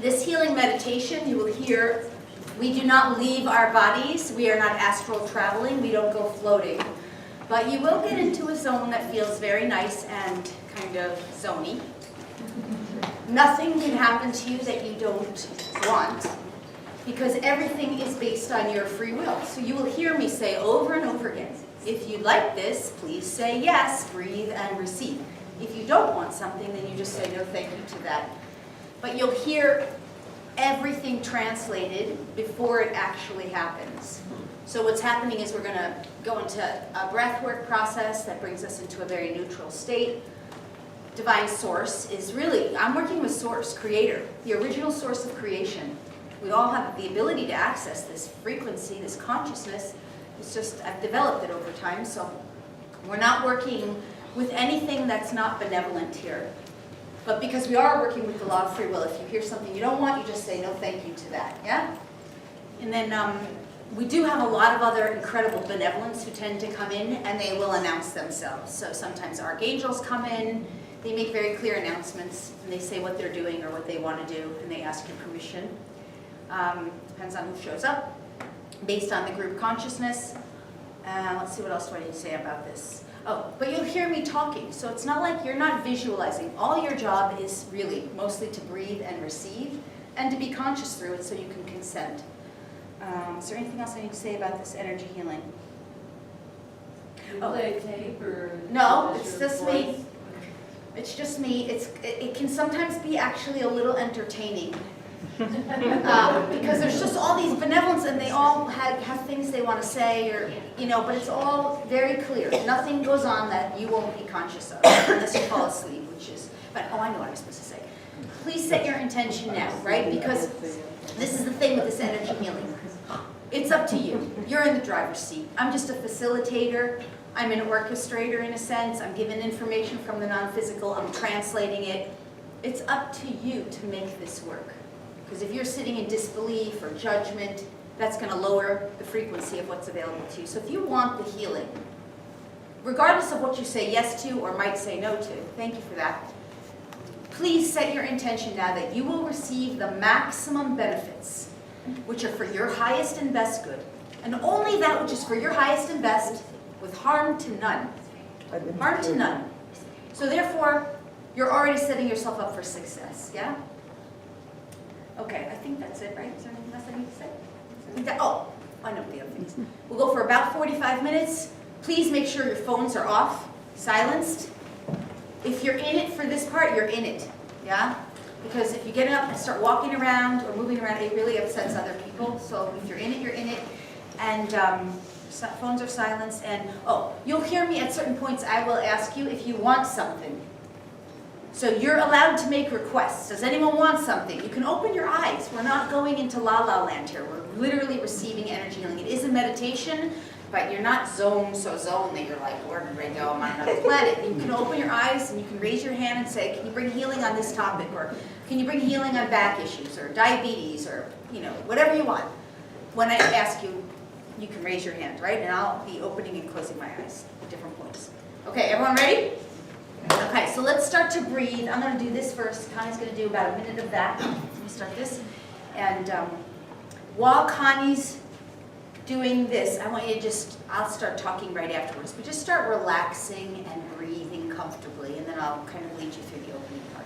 this healing meditation, you will hear, we do not leave our bodies. We are not astral traveling. We don't go floating. But you will get into a zone that feels very nice and kind of zony. Nothing can happen to you that you don't want, because everything is based on your free will. So you will hear me say over and over again, if you like this, please say yes, breathe and receive. If you don't want something, then you just say no thank you to that. But you'll hear everything translated before it actually happens. So what's happening is we're going to go into a breathwork process that brings us into a very neutral state. Divine Source is really, I'm working with Source, Creator, the original source of creation. We all have the ability to access this frequency, this consciousness. It's just, I've developed it over time, so we're not working with anything that's not benevolent here. But because we are working with the law of free will, if you hear something you don't want, you just say no thank you to that, yeah? And then we do have a lot of other incredible benevolents who tend to come in and they will announce themselves. So sometimes archangels come in, they make very clear announcements and they say what they're doing or what they want to do and they ask your permission. Depends on who shows up, based on the group consciousness. Let's see, what else do I need to say about this? Oh, but you'll hear me talking, so it's not like you're not visualizing. All your job is really mostly to breathe and receive, and to be conscious through it so you can consent. Is there anything else I need to say about this energy healing? You play tape or? No, just it's your just me. voice? It's just me. It can sometimes be actually a little entertaining. Because there's just all these benevolence and they all have things they want to say, or, but it's all very clear. Nothing goes on that you won't be conscious of unless you fall asleep, but I know what I'm supposed to say. Please set your intention now, right? Because this is the thing with this energy healing. It's up to you. You're in the driver's seat. I'm just a facilitator. I'm an orchestrator in a sense. I'm giving information from the non-physical. I'm translating it. It's up to you to make this work. Because if you're sitting in disbelief or judgment, that's going to lower the frequency of what's available to you. So if you want the healing, regardless of what you say yes to or might say no to, thank you for that, please set your intention now that you will receive the maximum benefits, which are for your highest and best good, and only that which is for your highest and best, with harm to none. Harm to none. So therefore, you're already setting yourself up for success, yeah? Okay, I think that's it, right? Is there anything else I need to say? I know the other things. We'll go for about 45 minutes. Please make sure your phones are off, silenced. If you're in it for this part, you're in it, yeah? Because if you get up and start walking around or moving around, it really upsets other people. So if you're in it, you're in it. And phones are silenced. And, you'll hear me at certain points. I will ask you if you want something. So you're allowed to make requests. Does anyone want something? You can open your eyes. We're not going into la-la land here. We're literally receiving energy healing. It is a meditation, but you're not zoned that you're like, where did I go? I'm on another planet. You can open your eyes and you can raise your hand and say, can you bring healing on this topic? Or can you bring healing on back issues or diabetes or, whatever you want. When I ask you, you can raise your hand, right? And I'll be opening and closing my eyes at different points. Okay, everyone ready? Okay, so let's start to breathe. I'm going to do this first. Connie's going to do about a minute of that. Let me start this. And while Connie's doing this, I want you to I'll start talking right afterwards, but just start relaxing and breathing comfortably, and then I'll kind of lead you through the opening part.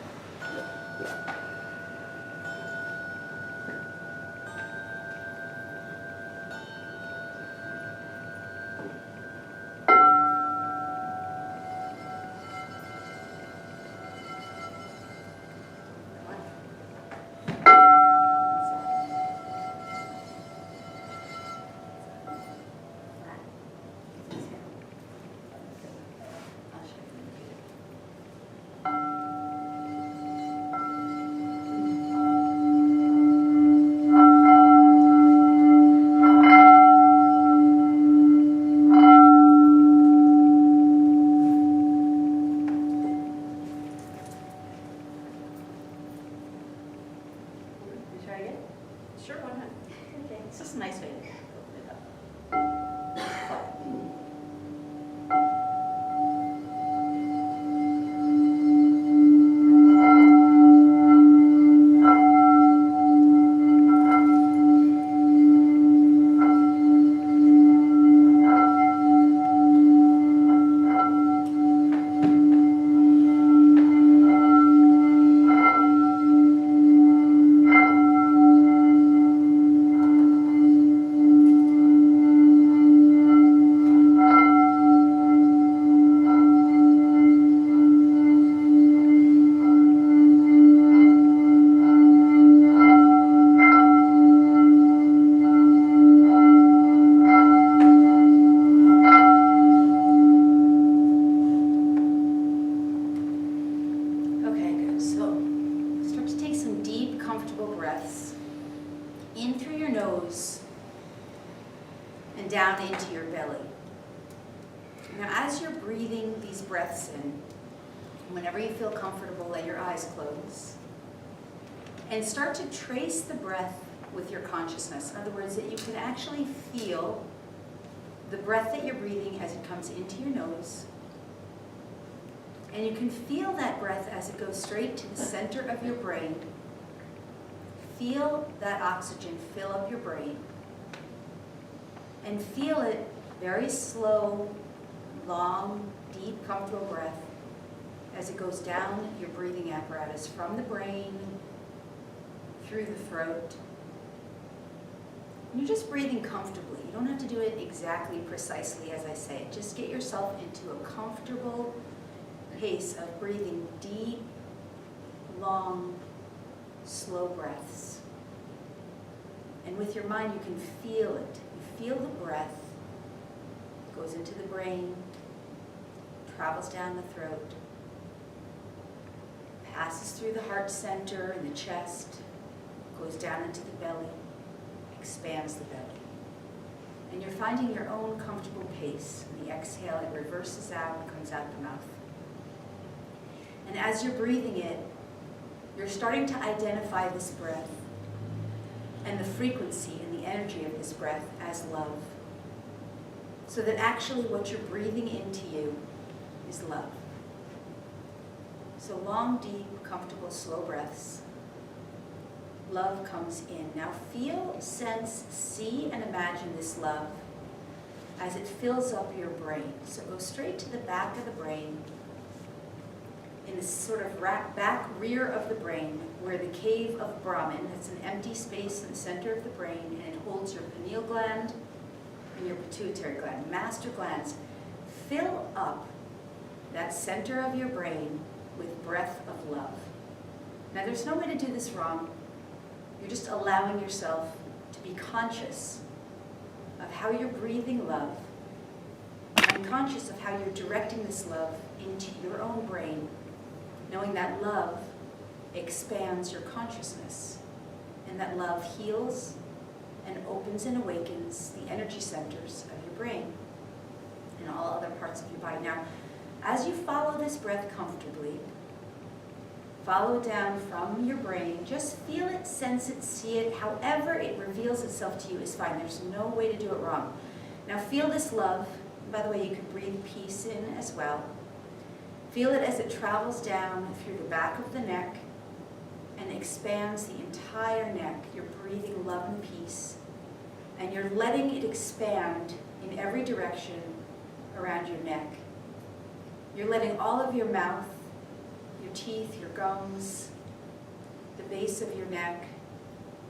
Down into your belly. Now, as you're breathing these breaths in, whenever you feel comfortable, let your eyes close. And start to trace the breath with your consciousness. In other words, that you can actually feel the breath that you're breathing as it comes into your nose. And you can feel that breath as it goes straight to the center of your brain. Feel that oxygen fill up your brain. And feel it very slow, long, deep, comfortable breath as it goes down your breathing apparatus from the brain through the throat. And you're just breathing comfortably. You don't have to do it exactly precisely as I say it. Just get yourself into a comfortable pace of breathing deep, long, slow breaths. And with your mind, you can feel it. You feel the breath, goes into the brain, travels down the throat, passes through the heart center and the chest, goes down into the belly, expands the belly. And you're finding your own comfortable pace. And the exhale, it reverses out, comes out the mouth. And as you're breathing it, you're starting to identify this breath and the frequency and the energy of this breath as love. So that actually what you're breathing into you is love. So long, deep, comfortable, slow breaths. Love comes in. Now feel, sense, see, and imagine this love as it fills up your brain. So go straight to the back of the brain, in this sort of back rear of the brain, where the cave of Brahman, that's an empty space in the center of the brain, and it holds your pineal gland and your pituitary gland, master glands. Fill up that center of your brain with breath of love. Now there's no way to do this wrong. You're just allowing yourself to be conscious of how you're breathing love and conscious of how you're directing this love into your own brain, knowing that love expands your consciousness and that love heals and opens and awakens the energy centers of your brain and all other parts of your body. Now, as you follow this breath comfortably, follow it down from your brain. Just feel it, sense it, see it. However it reveals itself to you is fine. There's no way to do it wrong. Now feel this love. By the way, you can breathe peace in as well. Feel it as it travels down through the back of the neck and expands the entire neck. You're breathing love and peace. And you're letting it expand in every direction around your neck. You're letting all of your mouth, your teeth, your gums, the base of your neck,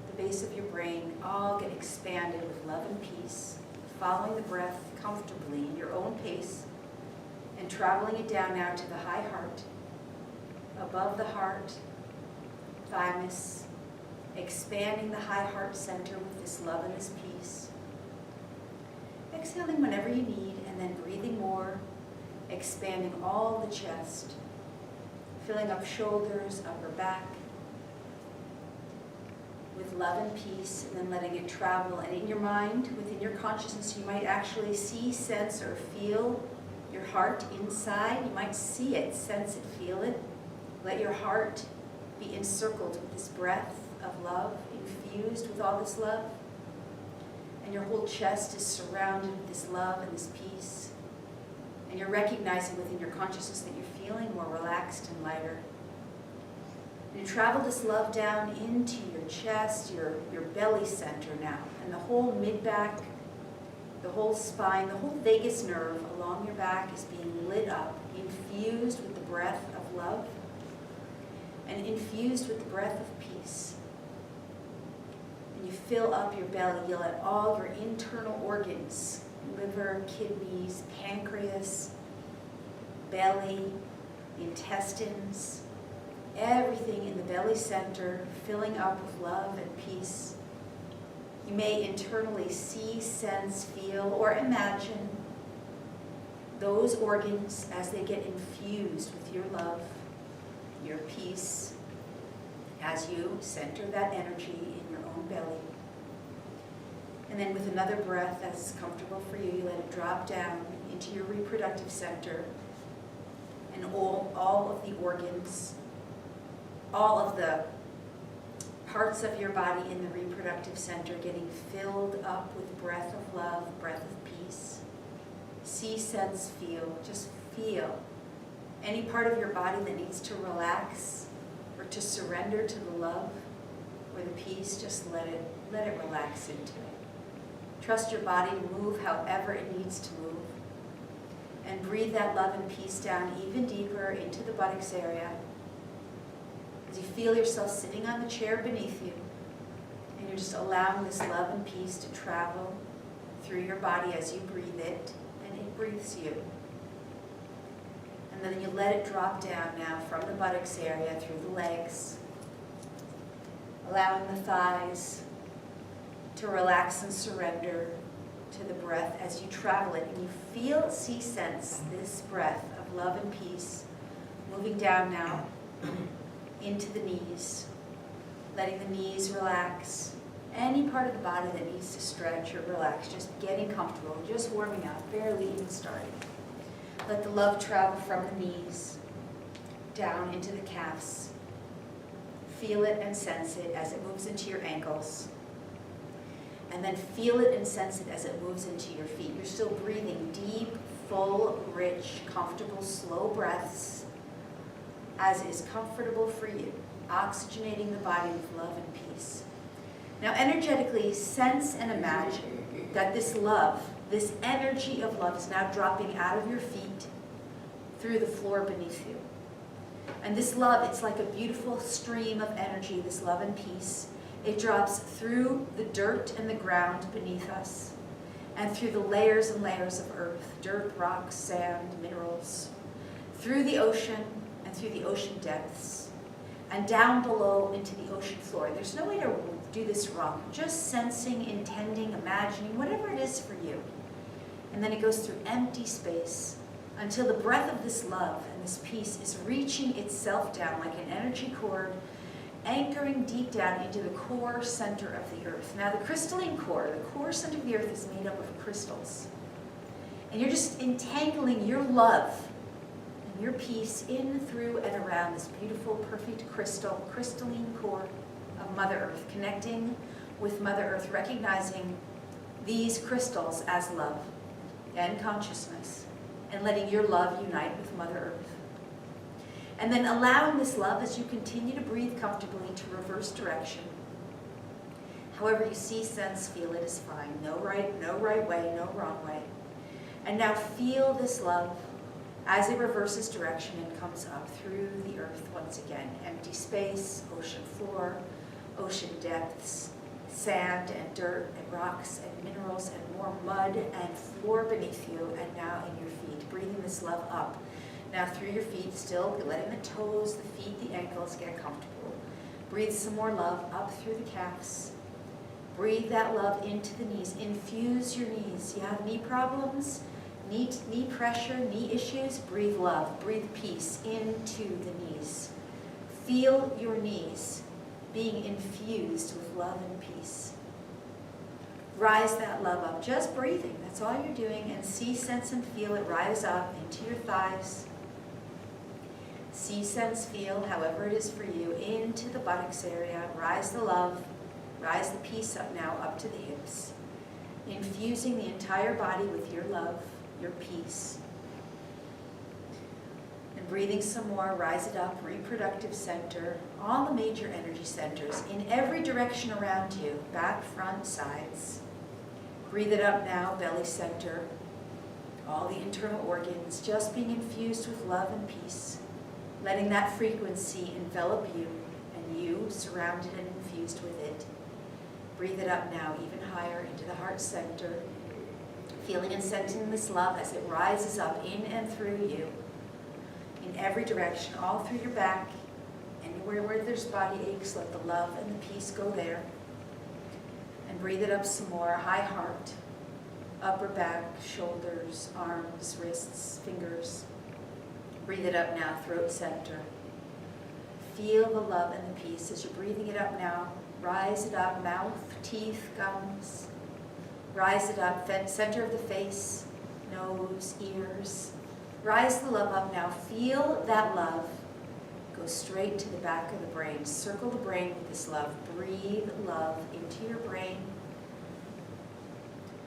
the base of your brain, all get expanded with love and peace, following the breath comfortably in your own pace, and traveling it down now to the high heart, above the heart, thymus, expanding the high heart center with this love and this peace. Exhaling whenever you need, and then breathing more, expanding all the chest, filling up shoulders, upper back, with love and peace, and then letting it travel. And in your mind, within your consciousness, you might actually see, sense, or feel your heart inside. You might see it, sense it, feel it. Let your heart be encircled with this breath of love, infused with all this love. And your whole chest is surrounded with this love and this peace. And you're recognizing within your consciousness that you're feeling more relaxed and lighter. And you travel this love down into your chest, your belly center now, and the whole mid-back, the whole spine, the whole vagus nerve along your back is being lit up, infused with the breath of love, and infused with the breath of peace. And you fill up your belly, you let all your internal organs, liver, kidneys, pancreas, belly, intestines, everything in the belly center, filling up with love and peace. You may internally see, sense, feel, or imagine those organs as they get infused with your love, your peace, as you center that energy in your own belly. And then with another breath that's comfortable for you, you let it drop down into your reproductive center, and all of the organs, all of the parts of your body in the reproductive center getting filled up with breath of love, breath of peace. See, sense, feel. Just feel. Any part of your body that needs to relax or to surrender to the love or the peace, just let it relax into it. Trust your body to move however it needs to move. And breathe that love and peace down even deeper into the buttocks area. As you feel yourself sitting on the chair beneath you, and you're just allowing this love and peace to travel through your body as you breathe it, and it breathes you. And then you let it drop down now from the buttocks area through the legs, allowing the thighs to relax and surrender to the breath as you travel it. And you sense this breath of love and peace moving down now into the knees, letting the knees relax. Any part of the body that needs to stretch or relax, just getting comfortable, just warming up, barely even starting. Let the love travel from the knees down into the calves. Feel it and sense it as it moves into your ankles. And then feel it and sense it as it moves into your feet. You're still breathing deep, full, rich, comfortable, slow breaths as is comfortable for you, oxygenating the body with love and peace. Now energetically sense and imagine that this love, this energy of love is now dropping out of your feet through the floor beneath you. And this love, it's like a beautiful stream of energy, this love and peace. It drops through the dirt and the ground beneath us, and through the layers and layers of earth, dirt, rocks, sand, minerals, through the ocean and through the ocean depths, and down below into the ocean floor. There's no way to do this wrong. Just sensing, intending, imagining, whatever it is for you. And then it goes through empty space until the breath of this love and this peace is reaching itself down like an energy cord, anchoring deep down into the core center of the earth. Now the crystalline core, the core center of the earth is made up of crystals. And you're just entangling your love and your peace in, through, and around this beautiful, perfect crystalline core of Mother Earth, connecting with Mother Earth, recognizing these crystals as love and consciousness, and letting your love unite with Mother Earth. And then allowing this love as you continue to breathe comfortably to reverse direction. However you see, sense, feel it is fine. No right way, no wrong way. And now feel this love as it reverses direction and comes up through the earth once again. Empty space, ocean floor, ocean depths, sand and dirt and rocks and minerals and more mud and floor beneath you, and now in your feet. Breathing this love up. Now through your feet, still letting the toes, the feet, the ankles get comfortable. Breathe some more love up through the calves. Breathe that love into the knees. Infuse your knees. You have knee problems, knee pressure, knee issues. Breathe love, breathe peace into the knees. Feel your knees being infused with love and peace. Rise that love up, just breathing. That's all you're doing. And see, sense, and feel it rise up into your thighs. See, sense, feel, however it is for you, into the buttocks area. Rise the love, rise the peace up now, up to the hips. Infusing the entire body with your love, your peace. And breathing some more, rise it up, reproductive center, all the major energy centers in every direction around you, back, front, sides. Breathe it up now, belly center, all the internal organs, just being infused with love and peace. Letting that frequency envelop you, and you surrounded and infused with it. Breathe it up now, even higher into the heart center. Feeling and sensing this love as it rises up in and through you, in every direction, all through your back. Anywhere where there's body aches, let the love and the peace go there. And breathe it up some more, high heart, upper back, shoulders, arms, wrists, fingers. Breathe it up now, throat center. Feel the love and the peace as you're breathing it up now. Rise it up, mouth, teeth, gums. Rise it up, center of the face, nose, ears. Rise the love up now. Feel that love go straight to the back of the brain. Circle the brain with this love. Breathe love into your brain.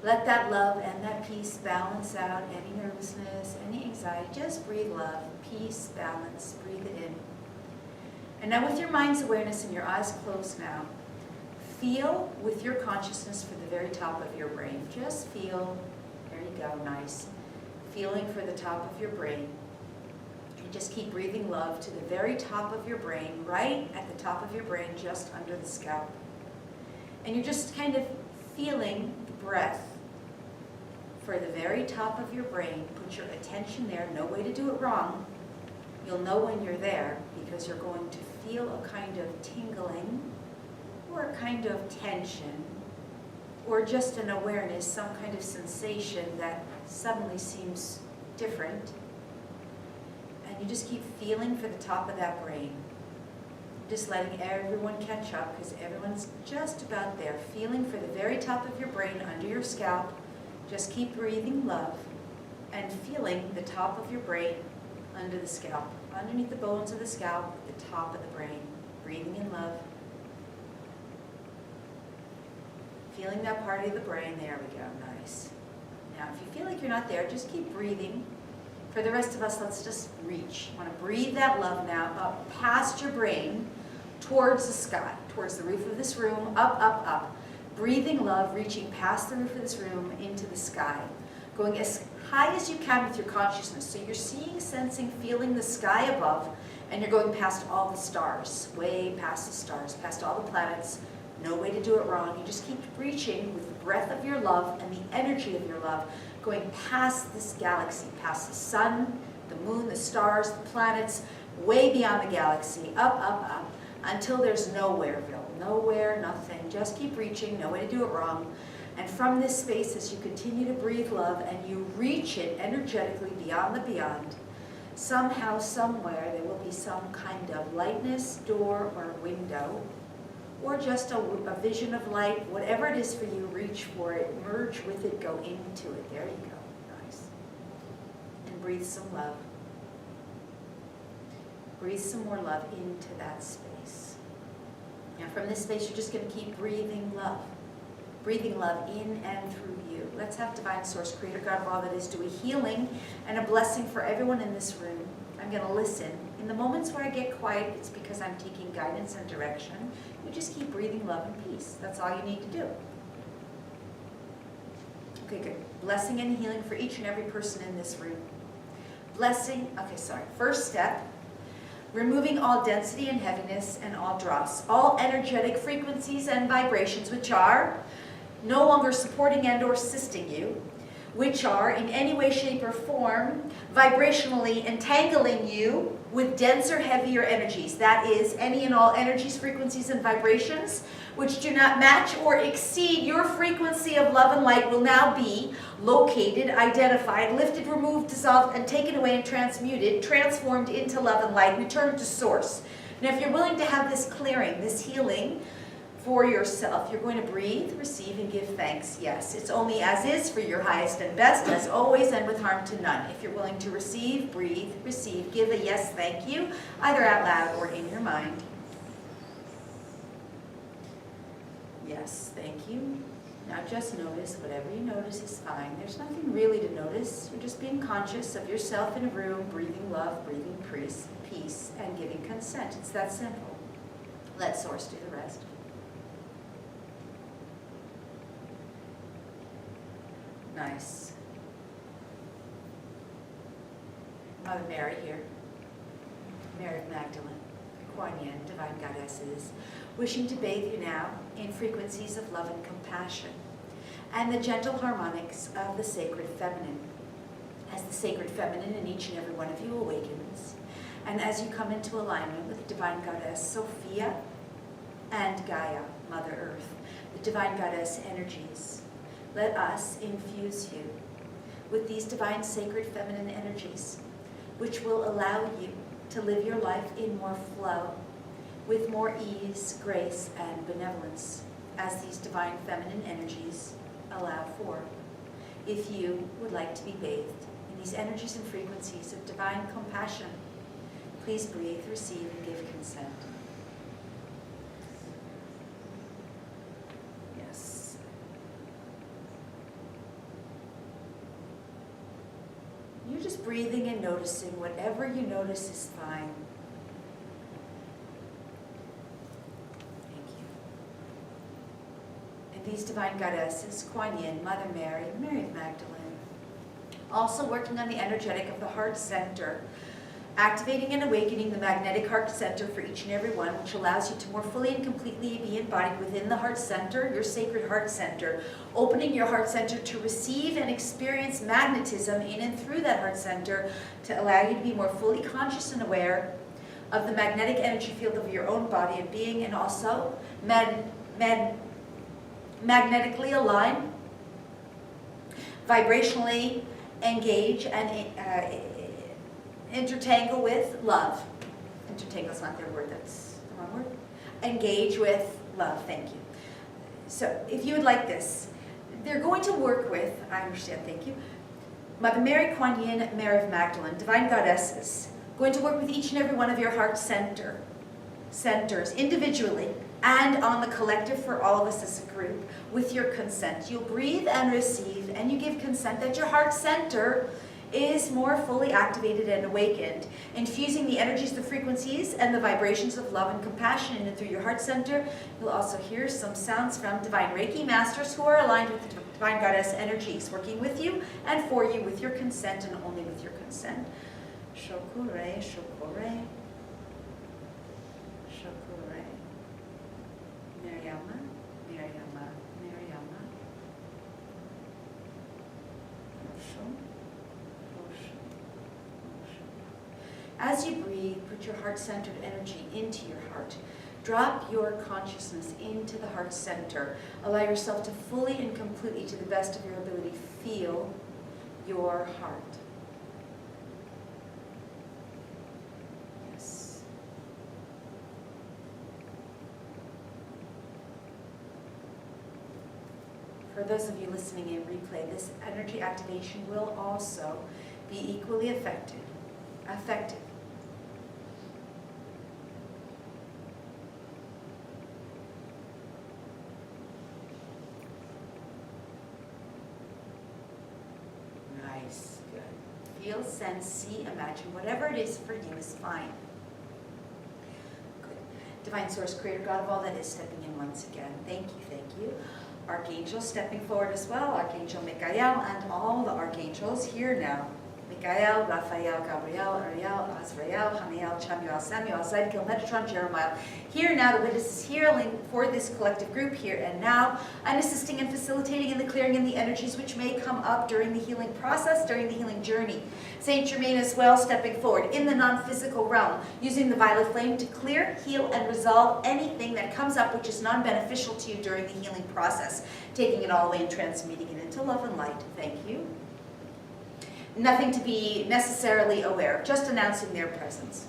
Let that love and that peace balance out any nervousness, any anxiety. Just breathe love, peace, balance. Breathe it in. And now with your mind's awareness and your eyes closed now, feel with your consciousness for the very top of your brain. Just feel, there you go, nice. feeling for the top of your brain. And just keep breathing love to the very top of your brain, right at the top of your brain, just under the scalp. And you're just kind of feeling the breath for the very top of your brain. Put your attention there, no way to do it wrong. You'll know when you're there because you're going to feel a kind of tingling or a kind of tension or just an awareness, some kind of sensation that suddenly seems different. And you just keep feeling for the top of that brain. Just letting everyone catch up because everyone's just about there. Feeling for the very top of your brain under your scalp. Just keep breathing love and feeling the top of your brain under the scalp, underneath the bones of the scalp, the top of the brain. Breathing in love. Feeling that part of the brain. There we go. Nice. Now, if you feel like you're not there, just keep breathing. For the rest of us, let's just reach. I want to breathe that love now up past your brain towards the sky, towards the roof of this room, up, up, up. Breathing love, reaching past the roof of this room into the sky. Going as high as you can with your consciousness. So you're seeing, sensing, feeling the sky above, and you're going past all the stars, way past the stars, past all the planets. No way to do it wrong. You just keep reaching with the breath of your love and the energy of your love, going past this galaxy, past the sun, the moon, the stars, the planets, way beyond the galaxy, up, up, up, until there's nowhereville. Nowhere, nothing. Just keep reaching, no way to do it wrong. And from this space, as you continue to breathe love and you reach it energetically beyond the beyond, somehow, somewhere, there will be some kind of lightness, door, or window, or just a vision of light. Whatever it is for you, reach for it, merge with it, go into it. There you go. Nice. And breathe some love. Breathe some more love into that space. Now from this space, you're just going to keep breathing love. Breathing love in and through you. Let's have Divine Source, Creator God of all that is, do a healing and a blessing for everyone in this room. I'm going to listen. In the moments where I get quiet, it's because I'm taking guidance and direction. You just keep breathing love and peace. That's all you need to do. Okay, good. Blessing and healing for each and every person in this room. Blessing, okay, sorry. First step, removing all density and heaviness and all dross, all energetic frequencies and vibrations which are no longer supporting and or assisting you, which are in any way, shape, or form vibrationally entangling you with denser, heavier energies. That is, any and all energies, frequencies, and vibrations which do not match or exceed your frequency of love and light will now be located, identified, lifted, removed, dissolved, and taken away and transmuted, transformed into love and light, returned to source. Now, if you're willing to have this clearing, this healing for yourself, you're going to breathe, receive, and give thanks. Yes, it's only as is for your highest and best, as always, and with harm to none. If you're willing to receive, breathe, receive, give a yes, thank you, either out loud or in your mind. Yes, thank you. Now just notice, whatever you notice is fine. There's nothing really to notice. You're just being conscious of yourself in a room, breathing love, breathing peace, and giving consent. It's that simple. Let Source do the rest. Nice. Mother Mary here. Mary of Magdalene, Kuan Yin, Divine Goddesses, wishing to bathe you now in frequencies of love and compassion and the gentle harmonics of the sacred feminine. As the sacred feminine in each and every one of you awakens, and as you come into alignment with Divine Goddess Sophia and Gaia, Mother Earth, the Divine Goddess energies, let us infuse you with these divine sacred feminine energies, which will allow you to live your life in more flow, with more ease, grace, and benevolence, as these divine feminine energies allow for. If you would like to be bathed in these energies and frequencies of divine compassion, please breathe, receive, and give consent. Yes. You're just breathing and noticing. Whatever you notice is fine. Thank you. And these divine goddesses, Kuan Yin, Mother Mary, Mary of Magdalene, Also working on the energetic of the heart center, activating and awakening the magnetic heart center for each and every one, which allows you to more fully and completely be embodied within the heart center, your sacred heart center, opening your heart center to receive and experience magnetism in and through that heart center to allow you to be more fully conscious and aware of the magnetic energy field of your own body and being, and also magnetically align, vibrationally engage and intertangle with love. Intertangle's not their word, that's the wrong word. Engage with love, thank you. So if you would like this, they're going to work with, I understand, thank you, Mother Mary, Kuan Yin, Mary of Magdalene, divine goddesses, going to work with each and every one of your heart centers individually and on the collective for all of us as a group with your consent. You'll breathe and receive, and you give consent that your heart center is more fully activated and awakened, infusing the energies, the frequencies, and the vibrations of love and compassion in and through your heart center. You'll also hear some sounds from divine Reiki masters who are aligned with the divine goddess energies, working with you and for you with your consent and only with your consent. Shokure, shokure, shokure. Mariama, Mariama, Mariama. Osho. As you breathe, put your heart-centered energy into your heart. Drop your consciousness into the heart center. Allow yourself to fully and completely, to the best of your ability, feel your heart. Yes. For those of you listening in replay, this energy activation will also be equally effective. Nice, good. Feel, sense, see, imagine, whatever it is for you is fine. Good. Divine Source, Creator, God of all that is, stepping in once again. Thank you, thank you. Archangels stepping forward as well. Archangel Michael and all the archangels here now. Michael, Raphael, Gabriel, Ariel, Azrael, Haniel, Chamuel, Samuel, Zedekiel, Metatron, Jeremiah. Here now, the witness is healing for this collective group here and now. I'm assisting and facilitating in the clearing in the energies which may come up during the healing process, during the healing journey. Saint Germain as well, stepping forward in the non-physical realm, using the violet flame to clear, heal, and resolve anything that comes up which is non-beneficial to you during the healing process. Taking it all away and transmuting it into love and light. Thank you. Nothing to be necessarily aware of, just announcing their presence.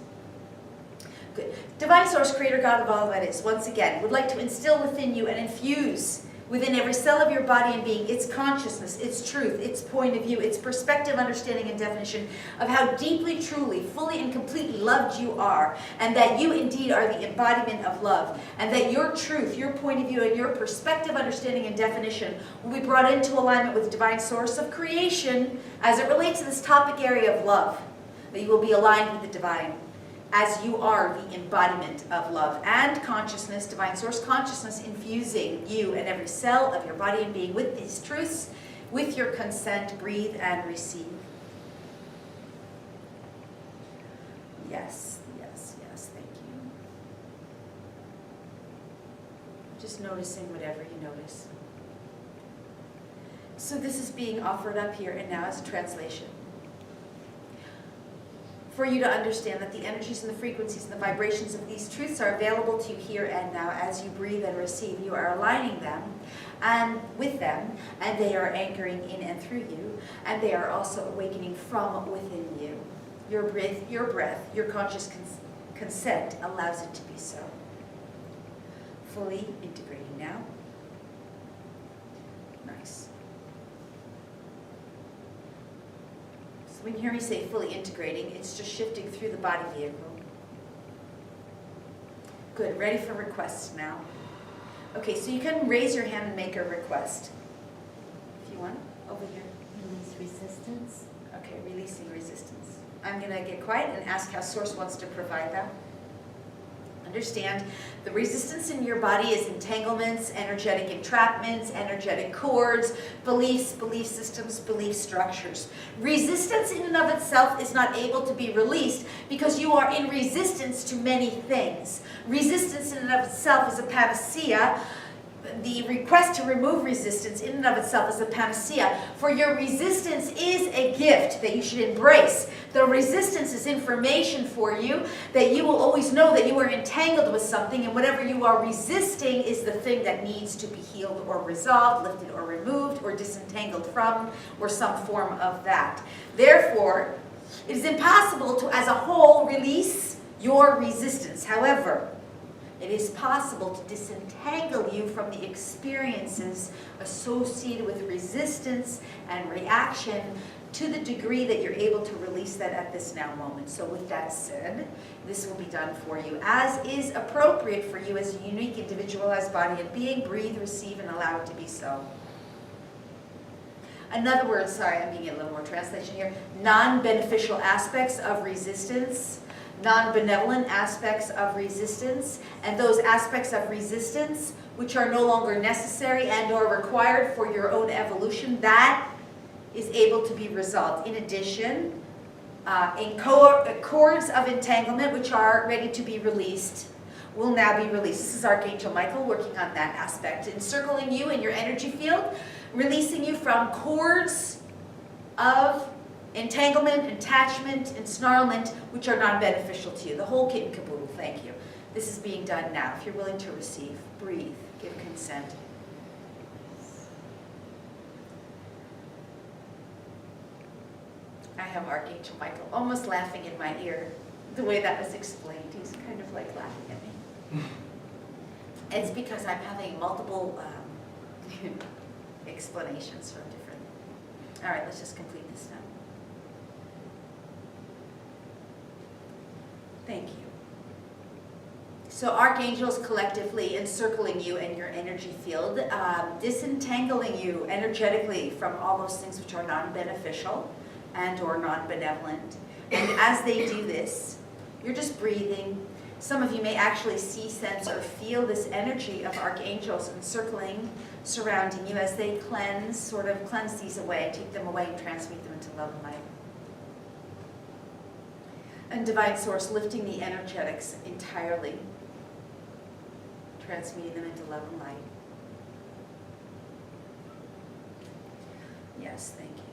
Good. Divine Source, Creator, God of all that is, once again, would like to instill within you and infuse within every cell of your body and being its consciousness, its truth, its point of view, its perspective, understanding, and definition of how deeply, truly, fully, and completely loved you are, and that you indeed are the embodiment of love, and that your truth, your point of view, and your perspective, understanding, and definition will be brought into alignment with the divine source of creation as it relates to this topic area of love, that you will be aligned with the divine, as you are the embodiment of love and consciousness, divine source consciousness, infusing you and every cell of your body and being with these truths. With your consent, breathe and receive. Yes, yes, yes, thank you. Just noticing whatever you notice. So this is being offered up here and now as a translation, for you to understand that the energies and the frequencies and the vibrations of these truths are available to you here and now as you breathe and receive. You are aligning them and with them, and they are anchoring in and through you, and they are also awakening from within you. Your breath, your conscious consent allows it to be so. Fully integrating now. Nice. When you hear me say fully integrating, it's just shifting through the body vehicle. Good, ready for requests now. Okay, so you can raise your hand and make a request. If you want, over here. Release resistance. Okay, releasing resistance. I'm gonna get quiet and ask how Source wants to provide that. And Understand, the resistance in your body is entanglements, energetic entrapments, energetic cords, beliefs, belief systems, belief structures. Resistance in and of itself is not able to be released because you are in resistance to many things. Resistance in and of itself is a panacea. The request to remove resistance in and of itself is a panacea. For your resistance is a gift that you should embrace. The resistance is information for you that you will always know that you are entangled with something, and whatever you are resisting is the thing that needs to be healed or resolved, lifted or removed, or disentangled from, or some form of that. Therefore, it is impossible to, as a whole, release your resistance. However, it is possible to disentangle you from the experiences associated with resistance and reaction to the degree that you're able to release that at this now moment. So with that said, this will be done for you as is appropriate for you as a unique, individualized body and being. Breathe, receive, and allow it to be so. In other words, sorry, I'm being a little more translation here, non-beneficial aspects of resistance, non-benevolent aspects of resistance, and those aspects of resistance which are no longer necessary and or required for your own evolution, that is able to be resolved. In addition, cords of entanglement which are ready to be released will now be released. This is Archangel Michael working on that aspect, encircling you in your energy field, releasing you from cords of entanglement, attachment, ensnarlment, which are non-beneficial to you. The whole kit and caboodle, thank you. This is being done now. If you're willing to receive, breathe, give consent. I have Archangel Michael almost laughing in my ear, the way that was explained. He's kind of like laughing at me. It's because I'm having multiple explanations from different. All right, let's just complete this now. Thank you. So archangels collectively encircling you in your energy field, disentangling you energetically from all those things which are non-beneficial and or non-benevolent. And as they do this, you're just breathing. Some of you may actually see, sense, or feel this energy of archangels encircling, surrounding you as they cleanse, sort of cleanse these away, take them away and transmute them into love and light. And Divine Source lifting the energetics entirely, transmuting them into love and light. Yes, thank you.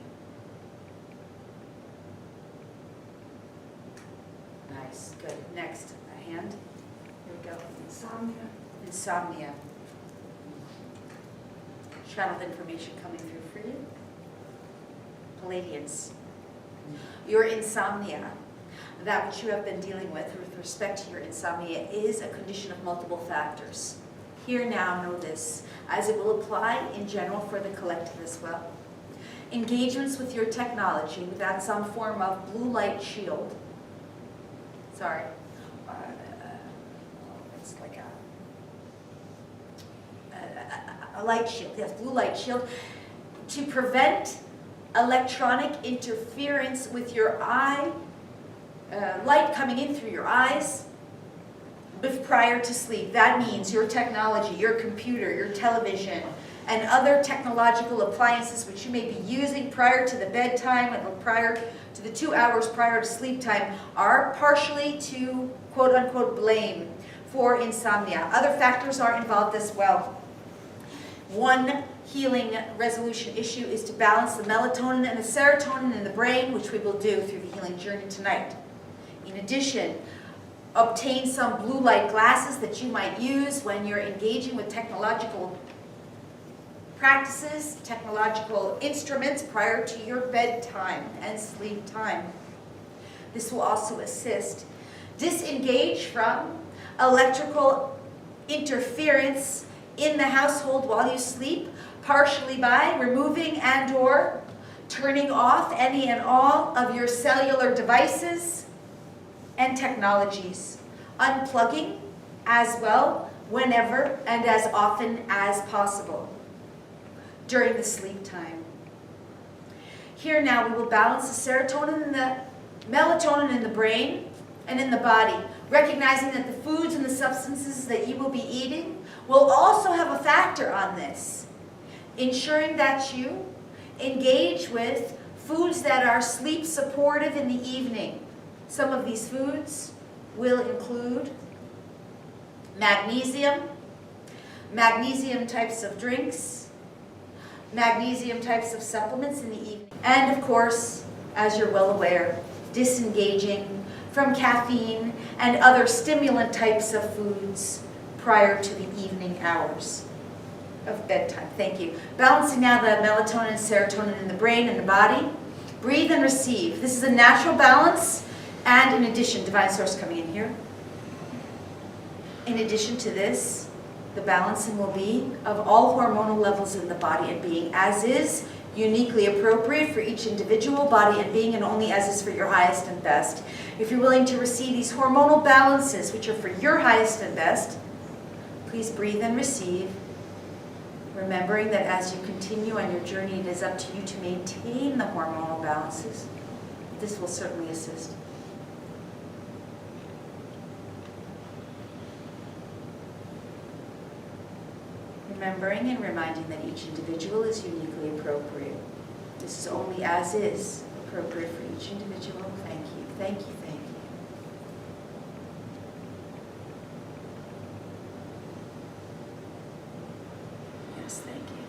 Nice, good. Next, a hand. Here we go. Insomnia. Insomnia. Channeled information coming through for you. Palladians. Your insomnia, that which you have been dealing with respect to your insomnia, is a condition of multiple factors. Here now, know this, as it will apply in general for the collective as well. Engagements with your technology without some form of blue light shield. Sorry. It's like a light shield, yes, blue light shield, to prevent electronic interference with your eye, light coming in through your eyes prior to sleep. That means your technology, your computer, your television, and other technological appliances which you may be using prior to the bedtime and prior to the 2 hours prior to sleep time are partially to quote-unquote blame for insomnia. Other factors are involved as well. One healing resolution issue is to balance the melatonin and the serotonin in the brain, which we will do through the healing journey tonight. In addition, obtain some blue light glasses that you might use when you're engaging with technological practices, technological instruments prior to your bedtime and sleep time. This will also assist. Disengage from electrical interference in the household while you sleep, partially by removing and or turning off any and all of your cellular devices and technologies. Unplugging as well whenever and as often as possible during the sleep time. Here now we will balance the serotonin and the melatonin in the brain and in the body recognizing that the foods and the substances that you will be eating will also have a factor on this, ensuring that you engage with foods that are sleep supportive in the evening. Some of these foods will include magnesium types of drinks, magnesium types of supplements in the evening, and of course, as you're well aware, disengaging from caffeine and other stimulant types of foods prior to the evening hours of bedtime. Thank you. Balancing now the melatonin and serotonin in the brain and the body. Breathe and receive. This is a natural balance, and in addition, divine source coming in here. In addition to this, the balancing will be of all hormonal levels in the body and being, as is uniquely appropriate for each individual body and being, and only as is for your highest and best. If you're willing to receive these hormonal balances, which are for your highest and best, please breathe and receive, remembering that as you continue on your journey, it is up to you to maintain the hormonal balances. This will certainly assist. Remembering and reminding that each individual is uniquely appropriate. This is only as is appropriate for each individual. Thank you, thank you, thank you. Yes, thank you.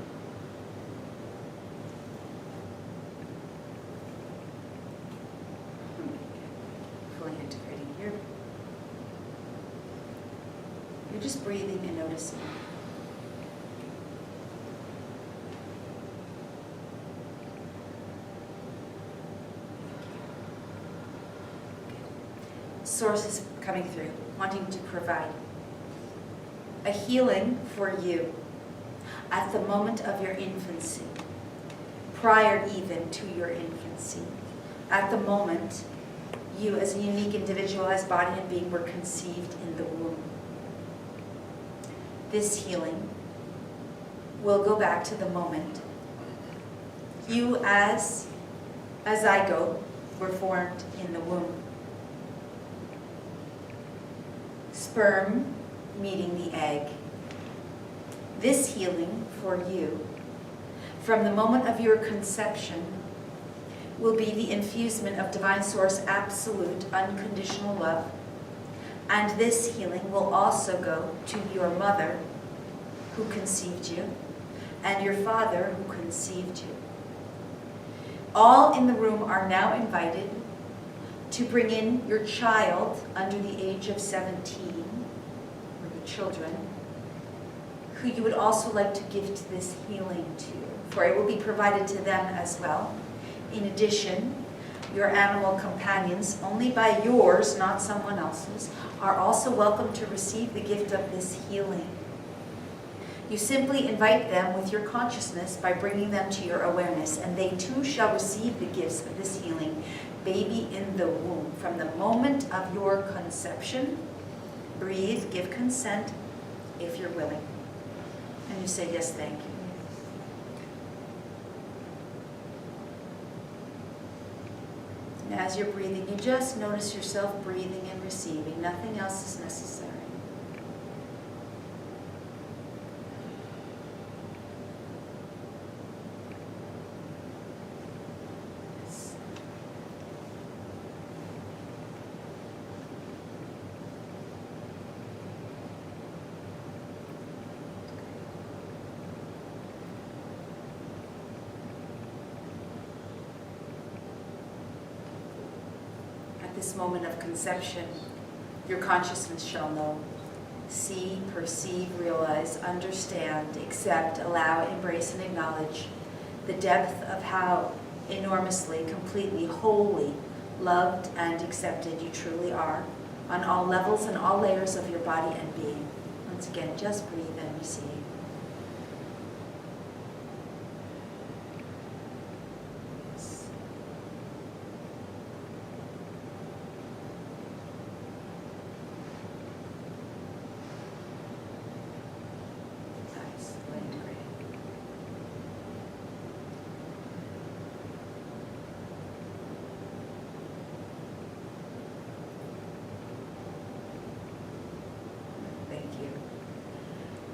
Fully integrating here. You're just breathing and noticing. Source is coming through, wanting to provide a healing for you at the moment of your infancy, prior even to your infancy, at the moment you as a unique individualized body and being were conceived in the womb. This healing will go back to the moment you as a zygote were formed in the womb. Sperm meeting the egg. This healing for you, from the moment of your conception, will be the infusement of divine source absolute unconditional love. And this healing will also go to your mother who conceived you and your father who conceived you. All in the room are now invited to bring in your child under the age of 17, or your children, who you would also like to give to this healing to, for it will be provided to them as well. In addition, your animal companions, only by yours, not someone else's, are also welcome to receive the gift of this healing. You simply invite them with your consciousness by bringing them to your awareness, and they too shall receive the gifts of this healing. Baby in the womb, from the moment of your conception, breathe, give consent if you're willing. And you say, yes, thank you. And as you're breathing, you just notice yourself breathing and receiving. Nothing else is necessary. This moment of conception, your consciousness shall know, see, perceive, realize, understand, accept, allow, embrace, and acknowledge the depth of how enormously, completely, wholly loved and accepted you truly are on all levels and all layers of your body and being. Once again, just breathe and receive.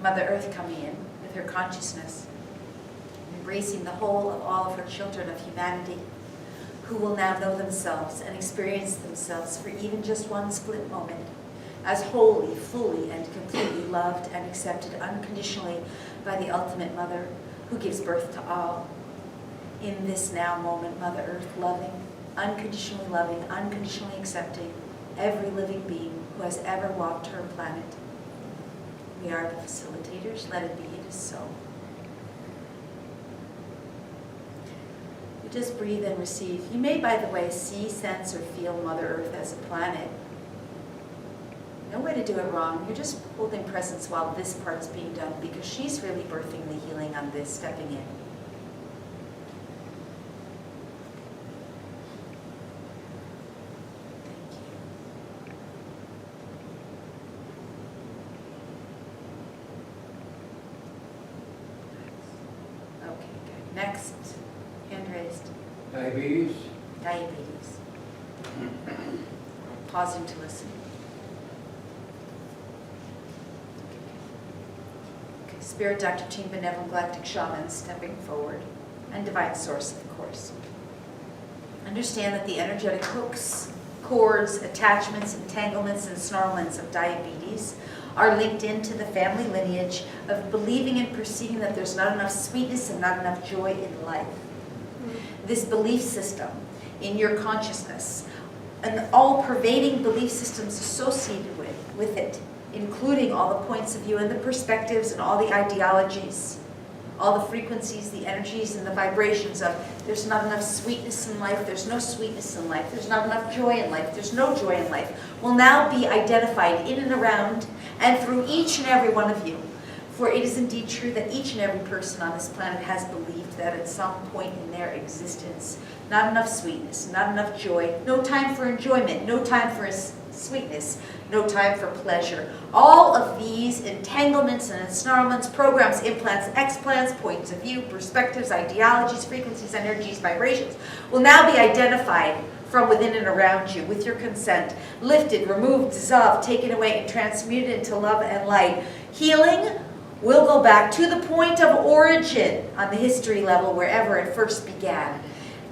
Mother Earth coming in with her consciousness, embracing the whole of all of her children of humanity, who will now know themselves and experience themselves for even just one split moment as wholly, fully, and completely loved and accepted unconditionally by the ultimate Mother who gives birth to all. In this now moment, Mother Earth loving, unconditionally accepting every living being who has ever walked her planet. We are the facilitators. Let it be. It is so. You just breathe and receive. You may, by the way, see, sense, or feel Mother Earth as a planet. No way to do it wrong. You're just holding presence while this part's being done because she's really birthing the healing on this, stepping in. Okay, good. Next, hand raised. Diabetes? Diabetes. Pausing to listen. Okay, Spirit Dr. Team Benevolent Galactic Shaman stepping forward, and Divine Source, of course. Understand that the energetic hooks, cords, attachments, entanglements, and snarlments of diabetes are linked into the family lineage of believing and perceiving that there's not enough sweetness and not enough joy in life. This belief system in your consciousness, and all pervading belief systems associated with it, including all the points of view and the perspectives and all the ideologies, all the frequencies, the energies, and the vibrations of there's not enough sweetness in life, there's no sweetness in life, there's not enough joy in life, there's no joy in life, will now be identified in and around and through each and every one of you. For it is indeed true that each and every person on this planet has believed that at some point in their existence, not enough sweetness, not enough joy, no time for enjoyment, no time for sweetness, no time for pleasure. All of these entanglements and ensnarlments, programs, implants, explants, points of view, perspectives, ideologies, frequencies, energies, vibrations will now be identified from within and around you with your consent, lifted, removed, dissolved, taken away, and transmuted into love and light. Healing will go back to the point of origin on the history level, wherever it first began.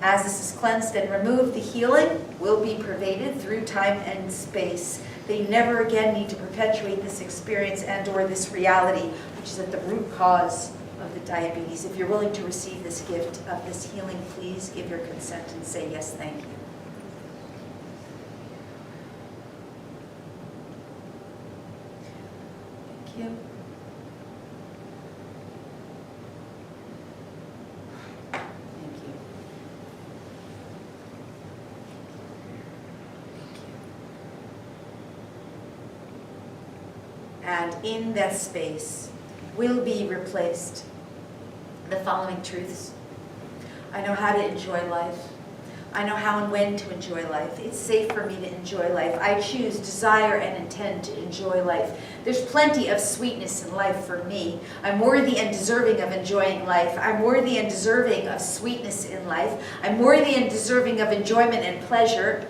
As this is cleansed and removed, the healing will be pervaded through time and space. They never again need to perpetuate this experience and or this reality, which is at the root cause of the diabetes. If you're willing to receive this gift of this healing, please give your consent and say yes, thank you. Thank you. And in that space will be replaced the following truths. I know how to enjoy life. I know how and when to enjoy life. It's safe for me to enjoy life. I choose, desire, and intend to enjoy life. There's plenty of sweetness in life for me. I'm worthy and deserving of enjoying life. I'm worthy and deserving of sweetness in life. I'm worthy and deserving of enjoyment and pleasure.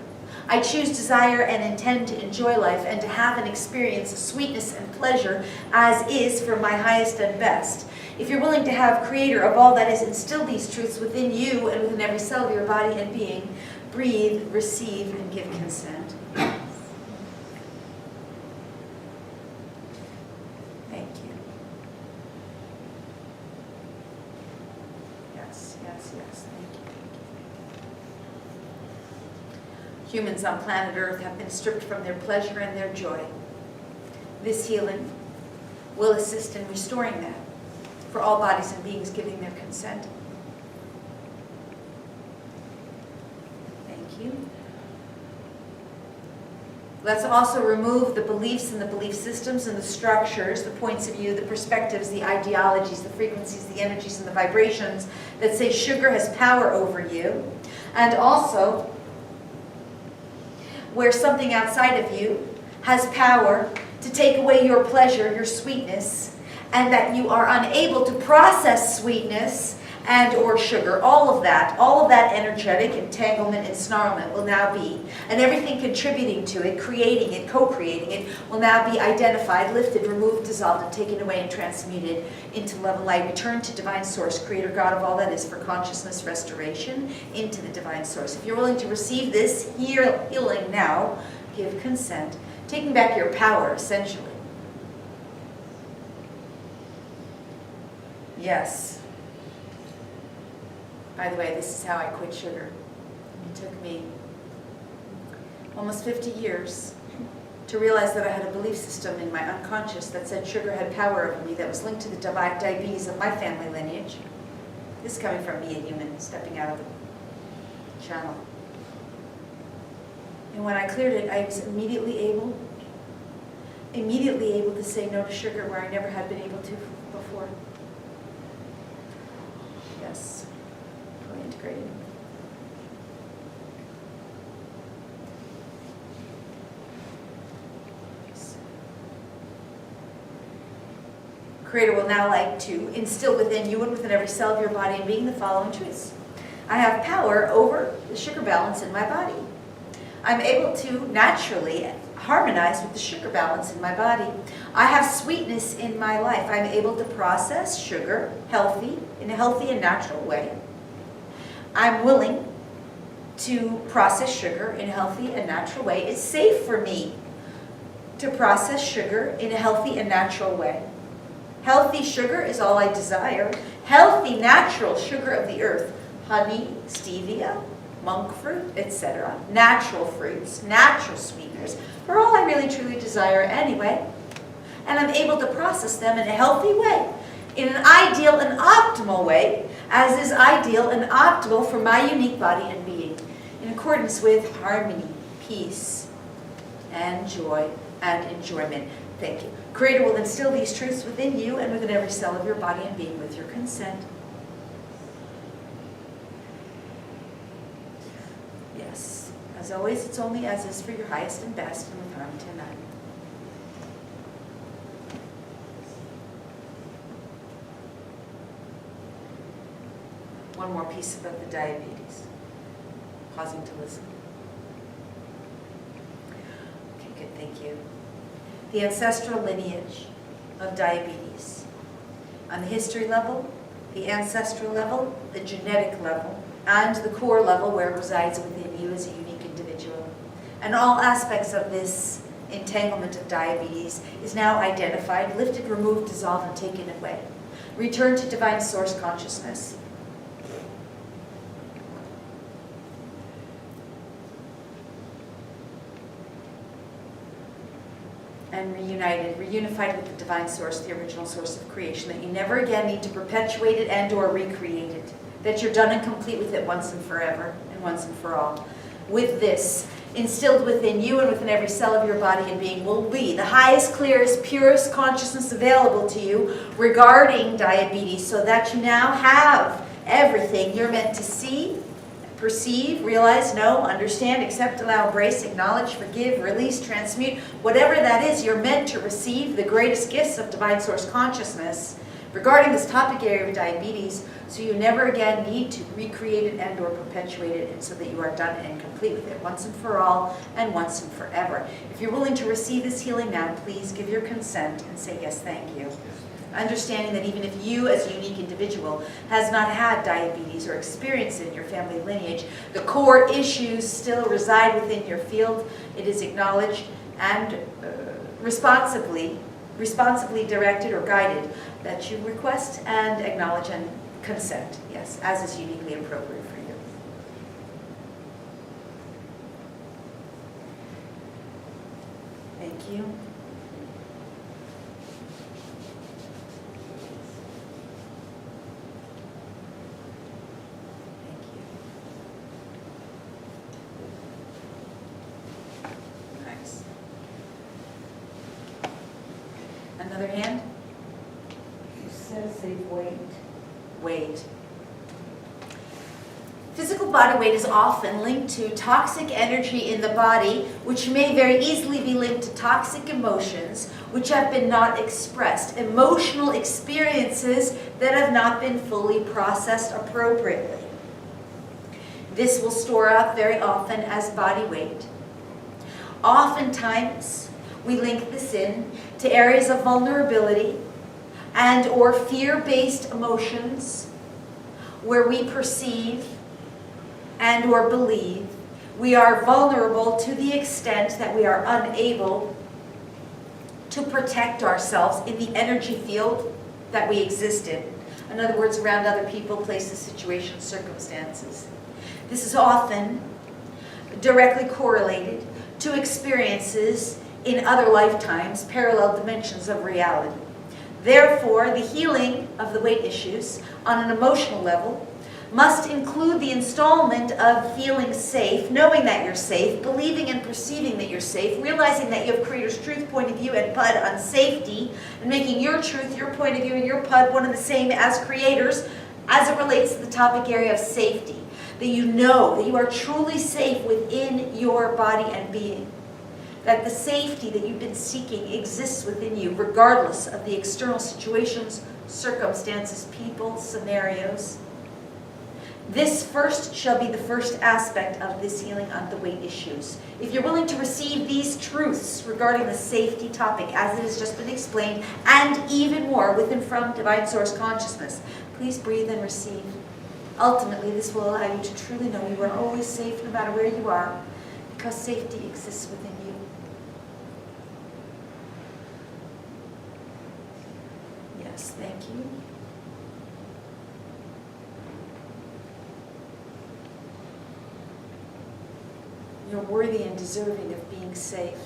I choose, desire, and intend to enjoy life and to have and experience sweetness and pleasure as is for my highest and best. If you're willing to have Creator of all that is, instill these truths within you and within every cell of your body and being, breathe, receive, and give consent. Thank you. Yes, yes, yes. Thank you. Humans on planet Earth have been stripped from their pleasure and their joy. This healing will assist in restoring that for all bodies and beings giving their consent. Thank you. Let's also remove the beliefs and the belief systems and the structures, the points of view, the perspectives, the ideologies, the frequencies, the energies, and the vibrations that say sugar has power over you. And also, where something outside of you has power to take away your pleasure, your sweetness, and that you are unable to process sweetness and or sugar, all of that energetic entanglement and snarlment will now be, and everything contributing to it, creating it, co-creating it, will now be identified, lifted, removed, dissolved, and taken away and transmuted into love and light. Return to divine source, creator God of all that is, for consciousness restoration into the divine source. If you're willing to receive this healing now, give consent, taking back your power, essentially. Yes. By the way, this is how I quit sugar. It took me almost 50 years to realize that I had a belief system in my unconscious that said sugar had power over me, that was linked to the diabetes of my family lineage. This is coming from me, a human, stepping out of the channel. And when I cleared it, I was immediately able to say no to sugar where I never had been able to before. Yes, fully integrated. Yes. Creator will now like to instill within you and within every cell of your body and being the following truths. I have power over the sugar balance in my body. I'm able to naturally harmonize with the sugar balance in my body. I have sweetness in my life. I'm able to process sugar in a healthy and natural way. I'm willing to process sugar in a healthy and natural way. It's safe for me to process sugar in a healthy and natural way. Healthy sugar is all I desire. Healthy, natural sugar of the earth, honey, stevia, monk fruit, etc. Natural fruits, natural sweeteners, are all I really truly desire anyway. And I'm able to process them in a healthy way, in an ideal and optimal way, as is ideal and optimal for my unique body and being, in accordance with harmony, peace, and joy and enjoyment. Thank you. Creator will instill these truths within you and within every cell of your body and being with your consent. Yes. As always, it's only as is for your highest and best, and with harm tonight. One more piece about the diabetes. Pausing to listen. Okay, good, thank you. The ancestral lineage of diabetes. On the history level, the ancestral level, the genetic level, and the core level where it resides within you as a unique individual. And all aspects of this entanglement of diabetes is now identified, lifted, removed, dissolved, and taken away. Return to divine source consciousness. And reunified with the divine source, the original source of creation, that you never again need to perpetuate it and or recreate it, that you're done and complete with it once and forever and once and for all. With this, instilled within you and within every cell of your body and being will be the highest, clearest, purest consciousness available to you regarding diabetes, so that you now have everything you're meant to see, perceive, realize, know, understand, accept, allow, embrace, acknowledge, forgive, release, transmute, whatever that is, you're meant to receive the greatest gifts of divine source consciousness regarding this topic area of diabetes, so you never again need to recreate it and or perpetuate it, and so that you are done and complete with it once and for all and once and forever. If you're willing to receive this healing now, please give your consent and say yes, thank you. Understanding that even if you as a unique individual has not had diabetes or experienced it in your family lineage, the core issues still reside within your field. It is acknowledged and responsibly directed or guided that you request and acknowledge and consent, yes, as is uniquely appropriate for you. Thank you. Another hand? It says they wait. Weight. Physical body weight is often linked to toxic energy in the body, which may very easily be linked to toxic emotions which have been not expressed, emotional experiences that have not been fully processed appropriately. This will store up very often as body weight. Oftentimes, we link this in to areas of vulnerability and or fear-based emotions where we perceive and or believe we are vulnerable to the extent that we are unable to protect ourselves in the energy field that we exist in. In other words, around other people, places, situations, circumstances. This is often directly correlated to experiences in other lifetimes, parallel dimensions of reality. Therefore, the healing of the weight issues on an emotional level must include the installment of feeling safe, knowing that you're safe, believing and perceiving that you're safe, realizing that you have Creator's truth, point of view, and PUD on safety, and making your truth, your point of view, and your PUD one and the same as Creator's as it relates to the topic area of safety. That you know that you are truly safe within your body and being. That the safety that you've been seeking exists within you, regardless of the external situations, circumstances, people, scenarios. This first shall be the first aspect of this healing on the weight issues. If you're willing to receive these truths regarding the safety topic, as it has just been explained, and even more with and from Divine Source Consciousness, please breathe and receive. Ultimately, this will allow you to truly know you are always safe no matter where you are, because safety exists within you. Yes, thank you. You're worthy and deserving of being safe.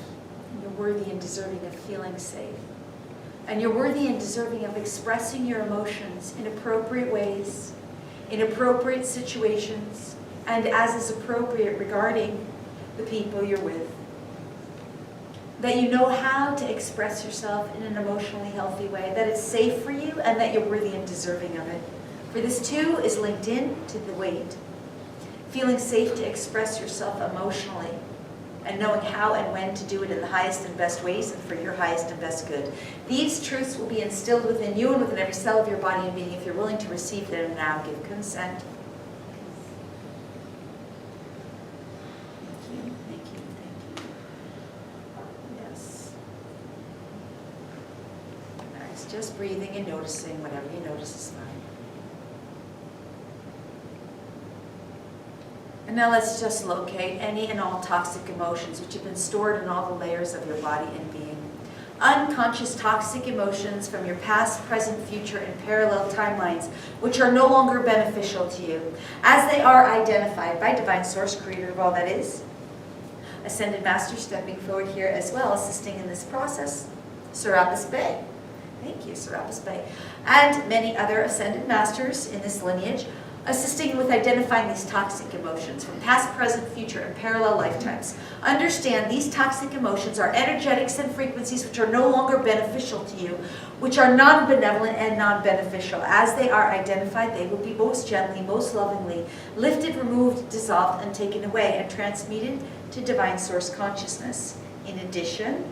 You're worthy and deserving of feeling safe. And you're worthy and deserving of expressing your emotions in appropriate ways, in appropriate situations, and as is appropriate regarding the people you're with. That you know how to express yourself in an emotionally healthy way, that it's safe for you, and that you're worthy and deserving of it. For this too is linked in to the weight. Feeling safe to express yourself emotionally, and knowing how and when to do it in the highest and best ways and for your highest and best good. These truths will be instilled within you and within every cell of your body and being if you're willing to receive them now. Give consent. Thank you, thank you, thank you. Yes. Nice. Just breathing and noticing whatever you notice is fine. And now let's just locate any and all toxic emotions which have been stored in all the layers of your body and being. Unconscious toxic emotions from your past, present, future, and parallel timelines which are no longer beneficial to you, as they are identified by Divine Source, Creator of all that is. Ascended Master stepping forward here as well, assisting in this process. Serapis Bey. Thank you, Serapis Bey. And many other Ascended Masters in this lineage assisting with identifying these toxic emotions from past, present, future, and parallel lifetimes. Understand these toxic emotions are energetics and frequencies which are no longer beneficial to you, which are non-benevolent and non-beneficial. As they are identified, they will be most gently, most lovingly lifted, removed, dissolved, and taken away and transmuted to Divine Source Consciousness. In addition,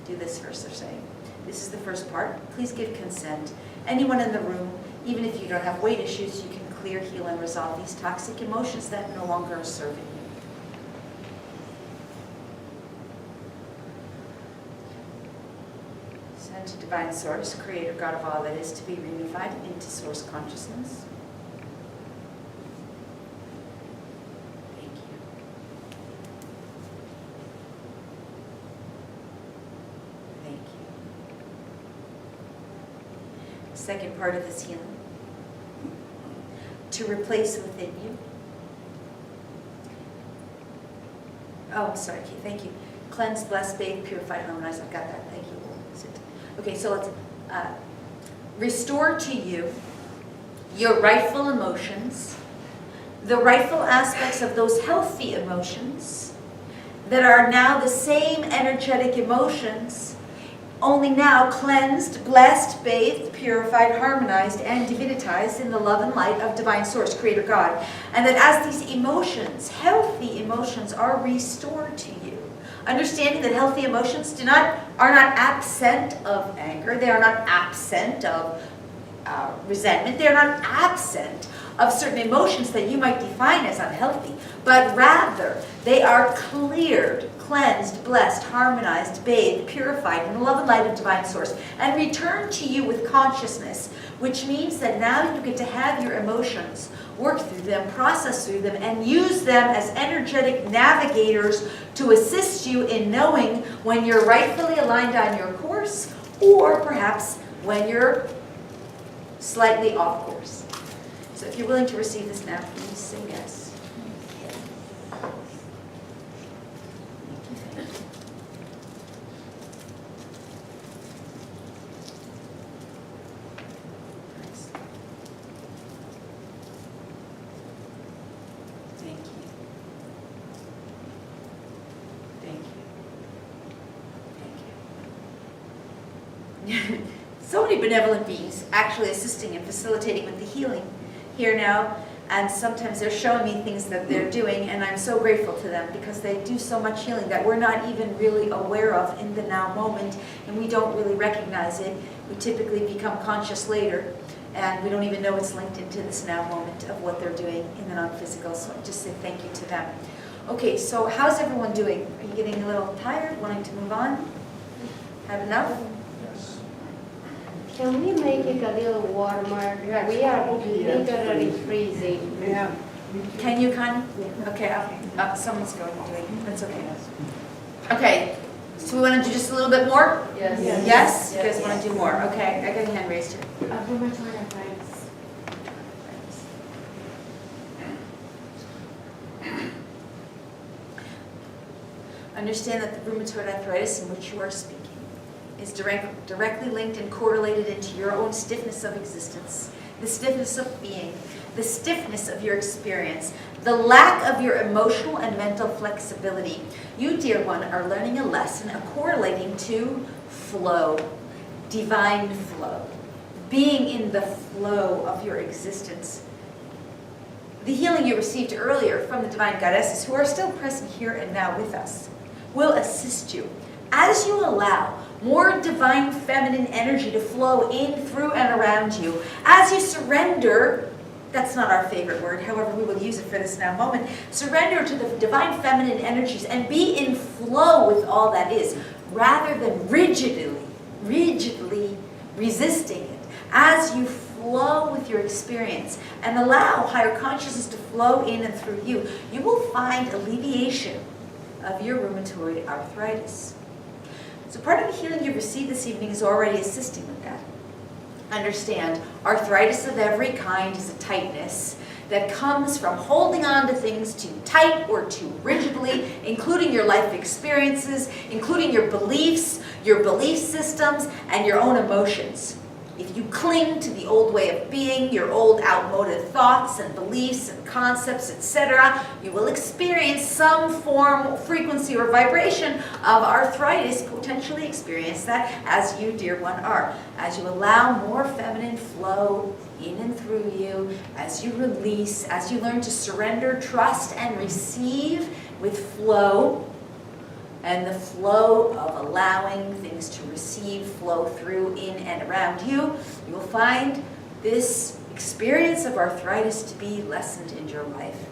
do this first, they're saying. This is the first part. Please give consent. Anyone in the room, even if you don't have weight issues, you can clear, heal, and resolve these toxic emotions that no longer are serving you. Send to Divine Source, Creator, God of all that is, to be reunified into Source Consciousness. Thank you. Thank you. Second part of this healing. To replace within you. Oh, sorry, thank you. Cleanse, bless, bathe, purify, harmonize. I've got that, thank you. Okay, so let's restore to you your rightful emotions, the rightful aspects of those healthy emotions that are now the same energetic emotions, only now cleansed, blessed, bathed, purified, harmonized, and divinitized in the love and light of Divine Source, Creator God. And that as these emotions, healthy emotions, are restored to you, Understanding that healthy emotions are not absent of anger. They are not absent of resentment. They are not absent of certain emotions that you might define as unhealthy, but rather they are cleared, cleansed, blessed, harmonized, bathed, purified in the love and light of divine source, and returned to you with consciousness, which means that now you get to have your emotions, work through them, process through them, and use them as energetic navigators to assist you in knowing when you're rightfully aligned on your course, or perhaps when you're slightly off course. So if you're willing to receive this now, please say yes. Thank you. Nice. Thank you. Thank you. Thank you. So many benevolent beings actually assisting and facilitating with the healing here now, and sometimes they're showing me things that they're doing, and I'm so grateful to them because they do so much healing that we're not even really aware of in the now moment, and we don't really recognize it. We typically become conscious later, and we don't even know it's linked into this now moment of what they're doing in the non-physical, so I just say thank you to them. Okay, so how's everyone doing? Are you getting a little tired, wanting to move on? Have enough? Yes. Can we make it a little warmer? We are literally freezing. Yeah. Can you, Connie? Okay, someone's going to do it. That's okay. Okay, so we want to do just a little bit more? Yes. Yes? You guys want to do more? Okay, I got a hand raised here. Rheumatoid arthritis. Understand that the rheumatoid arthritis in which you are speaking is directly linked and correlated into your own stiffness of existence, the stiffness of being, the stiffness of your experience, the lack of your emotional and mental flexibility. You, dear one, are learning a lesson correlating to flow, divine flow, being in the flow of your existence. The healing you received earlier from the divine goddesses who are still present here and now with us will assist you as you allow more divine feminine energy to flow in, through, and around you. As you surrender, that's not our favorite word, however we will use it for this now moment, surrender to the divine feminine energies and be in flow with all that is, rather than rigidly resisting it. As you flow with your experience and allow higher consciousness to flow in and through you, you will find alleviation of your rheumatoid arthritis. So part of the healing you've received this evening is already assisting with that. Understand, arthritis of every kind is a tightness that comes from holding on to things too tight or too rigidly, including your life experiences, including your beliefs, your belief systems, and your own emotions. If you cling to the old way of being, your old outmoded thoughts and beliefs and concepts, etc., you will experience some form, frequency, or vibration of arthritis, potentially experience that as you, dear one, are. As you allow more feminine flow in and through you, as you release, as you learn to surrender, trust, and receive with flow, and the flow of allowing things to receive, flow through, in, and around you, you will find this experience of arthritis to be lessened in your life.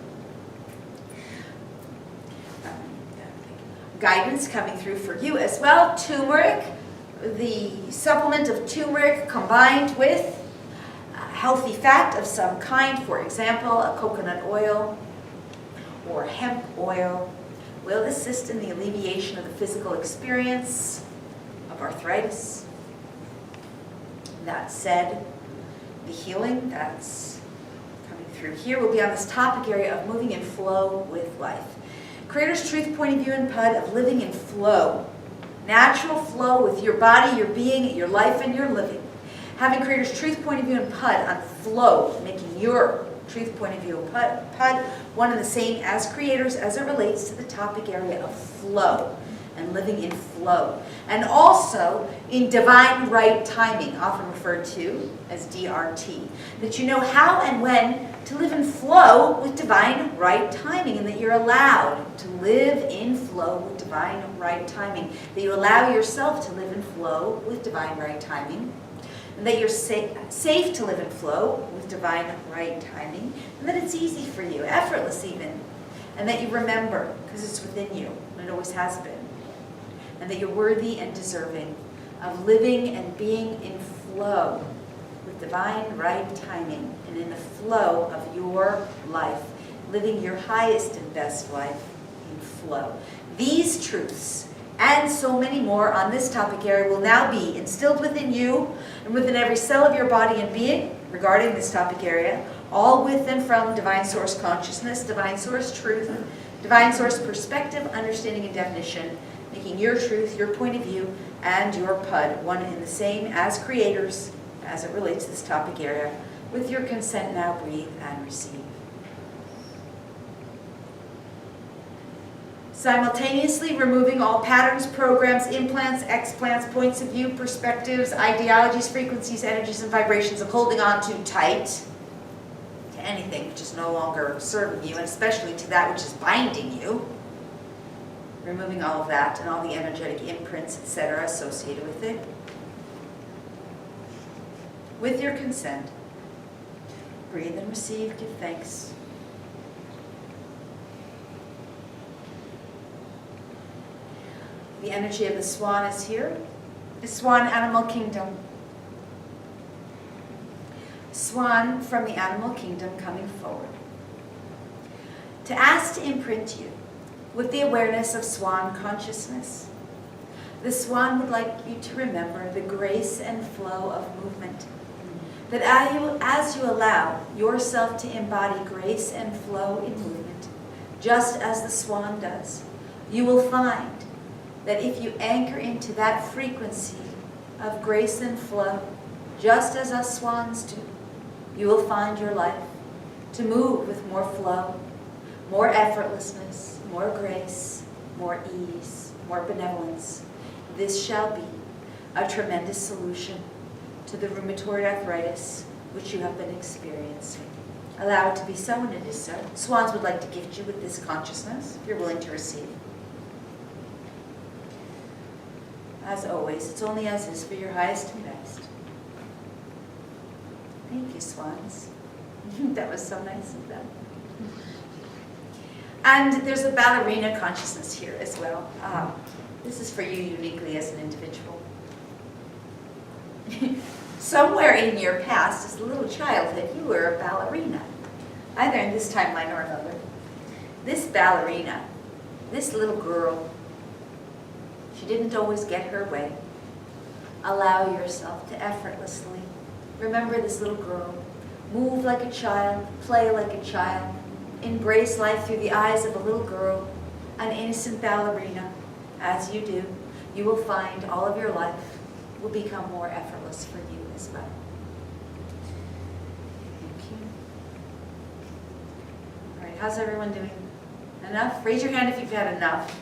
Guidance coming through for you as well. Turmeric, the supplement of turmeric combined with healthy fat of some kind, for example, a coconut oil or hemp oil, will assist in the alleviation of the physical experience of arthritis. That said, the healing that's coming through here will be on this topic area of moving in flow with life. Creator's Truth point of view and PUD of living in flow. Natural flow with your body, your being, your life, and your living. Having Creator's Truth point of view and PUD on flow, making your truth point of view and PUD one and the same as creators as it relates to the topic area of flow and living in flow. And also in divine right timing, often referred to as DRT. That you know how and when to live in flow with divine right timing, and that you're allowed to live in flow with divine right timing, that you allow yourself to live in flow with divine right timing, and that you're safe to live in flow with divine right timing, and that it's easy for you, effortless even, and that you remember, because it's within you, and it always has been, and that you're worthy and deserving of living and being in flow with divine right timing, and in the flow of your life, living your highest and best life in flow. These truths and so many more on this topic area will now be instilled within you and within every cell of your body and being regarding this topic area, all with and from divine source consciousness, divine source truth, divine source perspective, understanding, and definition, making your truth, your point of view, and your PUD one and the same as creators as it relates to this topic area. With your consent now, breathe and receive. Simultaneously removing all patterns, programs, implants, explants, points of view, perspectives, ideologies, frequencies, energies, and vibrations of holding on too tight to anything which is no longer serving you, and especially to that which is binding you. Removing all of that and all the energetic imprints, etc., associated with it. With your consent, breathe and receive, give thanks. The energy of the swan is here. The swan animal kingdom. Swan from the animal kingdom coming forward. To ask to imprint you with the awareness of swan consciousness. The swan would like you to remember the grace and flow of movement. That as you allow yourself to embody grace and flow in movement, just as the swan does, you will find that if you anchor into that frequency of grace and flow, just as us swans do, you will find your life to move with more flow, more effortlessness, more grace, more ease, more benevolence. This shall be a tremendous solution to the rheumatoid arthritis which you have been experiencing. Allow it to be so, and it is so. Swans would like to gift you with this consciousness, if you're willing to receive. As always, it's only as is for your highest and best. Thank you, swans. That was so nice of them. And there's a ballerina consciousness here as well. This is for you uniquely as an individual. Somewhere in your past, as a little childhood, you were a ballerina, either in this timeline or another. This ballerina, this little girl, she didn't always get her way. Allow yourself to effortlessly remember this little girl. Move like a child, play like a child, embrace life through the eyes of a little girl, an innocent ballerina. As you do, you will find all of your life will become more effortless for you as well. Thank you. All right, how's everyone doing? Enough? Raise your hand if you've had enough.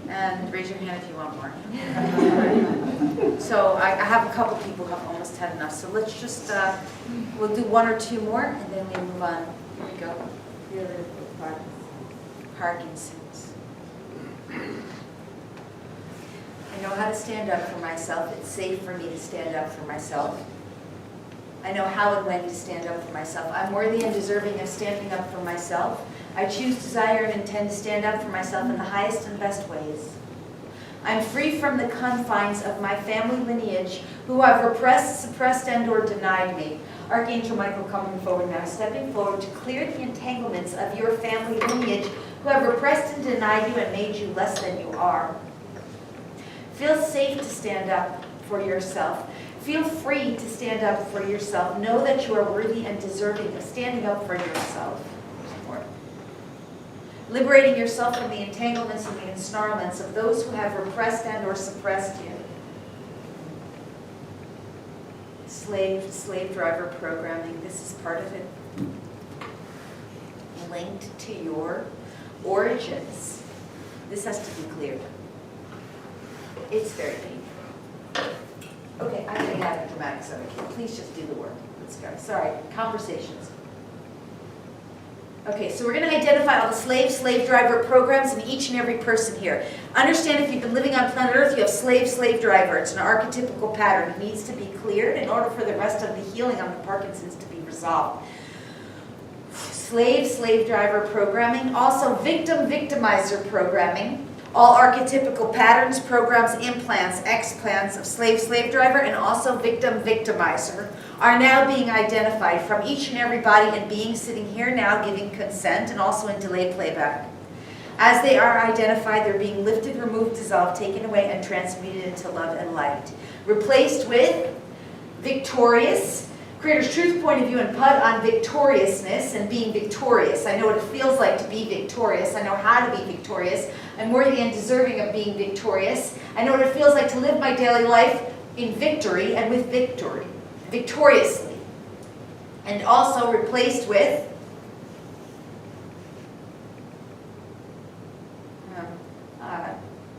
And raise your hand if you want more. So I have a couple people who have almost had enough. So let's just, we'll do one or two more and then we'll move on. Here we go. The other part. Parkinson's. I know how to stand up for myself. It's safe for me to stand up for myself. I know how and when to stand up for myself. I'm worthy and deserving of standing up for myself. I choose, desire, and intend to stand up for myself in the highest and best ways. I'm free from the confines of my family lineage who have repressed, suppressed, and or denied me. Archangel Michael coming forward now, stepping forward to clear the entanglements of your family lineage who have repressed and denied you and made you less than you are. Feel safe to stand up for yourself. Feel free to stand up for yourself. Know that you are worthy and deserving of standing up for yourself. Liberating yourself from the entanglements and the ensnarlements of those who have repressed and or suppressed you. Slave driver programming, this is part of it. Linked to your origins. This has to be cleared. It's very painful. Okay, I'm getting out of the dramatics of it. Please just do the work. Let's go. Sorry, conversations. Okay, so we're going to identify all the slave driver programs in each and every person here. Understand if you've been living on planet Earth, you have slave driver. It's an archetypical pattern. It needs to be cleared in order for the rest of the healing on the Parkinson's to be resolved. Slave driver programming. Also victim-victimizer programming. All archetypical patterns, programs, implants, explants of slave driver, and also victim-victimizer are now being identified from each and every body and being sitting here now giving consent and also in delayed playback. As they are identified, they're being lifted, removed, dissolved, taken away, and transmuted into love and light. Replaced with victorious, Creator's Truth point of view and PUD on victoriousness and being victorious. I know what it feels like to be victorious. I know how to be victorious. I'm worthy and deserving of being victorious. I know what it feels like to live my daily life in victory and with victory. Victoriously. And also replaced with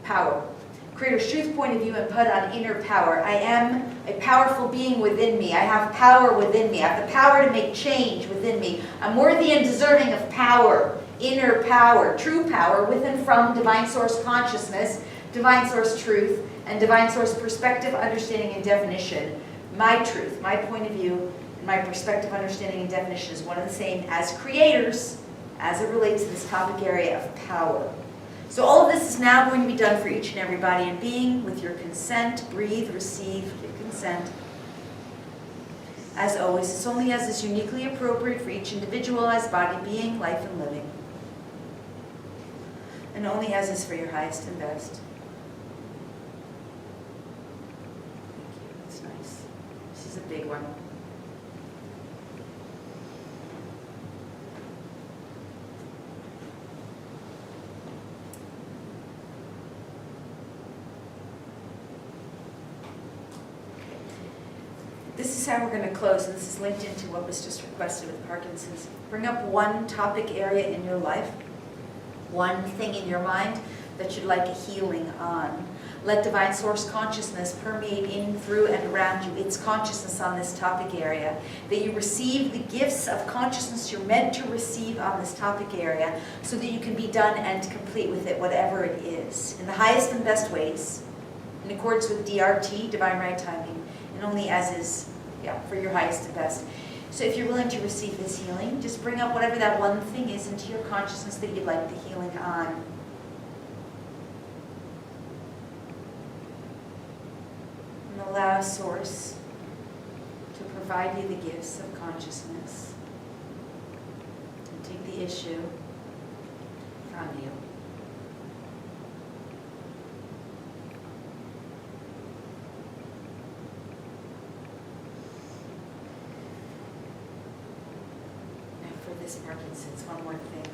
power. Creator's Truth point of view and PUD on inner power. I am a powerful being within me. I have power within me. I have the power to make change within me. I'm worthy and deserving of power, inner power, true power with and from Divine Source Consciousness, Divine Source Truth, and Divine Source Perspective, Understanding, and Definition. My truth, my point of view, and my perspective, understanding, and definition is one and the same as creators as it relates to this topic area of power. So all of this is now going to be done for each and every body and being with your consent. Breathe, receive, give consent. As always, it's only as is uniquely appropriate for each individualized body, being, life, and living. And only as is for your highest and best. Thank you. That's nice. This is a big one. This is how we're going to close, and this is linked into what was just requested with Parkinson's. Bring up one topic area in your life, one thing in your mind that you'd like a healing on. Let Divine Source Consciousness permeate in, through, and around you. It's consciousness on this topic area. That you receive the gifts of consciousness you're meant to receive on this topic area so that you can be done and complete with it, whatever it is, in the highest and best ways, in accordance with DRT, Divine Right Timing, and only as is, for your highest and best. So if you're willing to receive this healing, just bring up whatever that one thing is into your consciousness that you'd like the healing on. And allow Source to provide you the gifts of consciousness and take the issue from you. This Parkinson's, one more thing.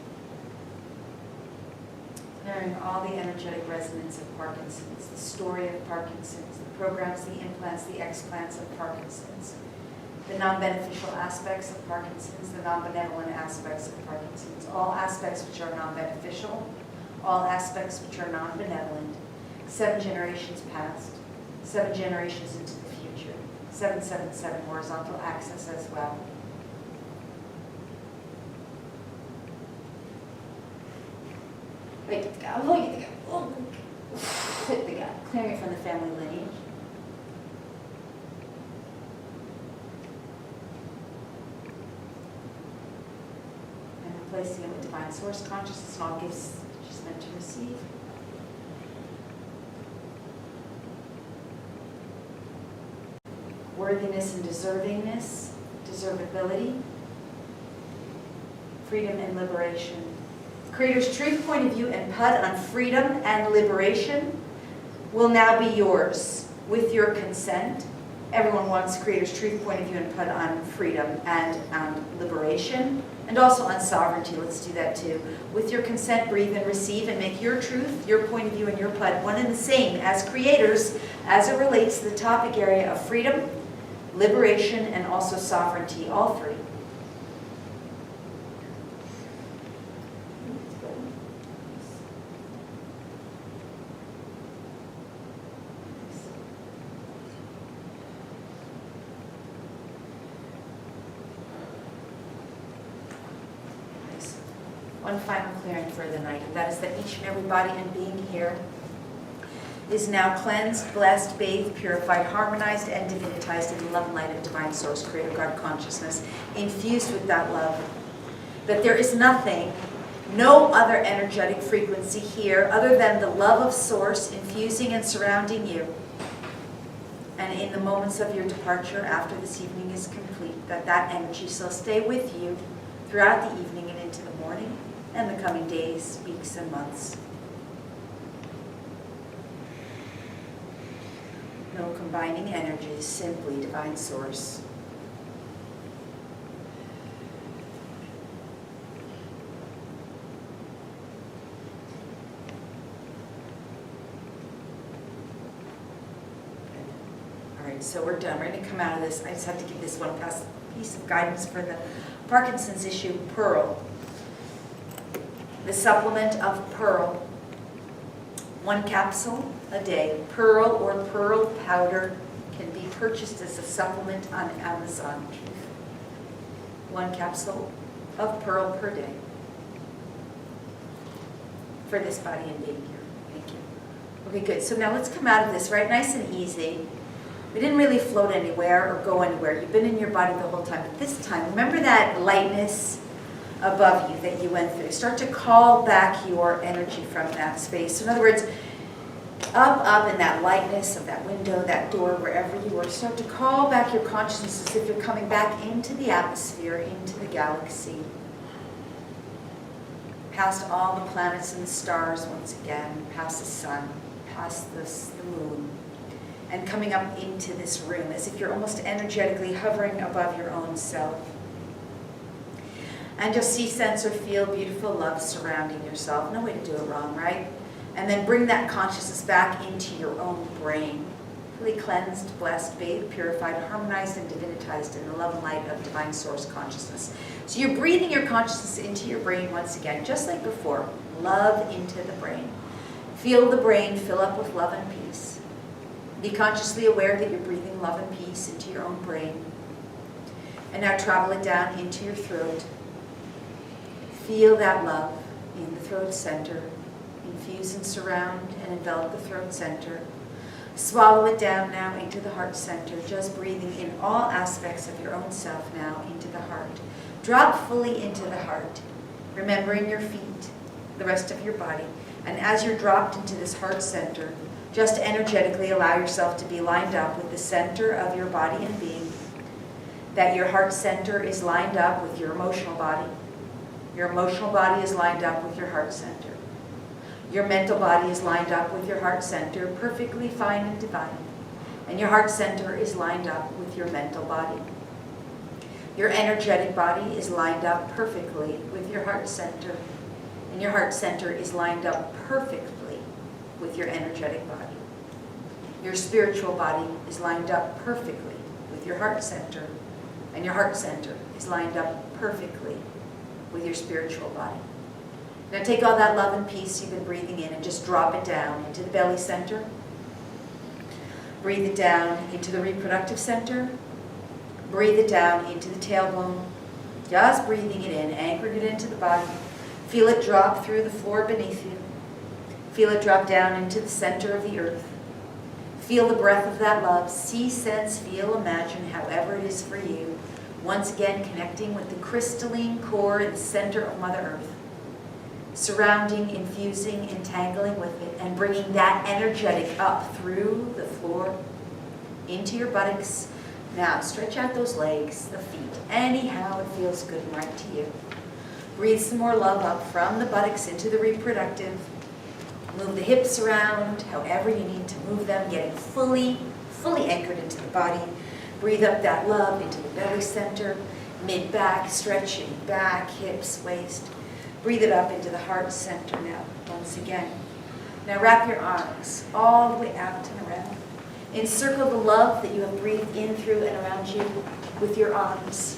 Clearing all the energetic resonance of Parkinson's, the story of Parkinson's, the programs, the implants, the explants of Parkinson's, the non-beneficial aspects of Parkinson's, the non-benevolent aspects of Parkinson's, all aspects which are non-beneficial, all aspects which are non-benevolent, 7 generations past, 7 generations into the future, 777 horizontal axis as well. Wait, look at the guy. Oh, hit the guy. Clearing it from the family lineage. And replacing it with Divine Source Consciousness and all gifts she's meant to receive. Worthiness and deservingness, deservability, freedom and liberation. Creator's Truth point of view and PUD on freedom and liberation will now be yours with your consent. Everyone wants Creator's Truth point of view and PUD on freedom and on liberation, and also on sovereignty. Let's do that too. With your consent, breathe and receive and make your truth, your point of view, and your PUD one and the same as creators as it relates to the topic area of freedom, liberation, and also sovereignty, all three. one final clearing for the night, and that is that each and every body and being here is now cleansed, blessed, bathed, purified, harmonized, and divinitized in the love and light of divine source, creator God consciousness, infused with that love. That there is nothing, no other energetic frequency here other than the love of source infusing and surrounding you. And in the moments of your departure, after this evening is complete, that energy shall stay with you throughout the evening and into the morning and the coming days, weeks, and months. No combining energies, simply divine source. All right, so we're done. We're going to come out of this. I just have to give this one piece of guidance for the Parkinson's issue, Pearl. The supplement of Pearl. 1 capsule a day. Pearl or pearl powder can be purchased as a supplement on Amazon. 1 capsule of Pearl per day for this body and being here. Thank you. Okay, good. So now let's come out of this, right? Nice and easy. We didn't really float anywhere or go anywhere. You've been in your body the whole time. But this time, remember that lightness above you that you went through. Start to call back your energy from that space. So in other words, up in that lightness of that window, that door, wherever you were, start to call back your consciousness as if you're coming back into the atmosphere, into the galaxy. Past all the planets and the stars once again, past the sun, past the moon, and coming up into this room as if you're almost energetically hovering above your own self. And just see, sense, or feel beautiful love surrounding yourself. No way to do it wrong, right? And then bring that consciousness back into your own brain. Fully cleansed, blessed, bathed, purified, harmonized, and divinitized in the love and light of divine source consciousness. So you're breathing your consciousness into your brain once again, just like before. Love into the brain. Feel the brain fill up with love and peace. Be consciously aware that you're breathing love and peace into your own brain. And now travel it down into your throat. Feel that love in the throat center. Infuse and surround and envelop the throat center. Swallow it down now into the heart center, just breathing in all aspects of your own self now into the heart. Drop fully into the heart, remembering your feet, the rest of your body. And as you're dropped into this heart center, just energetically allow yourself to be lined up with the center of your body and being. That your heart center is lined up with your emotional body. Your emotional body is lined up with your heart center. Your mental body is lined up with your heart center, perfectly fine and divine. And your heart center is lined up with your mental body. Your energetic body is lined up perfectly with your heart center. And your heart center is lined up perfectly with your energetic body. Your spiritual body is lined up perfectly with your heart center. And your heart center is lined up perfectly with your spiritual body. Now take all that love and peace you've been breathing in and just drop it down into the belly center. Breathe it down into the reproductive center. Breathe it down into the tailbone. Just breathing it in, anchoring it into the body. Feel it drop through the floor beneath you. Feel it drop down into the center of the earth. Feel the breath of that love. See, sense, feel, imagine, however it is for you. Once again, connecting with the crystalline core in the center of Mother Earth. Surrounding, infusing, entangling with it, and bringing that energetic up through the floor, into your buttocks. Now, stretch out those legs, the feet, anyhow it feels good and right to you. Breathe some more love up from the buttocks into the reproductive. Move the hips around, however you need to move them, getting fully anchored into the body. Breathe up that love into the belly center, mid-back, stretching back, hips, waist. Breathe it up into the heart center now, once again. Now wrap your arms all the way out and around. Encircle the love that you have breathed in, through, and around you with your arms.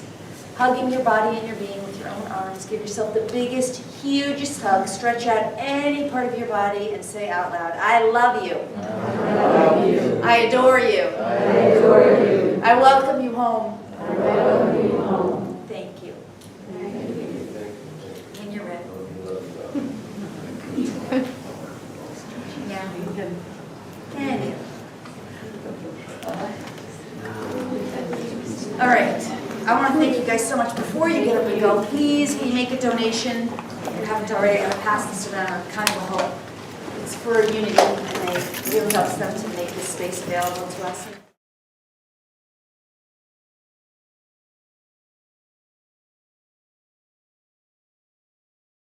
Hugging your body and your being with your own arms. Give yourself the biggest, hugest hug. Stretch out any part of your body and say out loud, I love you. I love you. I adore you. I adore you. I welcome you home. I welcome you home. Thank you. Thank you. When you're ready. want to thank you guys so much. Before you get up and go, please, can you make a donation? If you haven't already, I'm going to pass this to them. Kind of a hope. It's for Unity, and it really helps them to make this space available to us.